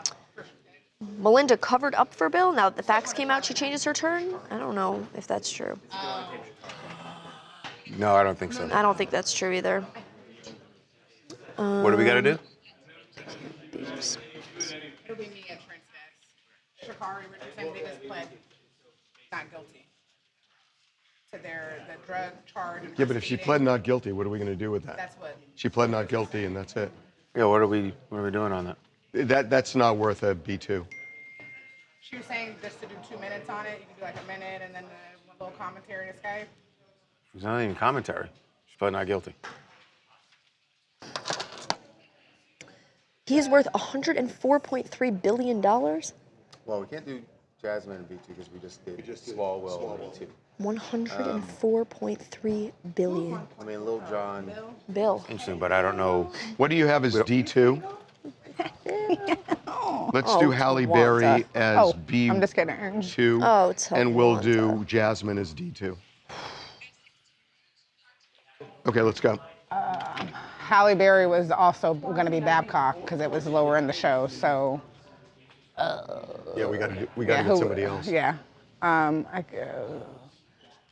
Melinda covered up for Bill. Now that the facts came out, she changes her turn. I don't know if that's true. No, I don't think so. I don't think that's true either. What do we got to do? It'll be me at Princess. Shakari Richardson, they just pled not guilty to the drug charge. Yeah, but if she pled not guilty, what are we going to do with that? That's what. She pled not guilty, and that's it. Yeah, what are we doing on that? That's not worth a B2. She was saying just to do 2 minutes on it. You can do like a minute and then a little commentary to Skype. It's not even commentary. She pled not guilty. He's worth $104.3 billion. Well, we can't do Jasmine and B2 because we just did Swalwell and B2. 104.3 billion. I mean, Lil Jon. Bill. Interesting, but I don't know. What do you have as D2? Let's do Halle Berry as B2. I'm just kidding. Oh, and we'll do Jasmine as D2. Okay, let's go. Halle Berry was also going to be Babcock because it was lower in the show. So. Yeah, we got to get somebody else. Yeah.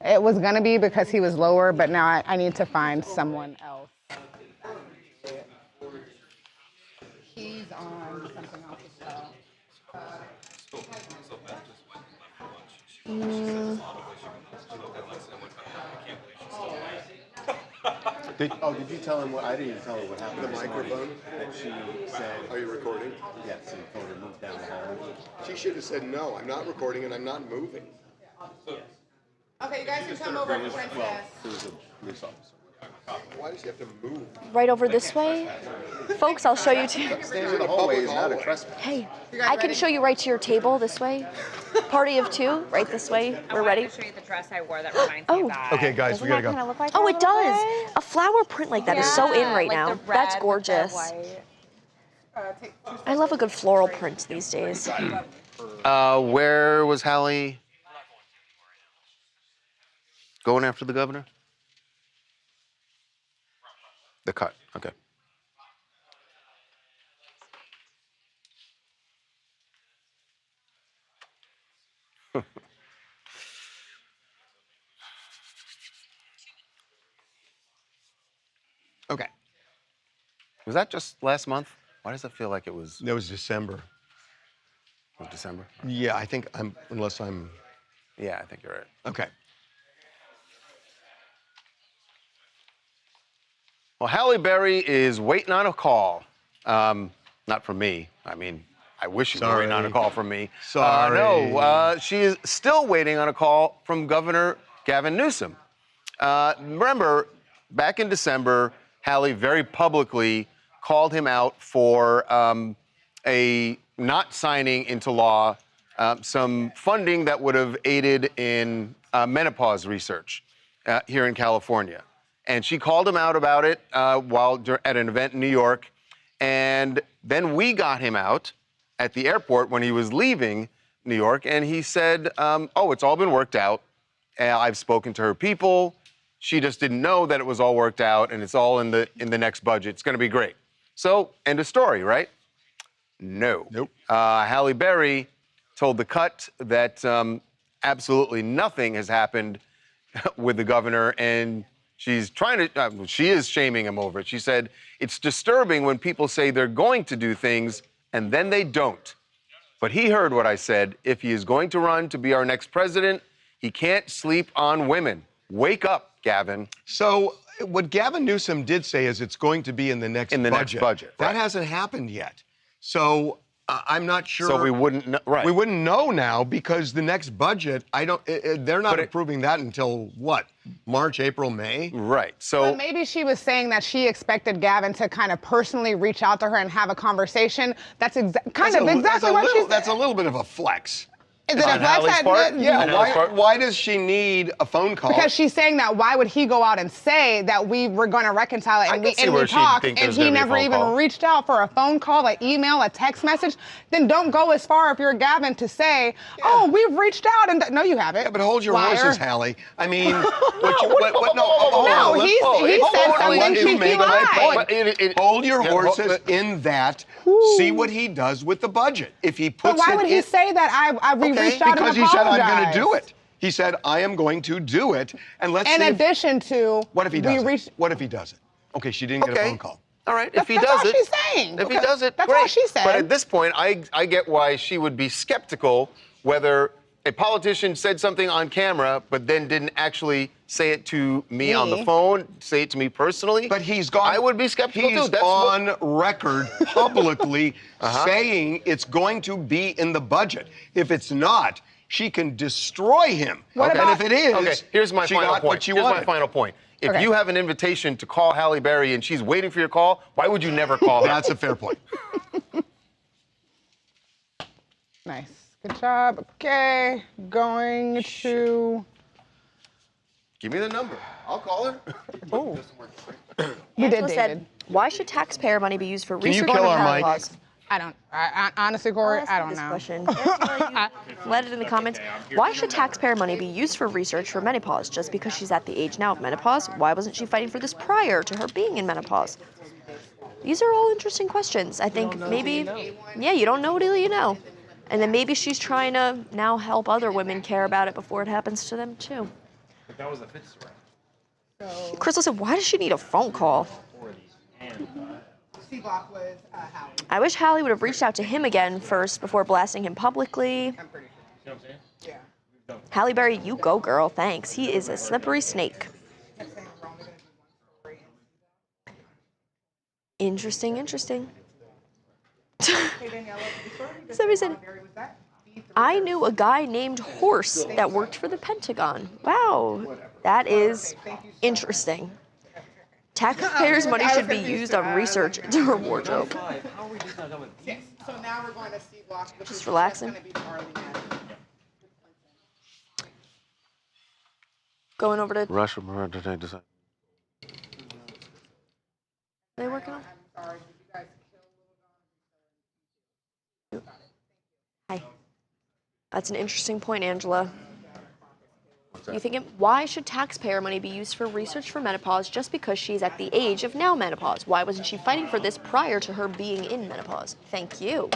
It was going to be because he was lower, but now I need to find someone else. He's on something else as well. Did you tell him what? I didn't even tell her what happened. The microphone that she said. Are you recording? Yes, and told her to move down the hall. She should have said no. I'm not recording and I'm not moving. Okay, you guys can come over to Princess. There was a police officer. Why does he have to move? Right over this way? Folks, I'll show you to. Upstairs in the hallway is not a trespass. Hey, I can show you right to your table this way. Party of two, right this way. We're ready. I'll show you the dress I wore that reminds me of that. Okay, guys, we gotta go. Kinda look like Oh, her it a little does. bit? A flower print like that is so in right like now. the red That's with the gorgeous. white. I love a good floral print these days. Where was Halle going after the governor? The cut. Okay. Okay. Was that just last month? Why does it feel like it was? That was December. It was December? Yeah, I think unless I'm. Yeah, I think you're right. Okay. Well, Halle Berry is waiting on a call. Not from me. I mean, I wish she was waiting on a call from me. Sorry. No, she is still waiting on a call from Governor Gavin Newsom. Remember, back in December, Halle very publicly called him out for a not signing into law some funding that would have aided in menopause research here in California. And she called him out about it while at an event in New York. And then we got him out at the airport when he was leaving New York. And he said, oh, it's all been worked out. I've spoken to her people. She just didn't know that it was all worked out, and it's all in the next budget. It's going to be great. So, end of story, right? No. Nope. Halle Berry told The Cut that absolutely nothing has happened with the governor, and she's trying to, she is shaming him over it. She said, it's disturbing when people say they're going to do things and then they don't. But he heard what I said. If he is going to run to be our next president, he can't sleep on women. Wake up, Gavin. So what Gavin Newsom did say is it's going to be in the next budget. Next budget. That right. hasn't happened yet. So I'm not sure. So we wouldn't know. Right. We wouldn't know now because the next budget, they're not approving that until what? March, April, May? Right. So But maybe she was saying that she expected Gavin to kind of personally reach out to her and have a conversation. That's exactly what she said. That's a little bit of a flex. Is it a flex? Yeah. Why does she need a phone call? Because she's saying that why would he go out and say that we were going to reconcile it and we talked and he never even reached out for a phone call, an email, a text message? Then don't go as far if you're Gavin to say, oh, we've reached out and no, you haven't. Yeah, but hold your horses, Hallie. I mean, he said something cheeky lie. Hold your horses in that. See what he does with the budget. If he puts But why would he say that we reached out because and he said, I'm apologized? going to do it. He said, I am going to do it. And let's In see addition to... What if he does it? What if he does it? Okay, she didn't get a phone call. All right, That's all she's saying. If he does it, That's great. all she said. But at this point, I get why she would be skeptical whether a politician said something on camera, but then didn't actually say it to me on the phone, say it to me personally. But he's gone. I would be skeptical He's too. That's on record publicly saying it's going to be in the budget. If it's not, she can destroy him. And if it is, here's my she final got point. what she Here's wanted. my final point. If you have an invitation to call Halle Berry and she's waiting for your call, why would you never call her? That's a fair point. Nice. Good job. Okay. Going to... Give me the number. I'll call her. Oh. Angela said, why should taxpayer money be used for Can you research kill on our mic? menopause? I don't... honestly, Corey, I don't know. Question. Angela, you let it in the comments. Why should taxpayer money be used for research for menopause? Just because she's at the age now of menopause? Why wasn't she fighting for this prior to her being in menopause? These are all interesting questions. I think maybe, yeah, you don't know till you know. And then maybe she's trying to now help other women care about it before it happens to them too. But that was the fifth story. Crystal said, why does she need a phone call? I wish Hallie would have reached out to him again first before blasting him publicly. You know what I'm saying? Yeah. Halle Berry, you go, girl. Thanks. He is a slippery snake. Interesting. Somebody said, I knew a guy named Horse that worked for the Pentagon. Wow, that is interesting. Taxpayers' money should be used on research into her wardrobe. So now we're going to C block. Just relaxing. Going over to... Russia, today. Are they working on? Hi. That's an interesting point, Angela. You thinking, why should taxpayer money be used for research for menopause just because she's at the age of now menopause? Why wasn't she fighting for this prior to her being in menopause? Thank you.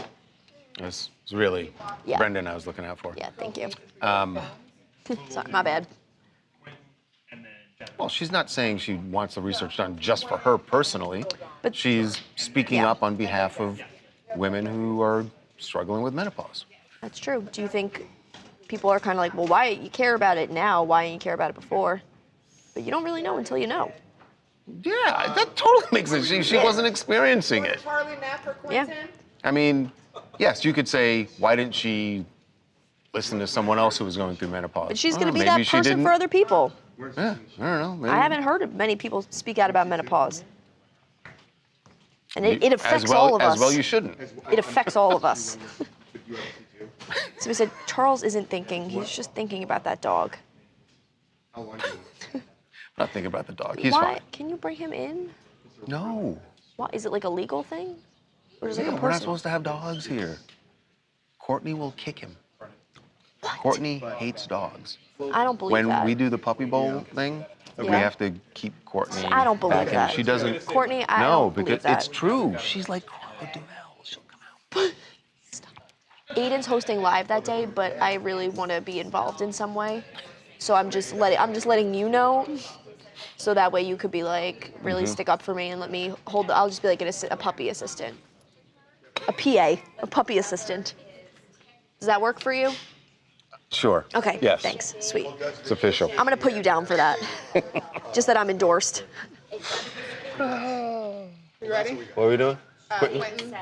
It's really Brendan I was looking out for. Yeah, thank you. Sorry, my bad. Well, she's not saying she wants the research done just for her personally, but she's speaking up on behalf of women who are struggling with menopause. That's true. Do you think people are kind of like, well, why you care about it now? Why didn't you care about it before? But you don't really know until you know. Yeah, that totally makes sense. She wasn't experiencing it. Yeah. I mean, yes, you could say, why didn't she listen to someone else who was going through menopause? But she's going to be that person for other people. Yeah, I don't know. Maybe. I haven't heard of many people speak out about menopause. And it affects all of us. As well you shouldn't. It affects all of us. So we said, Charles isn't thinking. He's just thinking about that dog. Not thinking about the dog. He's fine. Can you bring him in? No. Why? Is it like a legal thing? Or is it like a We're not personal? supposed to have dogs here. Courtney will kick him. Courtney hates dogs. I don't believe that. When we do the puppy bowl thing, we have to keep Courtney I don't believe back that. in. She doesn't. Courtney, I no, don't believe because that. it's true. She's like Cruella de Vil. She'll come out. Aiden's hosting live that day, but I really want to be involved in some way. So I'm just letting you know, so that way you could be like really stick up for me and let me hold. I'll just be like a puppy assistant, a PA, a puppy assistant. Does that work for you? Sure. Okay. Yes. Thanks. Sweet. It's official. I'm gonna put you down for that. Just that I'm endorsed. You ready? What are we doing? Quentin.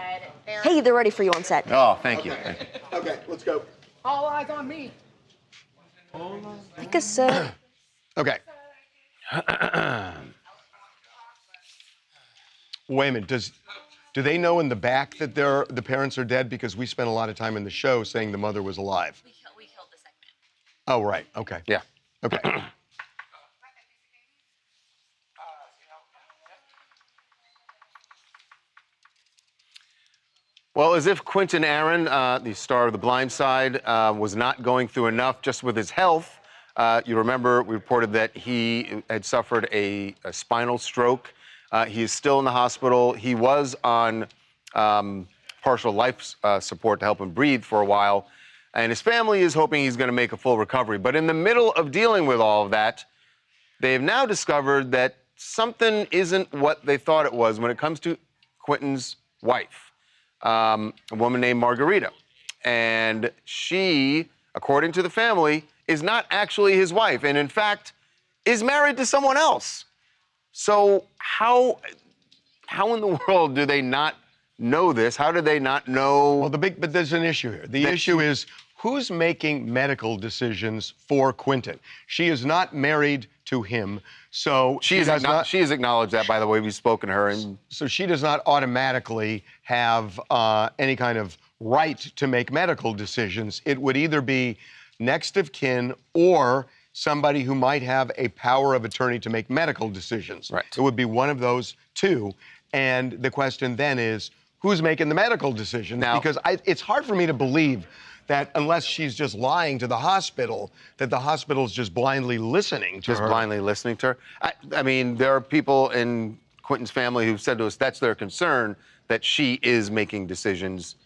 Hey, they're ready for you on set. Oh, thank you. Okay, let's go. All eyes on me. Take a sip. Okay. Wait a minute. Do they know in the back that the parents are dead? Because we spent a lot of time in the show saying the mother was alive. We killed the segment. Oh, right. Okay. Yeah. Okay. Well, as if Quentin Aaron, the star of The Blind Side, was not going through enough just with his health. You remember we reported that he had suffered a spinal stroke. He is still in the hospital. He was on partial life support to help him breathe for a while. And his family is hoping he's going to make a full recovery. But in the middle of dealing with all of that, they've now discovered that something isn't what they thought it was when it comes to Quentin's wife, a woman named Margarita. And she, according to the family, is not actually his wife, and in fact, is married to someone else. So how in the world do they not know this? How do they not know? Well, but there's an issue here. The issue is who's making medical decisions for Quentin. She is not married to him, so she has acknowledged that, by the way. We've spoken to her, and so she does not automatically have any kind of right to make medical decisions. It would either be next of kin or somebody who might have a power of attorney to make medical decisions. Right. It would be one of those two. And the question then is, who's making the medical decision? Now, because it's hard for me to believe that unless she's just lying to the hospital, that the hospital's just blindly listening to her. Just blindly listening to her. I mean, there are people in Quentin's family who've said to us that's their concern, that she is making decisions.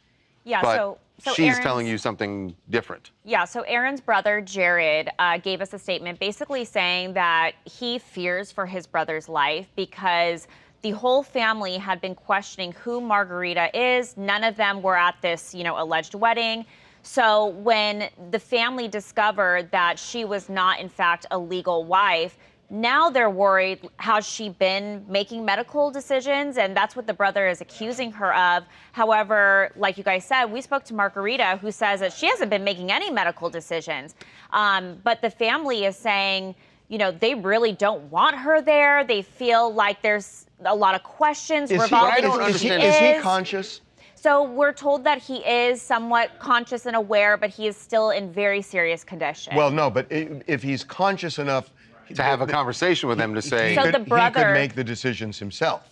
Yeah, but so she's Aaron's telling you something different. Yeah, so Aaron's brother, Jared, gave us a statement basically saying that he fears for his brother's life because the whole family had been questioning who Margarita is. None of them were at this, alleged wedding. So when the family discovered that she was not, in fact, a legal wife, now they're worried, has she been making medical decisions? And that's what the brother is accusing her of. However, like you guys said, we spoke to Margarita, who says that she hasn't been making any medical decisions. But the family is saying, they really don't want her there. They feel like there's a lot of questions revolving around who she is. Is he conscious? So we're told that he is somewhat conscious and aware, but he is still in very serious condition. Well, no, but if he's conscious enough to have a conversation with them to say So the brother- he could make the decisions himself.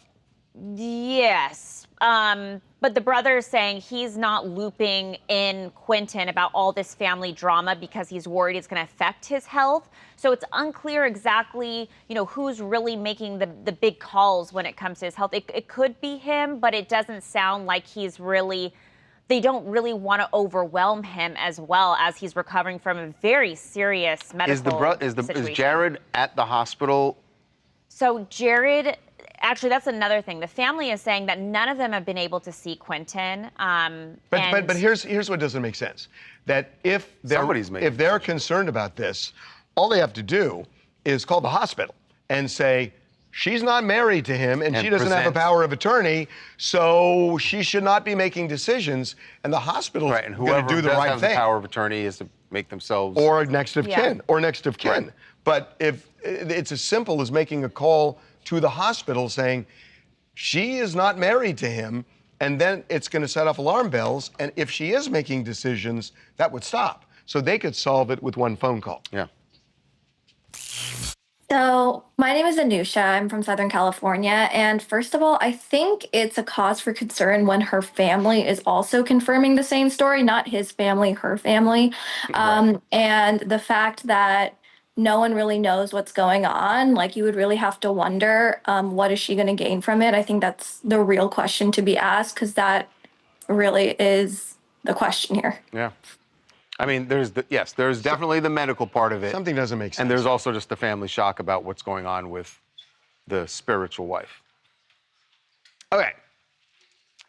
Yes. But the brother is saying he's not looping in Quentin about all this family drama because he's worried it's going to affect his health. So it's unclear exactly, who's really making the big calls when it comes to his health. It could be him, but it doesn't sound like they don't really want to overwhelm him as well as he's recovering from a very serious medical situation. Is Jared at the hospital? So Jared, actually, that's another thing. The family is saying that none of them have been able to see Quentin. But here's what doesn't make sense. That if they're concerned about this, all they have to do is call the hospital and say, she's not married to him and she doesn't have a power of attorney, so she should not be making decisions. And the hospital's Right, and going whoever to do the does right have thing. the power of attorney is to make themselves Or next of kin. Right. But if it's as simple as making a call to the hospital saying, she is not married to him, and then it's going to set off alarm bells. And if she is making decisions, that would stop. So they could solve it with one phone call. Yeah. So my name is Anusha. I'm from Southern California. And first of all, I think it's a cause for concern when her family is also confirming the same story, not his family, her family. And the fact that no one really knows what's going on, like you would really have to wonder, what is she going to gain from it? I think that's the real question to be asked, because that really is the question here. Yeah. I mean, there's definitely the medical part of it. Something doesn't make sense. And there's also just the family shock about what's going on with the spiritual wife. Okay.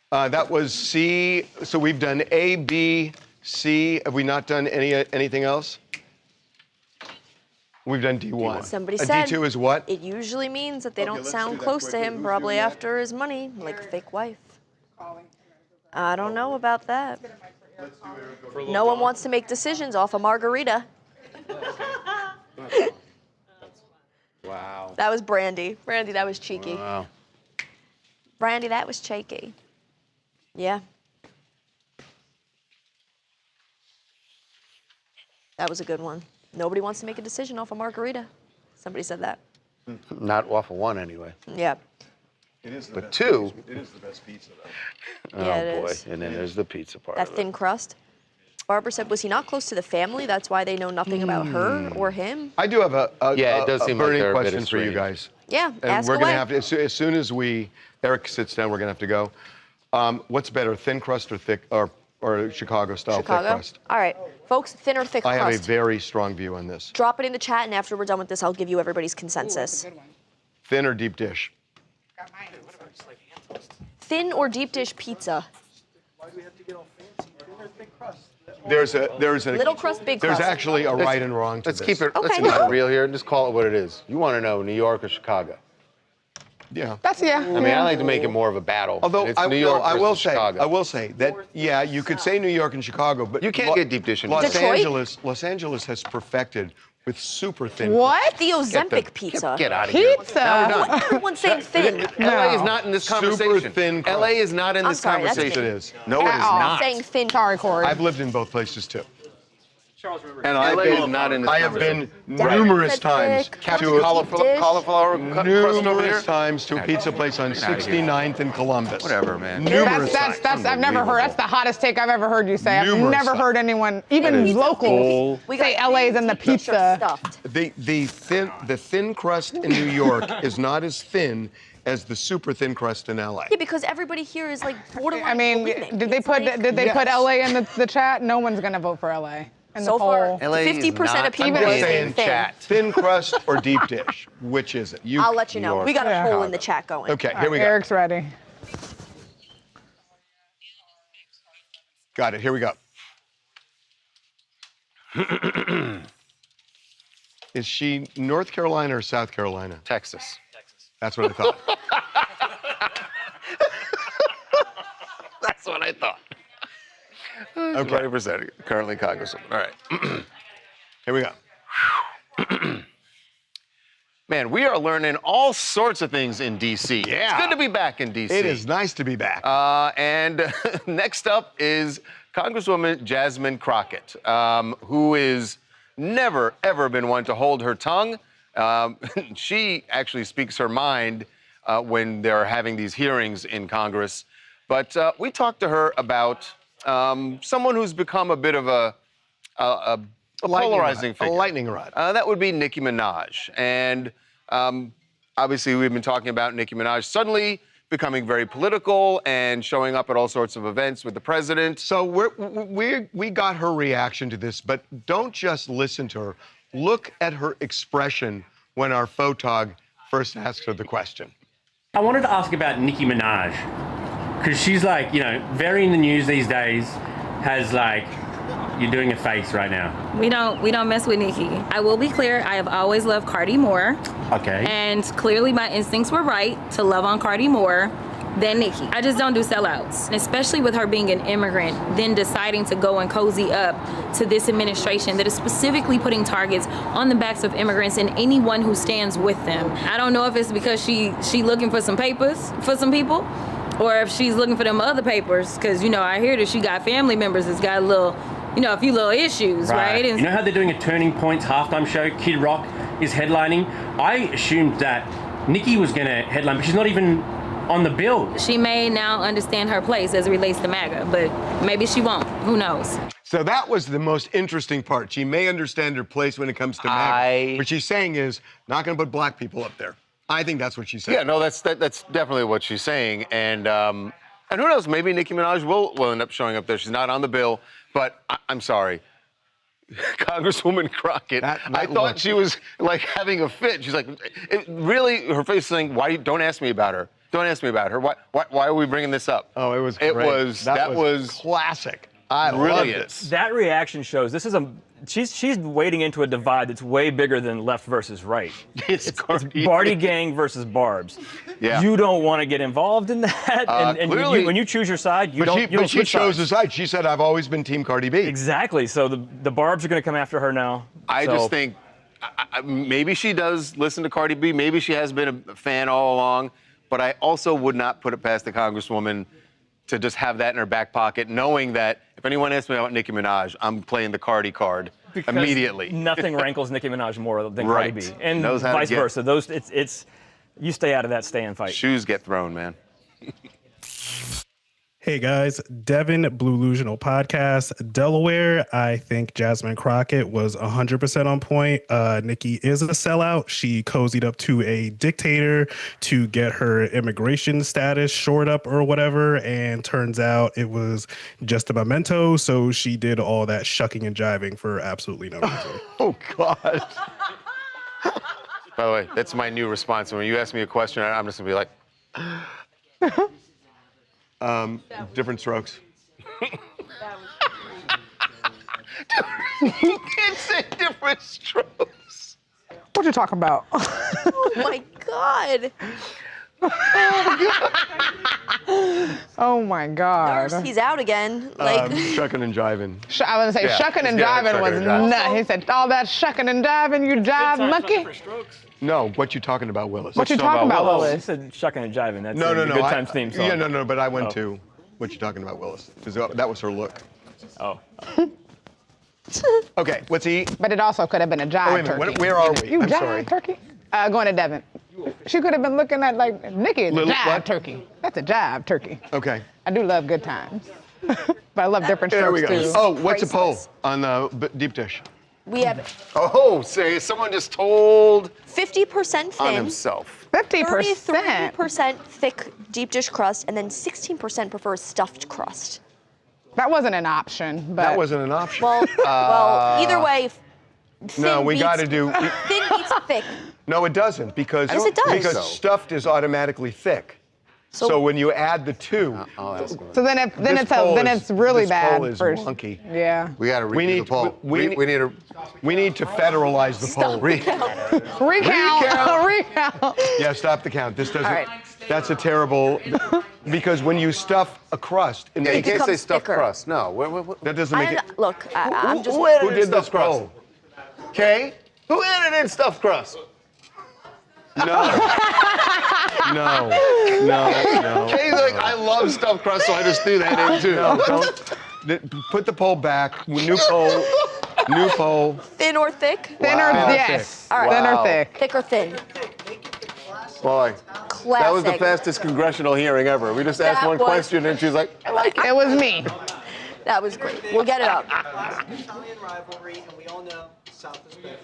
That was C. So we've done A, B, C, have we not done anything else? We've done D1. Somebody a said D2 is what? It usually means that they don't sound close to him, probably after his money, like a fake wife. I don't know about that. No one wants to make decisions off a margarita. Wow. That was Brandy. Brandy, that was cheeky. Wow. Brandy, that was cheeky. Yeah. That was a good one. Nobody wants to make a decision off a margarita. Somebody said that. Not waffle one, anyway. Yeah. It is the But best two. It is the best pizza, though. Oh, Yeah, it boy. is. And then there's the pizza part That of it. thin crust. Barbara said, was he not close to the family? That's why they know nothing about her or him? I do have a Yeah, it does seem like burning they're a bit question for you estranged. guys. Yeah, And ask we're away. gonna have to, as soon as Eric sits down, we're gonna have to go. What's better, thin crust or thick, or Chicago style thick Chicago? crust? All right. Folks, thin or thick I have a crust? very strong view on this. Drop it in the chat, and after we're done with this, I'll give you everybody's consensus. Thin or deep dish? Thin or deep dish pizza? Why do we have to get all fancy? Thin or thick crust? There's a Little crust, big There's crust. actually a right and wrong to Let's this. keep it. Let's Okay. keep it real here and just call it what it is. You want to know New York or Chicago? Yeah. Yeah. I mean, I like to make it more of a battle. Although it's New York I will versus say, Chicago. I will say that yeah, you could say New York and Chicago, but You can't get deep dish in Los Detroit? Angeles has perfected with super thin. What? The Ozempic pizza. Get out of here. Pizza? Now we're done. Everyone's saying thin. LA is not in this Super conversation. thin crust. LA is not in I'm this sorry, that's conversation. It is. No, it is At all. I'm not. saying thin. Sorry, Corey. I've lived in both places too. Charles, remember. And LA is not in this I have conversation. been numerous times Captain to cauliflower cut crust over here. numerous times to a pizza place on 69th and Columbus. Whatever, man. Numerous That's times. I've never heard. That's the hottest take I've ever heard you say. I've Numerous never heard times. anyone, even locals, We say got LA's in the fancy pizza. stuffed. The thin crust in New York is not as thin as the super thin crust in LA. Yeah, because everybody here is like borderline I mean, bulimic. did they It's put like- put Yes. LA in the chat? No one's gonna vote for LA. In So the far, poll. LA is 50% not of people I'm are just saying saying, thin. chat. Thin crust or deep dish? Which is it? I'll let you know. York, We got a Yeah. poll in the chat going. Okay, here we go. Eric's ready. Got it. Here we go. Is she North Carolina or South Carolina? Texas. That's what I thought. That's what I thought. Okay. 20% currently Congresswoman. All right. Here we go. Man, we are learning all sorts of things in D.C. Yeah. It's good to be back in D.C. It is nice to be back. And next up is Congresswoman Jasmine Crockett, who is never, ever been one to hold her tongue. She actually speaks her mind when they're having these hearings in Congress. But we talked to her about someone who's become a bit of a polarizing figure. A lightning rod. That would be Nicki Minaj. And obviously, we've been talking about Nicki Minaj suddenly becoming very political and showing up at all sorts of events with the president. So we got her reaction to this, but don't just listen to her. Look at her expression when our photog first asked her the question. I wanted to ask about Nicki Minaj, because she's like, very in the news these days, has like, you're doing a face right now. We don't mess with Nicki. I will be clear, I have always loved Cardi more. Okay. And clearly my instincts were right to love on Cardi more than Nicki. I just don't do sellouts. And especially with her being an immigrant, then deciding to go and cozy up to this administration that is specifically putting targets on the backs of immigrants and anyone who stands with them. I don't know if it's because she looking for some papers for some people, or if she's looking for them other papers, because I hear that she got family members that's got a little, a few little issues, right? And You know how they're doing a Turning Points halftime show? Kid Rock is headlining. I assumed that Nicki was going to headline, but she's not even on the bill. she may now understand her place as it relates to MAGA, but maybe she won't. Who knows? So that was the most interesting part. She may understand her place when it comes to MAGA. What she's saying is, not going to put black people up there. I think that's what she's saying. Yeah, no, that's definitely what she's saying. And who knows, maybe Nicki Minaj will end up showing up there. She's not on the bill, but I'm sorry. Congresswoman Crockett, I thought she was like having a fit. She's like, really, her face saying, don't ask me about her. Don't ask me about her. Why are we bringing this up? Oh, it was great. That was classic. I love this. That reaction shows this is she's wading into a divide that's way bigger than left versus right. It's Barty Gang versus Barb's. Yeah. You don't want to get involved in that, and when you choose your side, you don't. But she chose a side. She said, "I've always been Team Cardi B." Exactly. So the Barb's are going to come after her now. I just think maybe she does listen to Cardi B. Maybe she has been a fan all along. But I also would not put it past the Congresswoman to just have that in her back pocket, knowing that if anyone asks me about Nicki Minaj, I'm playing the Cardi card immediately. Nothing rankles Nicki Minaj more than Cardi B, and Knows how to vice versa. It's you stay out of that stay and fight. Shoes get thrown, man. Hey guys, Devin, Blue Illusional Podcast, Delaware. I think Jasmine Crockett was 100% on point. Nikki is a sellout. She cozied up to a dictator to get her immigration status shored up or whatever, and turns out it was just a memento. So she did all that shucking and jiving for absolutely no reason. Oh God. By the way, that's my new response. When you ask me a question, I'm just gonna be like. Different strokes. You can't say different strokes. What you talking about? Oh my God. Oh my God. He's out again. Shucking and jiving. I was gonna say shucking and jiving was nuts. He said all that shucking and jiving, you jive monkey. No, what you talking about, Willis? What you talking about, Willis? He said shucking and jiving. That's No. Good Times theme song. Yeah, no, but I went to what you talking about, Willis, because that was her look. Oh. Okay, what's he? But it also could have been a jive wait a turkey. minute, where are we? You I'm jive sorry. turkey? Going to Devin. She could have been looking at like Nikki is a jive turkey. That's a jive turkey. Okay. I do love good times, but I love different There strokes we go. too. Oh, what's a poll on the deep dish? We have Oh, say someone just told 50% thin, on himself. 50%. 33% thick deep dish crust, and then 16% prefer stuffed crust. That wasn't an option, but That wasn't an option. Well, either way, No, we got to do. thin beats thick. No, it doesn't because Yes, it does. because stuffed is automatically thick. So when you add the two, so then it's really bad. This for poll is wonky. Yeah. We got to redo the poll. We need to federalize the poll. Recount. Yeah, stop the count. This doesn't. All right. That's a terrible. Because when you stuff a crust, Yeah, you can't say becomes stuffed thicker. crust. No. That doesn't make it. Look, I'm just. Who did this poll? Okay. Who edited stuffed crust? No. Kay's like, I love stuffed crust, so I just threw that in too. No, don't. Put the poll back. New poll. New poll. Thin or thick? Thinner, Wow. yes. All right. Thin or thick. Thick or thin? Boy, Classic. that was the fastest congressional hearing ever. We just asked That one was- question and she's like, I like it. It was me. That was great. We'll get it up.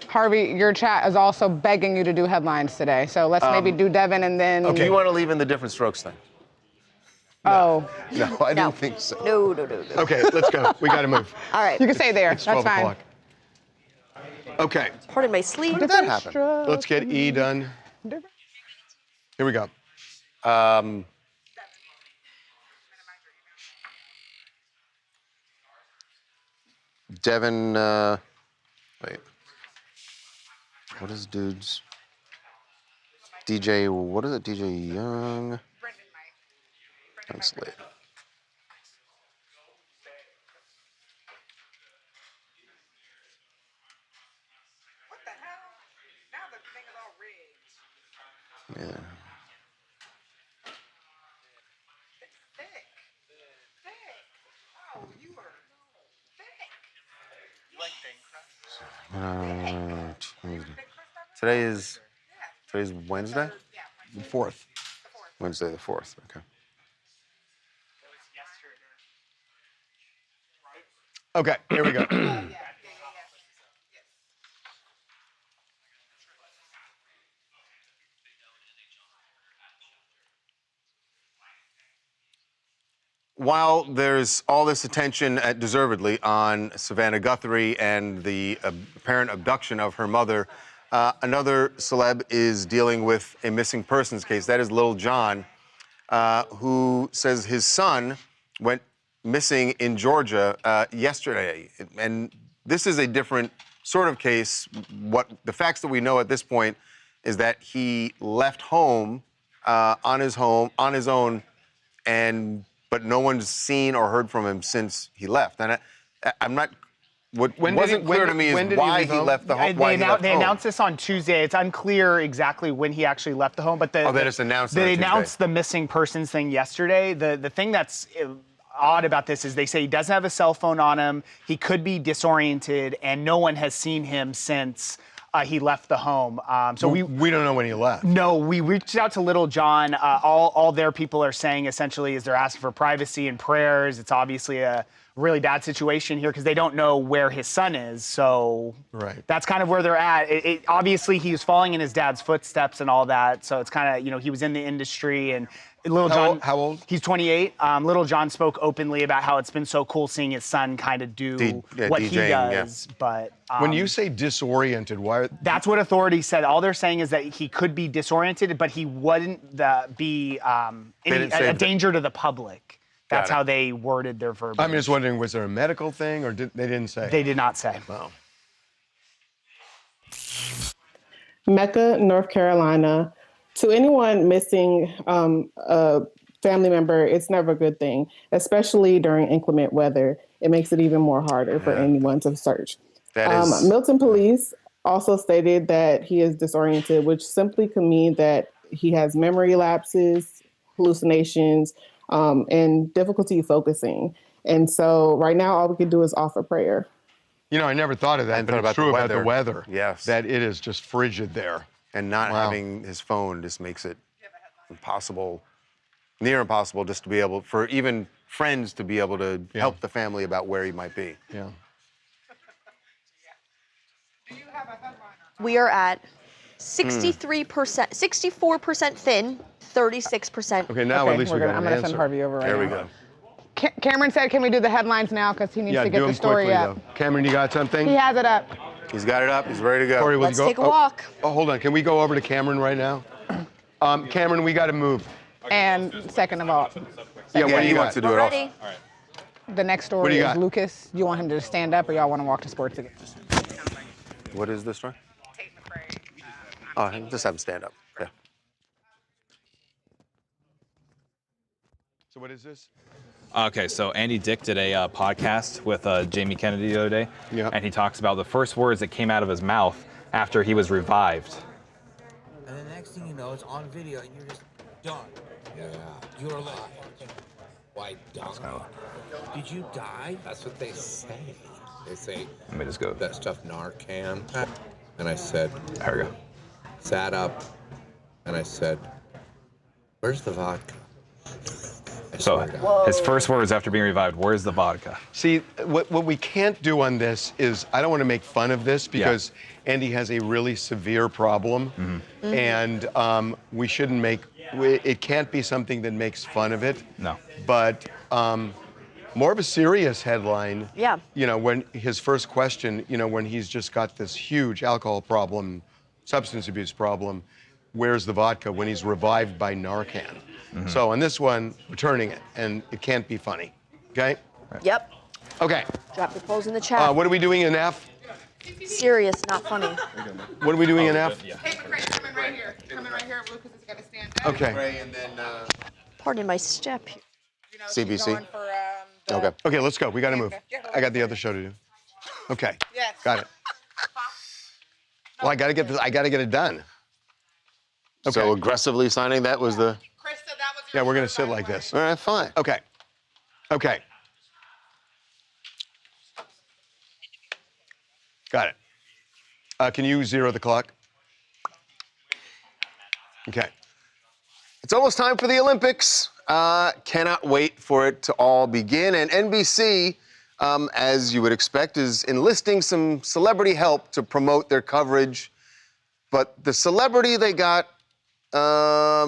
Harvey, your chat is also begging you to do headlines today. So let's maybe do Devin and then. Okay. You want to leave in the different strokes thing? Oh. No, I didn't think so. No. Okay, let's go. We got to move. All right. You can stay there. It's That's 12 fine. o'clock. Okay, Pardon my sleep. How did that happen? let's get E done. Here we go. Devin, wait. What is dude's? DJ, what is it? DJ Young? That's late. Yeah. Today's Wednesday? The 4th. Wednesday the 4th, okay. Okay, here we go. While there's all this attention, deservedly, on Savannah Guthrie and the apparent abduction of her mother, another celeb is dealing with a missing persons case. That is Lil Jon, who says his son went missing in Georgia yesterday. And this is a different sort of case. What the facts that we know at this point is that he left home on his own, but no one's seen or heard from him since he left. And I'm not. What wasn't clear to me is why he left the home. They announced this on Tuesday. It's unclear exactly when he actually left the home, but they just announced. They announced the missing persons thing yesterday. The thing that's odd about this is they say he doesn't have a cell phone on him. He could be disoriented, and no one has seen him since he left the home. So we don't know when he left. No, we reached out to Little John. All their people are saying essentially is they're asking for privacy and prayers. It's obviously a really bad situation here because they don't know where his son is. So that's kind of where they're at. Obviously, he was following in his dad's footsteps and all that. So it's kind of, he was in the industry. And Little John. How old? He's 28. Little John spoke openly about how it's been so cool seeing his son kind of do what he does. But when you say disoriented, why? That's what authorities said. All they're saying is that he could be disoriented, but he wouldn't be a danger to the public. That's how they worded their verbiage. I'm just wondering, was there a medical thing, or they didn't say? They did not say. Wow. Mecca, North Carolina. To anyone missing a family member, it's never a good thing, especially during inclement weather. It makes it even more harder for anyone to search. Milton Police also stated that he is disoriented, which simply could mean that he has memory lapses, hallucinations, and difficulty focusing. And so right now, all we can do is offer prayer. I never thought of that, but it's true about the weather. Yes. That it is just frigid there. And not having his phone just makes it impossible, near impossible, just to be able, for even friends to be able to help the family about where he might be. Yeah. We are at 63%, 64% thin, 36%. Okay, now at least we got an I'm going to send answer. Harvey over right There we now. go. Cameron said, can we do the headlines now? Because he needs to get do the them story quickly, up. though. Cameron, you got something? He has it up. He's got it up. He's ready to go. Corey, will Let's you go? take a walk. Oh, hold on. Can we go over to Cameron right now? Cameron, we got to move. And second of all, Yeah, what do you got? To do it Ready? the next What do story you is got? Lucas. You want him to stand up or y'all want to walk to sports again? What is this story? Oh, just have him stand up. Yeah. So what is this? Okay, so Andy Dick did a podcast with Jamie Kennedy the other day, and he talks about the first words that came out of his mouth after he was revived. And the next thing you know, it's on video, and you're just done. Yeah. You're alive. Why done? Did you die? That's what they say. They say, Let me just go. that stuff Narcan. And I said, There we go. sat up, and I said, where's the vodka? So his first words after being revived, where's the vodka? See, what we can't do on this is, I don't want to make fun of this because Andy has a really severe problem. Mm-hmm. And we shouldn't it can't be something that makes fun of it. No. But more of a serious headline. Yeah. When his first question, when he's just got this huge alcohol problem, substance abuse problem, where's the vodka, when he's revived by Narcan. Mm-hmm. So on this one, returning it, and it can't be funny, okay? Yep. Okay. Drop your polls in the chat. What are we doing in F? Serious, not funny. What are we doing in F? Come in right here. Come in right here. Lucas has got to stand up. Okay. And then Pardon my step here. CBC. Okay. Okay, let's go. We got to move. I got the other show to do. Okay. Yes. Got it. Well, I got to get this. I got to get it done. Okay. So aggressively signing that was the. Yeah, we're gonna sit like this. All right, fine. Okay. Okay. Got it. Can you zero the clock? Okay. It's almost time for the Olympics. Cannot wait for it to all begin. And NBC, as you would expect, is enlisting some celebrity help to promote their coverage. But the celebrity they got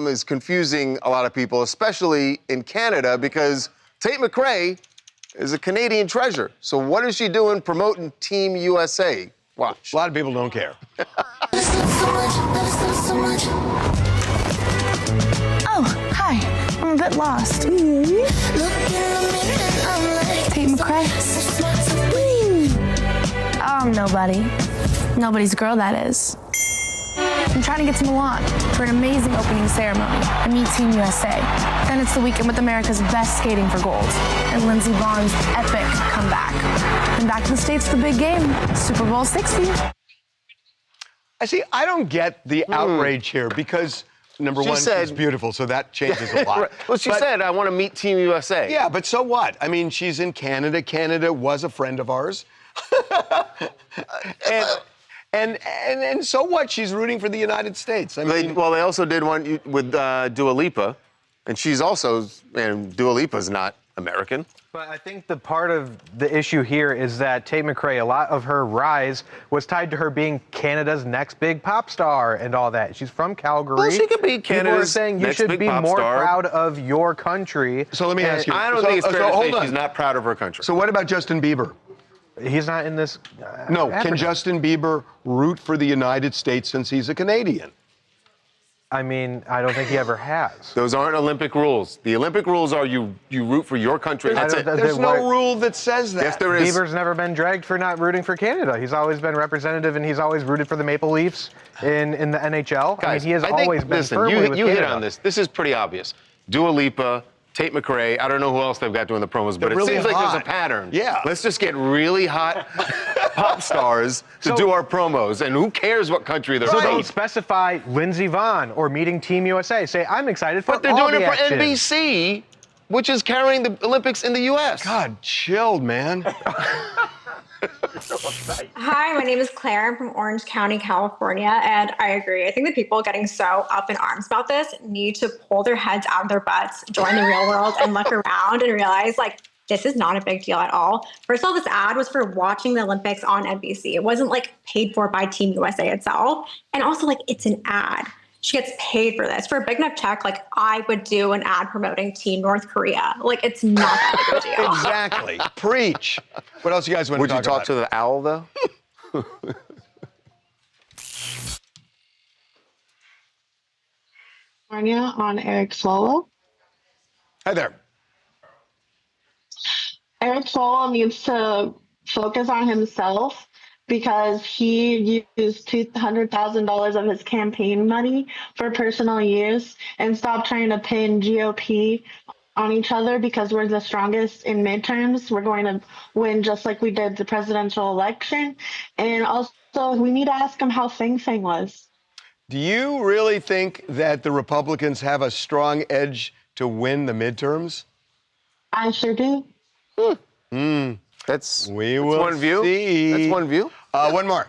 is confusing a lot of people, especially in Canada, because Tate McRae is a Canadian treasure. So what is she doing promoting Team USA? Watch. A lot of people don't care. Oh, hi. I'm a bit lost. Look in the mirror Don't cry. I'm nobody. Nobody's girl, that is. I'm trying to get to Milan for an amazing opening ceremony and meet Team USA. Then it's the weekend with America's best skating for gold and Lindsey Vohn's epic comeback. And back to the States for the big game, Super Bowl 60. I don't get the outrage here because, number one, she's beautiful, so that changes a lot. Well, she said, I want to meet Team USA. Yeah, but so what? I mean, she's in Canada. Canada was a friend of ours. And so what? She's rooting for the United States. I mean, they also did one with Dua Lipa, and she's also, and Dua Lipa's not American. But I think the part of the issue here is that Tate McRae, a lot of her rise was tied to her being Canada's next big pop star and all that. She's from Calgary. Well, she could be People are Canada's saying you next should big be pop more star. proud of your country. So let me ask you. I don't think it's fair to hold say on. she's not proud of her country. So what about Justin Bieber? He's not in this. No, can advertising. Justin Bieber root for the United States since he's a Canadian? I mean, I don't think he ever has. Those aren't Olympic rules. The Olympic rules are you root for your country. That's it. There's no rule that says that. Yes, there is. Bieber's never been dragged for not rooting for Canada. He's always been representative, and he's always rooted for the Maple Leafs in the NHL. Guys, I mean, he has I think, always been listen, firmly with you hit Canada. on this. This is pretty obvious. Dua Lipa, Tate McRae, I don't know who else they've got doing the promos, but They're it really seems like there's a hot. pattern. Yeah. Let's just get really hot pop stars to do our promos, and who cares what country they're So from. don't specify Lindsey Vonn or meeting Team USA. Say, I'm excited for But they're all doing the it for action. NBC, which is carrying the Olympics in the U.S. God, chill, man. Hi, my name is Claire. I'm from Orange County, California, and I agree. I think the people getting so up in arms about this need to pull their heads out of their butts, join the real world, and look around and realize, like, this is not a big deal at all. First of all, this ad was for watching the Olympics on NBC. It wasn't, like, paid for by Team USA itself. And also, like, it's an ad. She gets paid for this. For a big enough check, like, I would do an ad promoting Team North Korea. Like, it's not that big of a deal. Exactly. Preach. What else you guys want Would to you talk talk to the owl, though? California on Eric Swallow. Hi there. Eric Swallow needs to focus on himself because he used $200,000 of his campaign money for personal use, and stop trying to pin GOP on each other because we're the strongest in midterms. We're going to win just like we did the presidential election. And also, we need to ask him how Fing Fing was. Do you really think that the Republicans have a strong edge to win the midterms? I sure do. That's one view. See. That's one view. One more.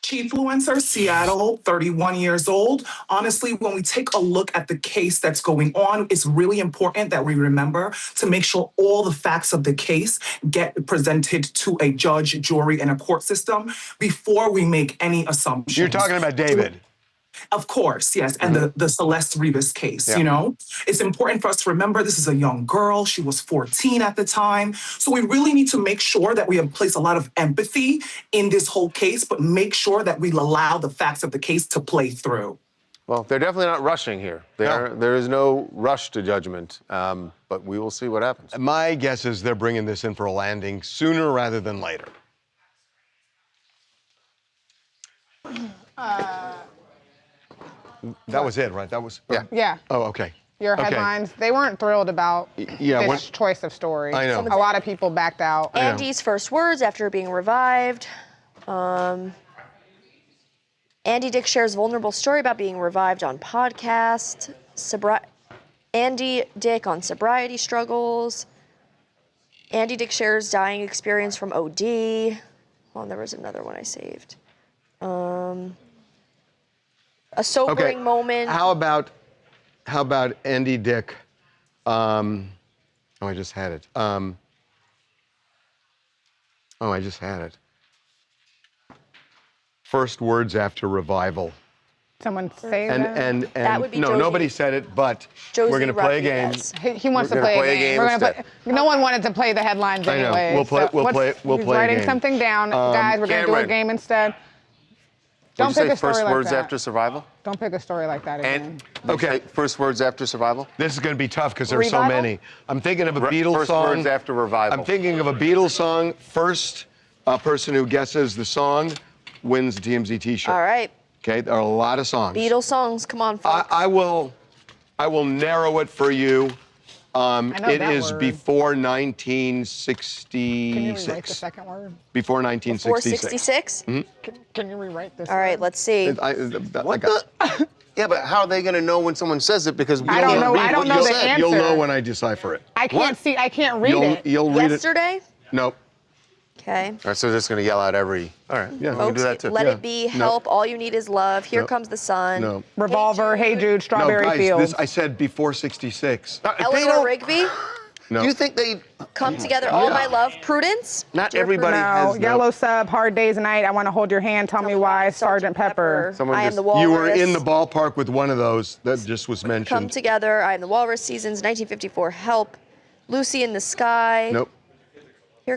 Chiefluencer, Seattle, 31 years old. Honestly, when we take a look at the case that's going on, it's really important that we remember to make sure all the facts of the case get presented to a judge, jury, and a court system before we make any assumptions. You're talking about David. Of course, yes. And the Celeste Rivas case, Yeah. you know? It's important for us to remember this is a young girl. She was 14 at the time. So we really need to make sure that we place a lot of empathy in this whole case, but make sure that we allow the facts of the case to play through. Well, they're definitely not rushing here. There is no rush to judgment, but we will see what happens. My guess is they're bringing this in for a landing sooner rather than later. That was it, right? That was. Yeah. Oh, okay. Your Okay. headlines, they weren't thrilled about yeah, this when- choice of story. I know. A lot of people backed out. Andy's first words after being revived. Andy Dick shares vulnerable story about being revived on podcast. Andy Dick on sobriety struggles. Andy Dick shares dying experience from OD. Well, there was another one I saved. A sobering moment. How about Andy Dick? Oh, I just had it. I just had it. First words after revival. Someone say And that? and That would be no, Josie. nobody said it, but Josie we're going to play a game. Rodriguez. He wants We're to gonna play a game. We're gonna instead. no one wanted to play the headlines I know. anyway. We'll play- so we'll what's- play- we'll he's play a writing game. something down. Guys, we're going to do a Cameron. game instead. Don't What'd you pick say, a story first like words that. after survival? Don't pick a story like that again. And okay, first words after survival. This is going to be tough because there's so Revival? many. I'm thinking of a Beatles First song. words after revival. I'm thinking of a Beatles song. First person who guesses the song wins the TMZ T-shirt. All right. Okay, there are a lot of songs. Beatles songs, come on, folks. I will narrow it for you. It that is word. before Can you 1966. rewrite the second word? Before 1966. 466? Can you rewrite this? All right, let's see. What the? Yeah, but how are they going to know when someone says it? Because we I don't know. read I don't what know you the said. answer. You'll know when I decipher it. I can't see. I can't read it. You'll read Yesterday? it. Nope. Okay. All right, so they're just going to yell out every. All right, yeah, we can Folks, do that too. let it be, help, all you need is love, here No. comes the sun. No. Revolver, Hey Jude, Strawberry no, guys, Fields. I said before 66. Eleanor Rigby, No. Do you think they come together, all my love, Prudence. Not Dear everybody No, has Yellow Sub, Hard Days and Night, I Want to Hold Your Hand, Tell Me Why, Sergeant Pepper. Someone I am just- the Walrus. You were in the ballpark with one of those that just was Come mentioned. together, I am the Walrus, Seasons, 1954, Help, Lucy in the Sky. Nope.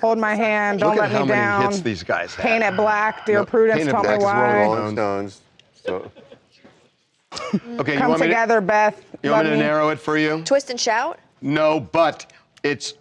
Hold My Hand, Look Don't at Let how Me many Down. hits these guys have. Paint It Black, Dear No, Prudence, Paint It Tell Me Black is Why. Rolling Stones. So Okay, you Come want me Together, Beth. you want Love me to Me. narrow it for you? Twist and Shout. No, but it's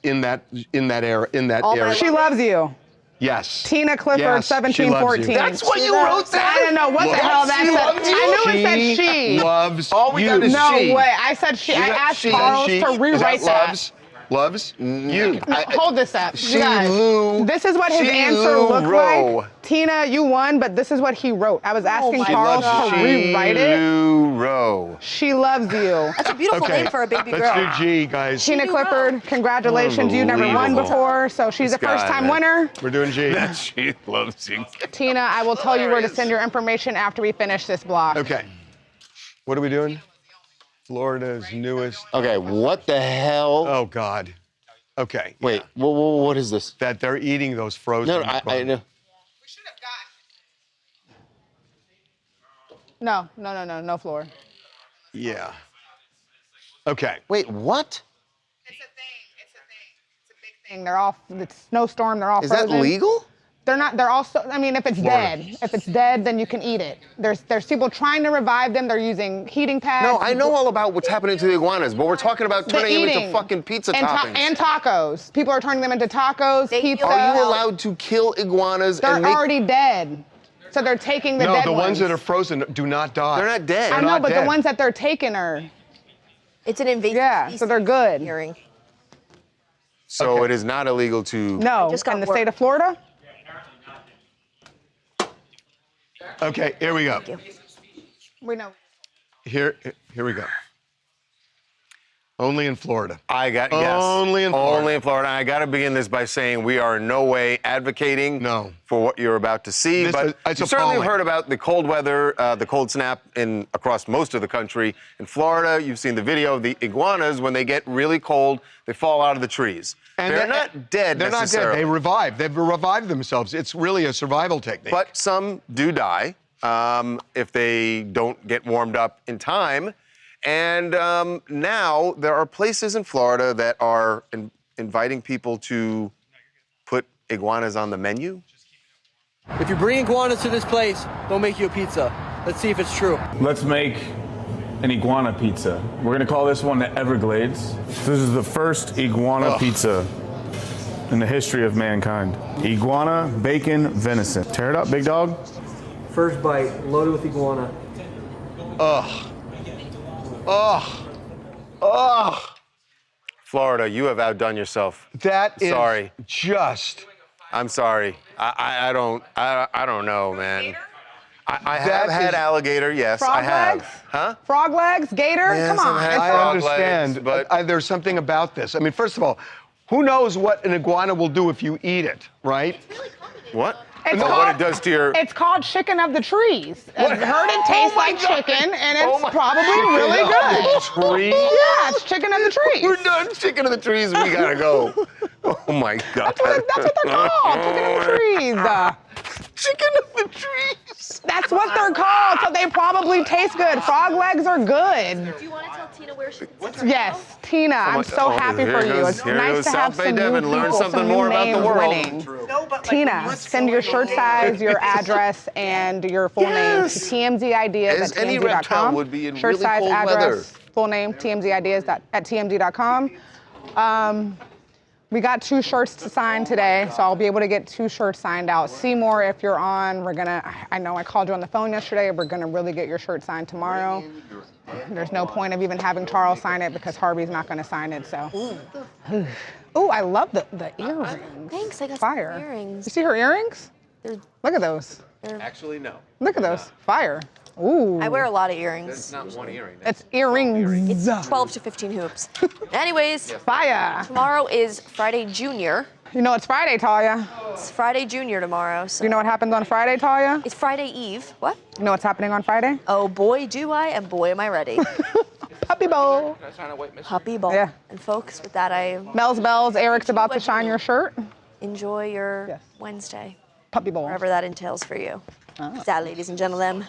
in that era. All My She Loves You. Yes. Tina Clifford, Yes, she loves you. 1714. That's what you wrote that? I don't know what the hell that She said. loves you? I knew it said she. Loves All we you. got is No she. way. I said she. I asked Charles She. to Is rewrite that. Loves you. No, hold this up. You She guys, Lou. this is what his She answer Lou looked Rowe. like. Tina, you won, but this is what he wrote. I was asking my Charles God. to rewrite it. Lou Rowe. She loves you. That's a beautiful Okay, name for a baby girl. let's do G, guys. Tina Clifford, congratulations. You never won Unbelievable. before, so she's a This guy, first-time man. winner. We're doing G. She loves you. Tina, I will tell you where to send your information after we finish this block. Okay. What are we doing? Florida's newest. Okay, what the hell? Oh, God. Okay. Wait, what is this? That they're eating those frozen. No, I know. No floor. Yeah. Okay. Wait, what? It's a big thing. They're all, it's snowstorm, they're all Is frozen. that legal? They're not, they're also, I mean, if it's Florida. dead. If it's dead, then you can eat it. There's people trying to revive them. They're using heating pads. No, I know all about what's happening to the iguanas, but we're talking about They're turning them into eating. fucking pizza and toppings. and tacos. People are turning them into tacos, pizza. Are you allowed to kill iguanas They're and make... already dead. So they're taking the No, dead the ones ones. that are frozen do not die. They're not dead. I They're know, not but dead. the ones that they're taking are. It's an invasive Yeah, species so they're good. hearing. So it is not illegal to... No, just got in the word. state of Florida? Okay, here we go. We know. Here we go. Only in Florida. I got yes. Only in Florida. Only in Florida. I got to begin this by saying we are in no way advocating for what you're about to see, This but is- it's you certainly have appalling. heard about the cold weather, the cold snap across most of the country. In Florida, you've seen the video of the iguanas. When they get really cold, they fall out of the trees. And they're not dead They're not dead. necessarily. They revive. They've revived themselves. It's really a survival technique. But some do die if they don't get warmed up in time. And now there are places in Florida that are inviting people to put iguanas on the menu. If you bring iguanas to this place, they'll make you a pizza. Let's see if it's true. Let's make an iguana pizza. We're gonna call this one the Everglades. This is the first iguana pizza in the history of mankind. Iguana, bacon, venison. Tear it up, big dog. First bite, loaded with iguana. Ugh. Ugh. Ugh. Florida, you have outdone yourself. That is sorry. just. I'm sorry. I don't know, man. I have That had is- alligator, yes, Frog I have. legs? Huh? Frog legs? Gator? Yes, Come on. I've had I frog understand, legs, but but there's something about this. I mean, first of all, who knows what an iguana will do if you eat it, right? What? It's No, called, what it does to your... It's called chicken of the trees. I've heard it tastes like chicken, and Oh it's my probably God. really good. Tree? Yeah, it's chicken of the trees. We're done. Chicken of the trees. We gotta go. Oh my God. That's what they're called. Chicken of the trees. Chicken of the trees. That's what they're called, so they probably taste good. Frog legs are good. Do you want to tell Tina where she Yes, Tina, I'm so happy for you. It's nice to have some new people, some new names winning. Tina, send your shirt size, your address, and your full name to TMZideas at Any reptile would be in shirt really size, cold address, weather. full name, TMZideas at TMZ.com. We got 2 shirts to sign today, so I'll be able to get 2 shirts signed out. Seymour, if you're on, I know I called you on the phone yesterday, we're gonna really get your shirt signed tomorrow. There's no point of even having Charles sign it because Harvey's not gonna sign it, so. Ooh, I love the earrings. Thanks, I got Fire. some earrings. You see her earrings? They're- Look at those. Actually, no. Look at those. Fire. Ooh. I wear a lot of earrings. It's not one earring. It's earrings. It's 12 to 15 hoops. Anyways, Fire. tomorrow is Friday Junior. You know it's Friday, Talia. It's Friday Junior tomorrow. So You know what happens on Friday, Talia? it's Friday Eve. What? You know what's happening on Friday? Oh boy, do I, and boy, am I ready. Puppy bowl. Puppy bowl. Yeah. And folks, with that, I Mel's bells. Eric's about to shine your shirt. enjoy your Wednesday. Puppy bowl. Wherever that entails for you. Oh. That, ladies and gentlemen.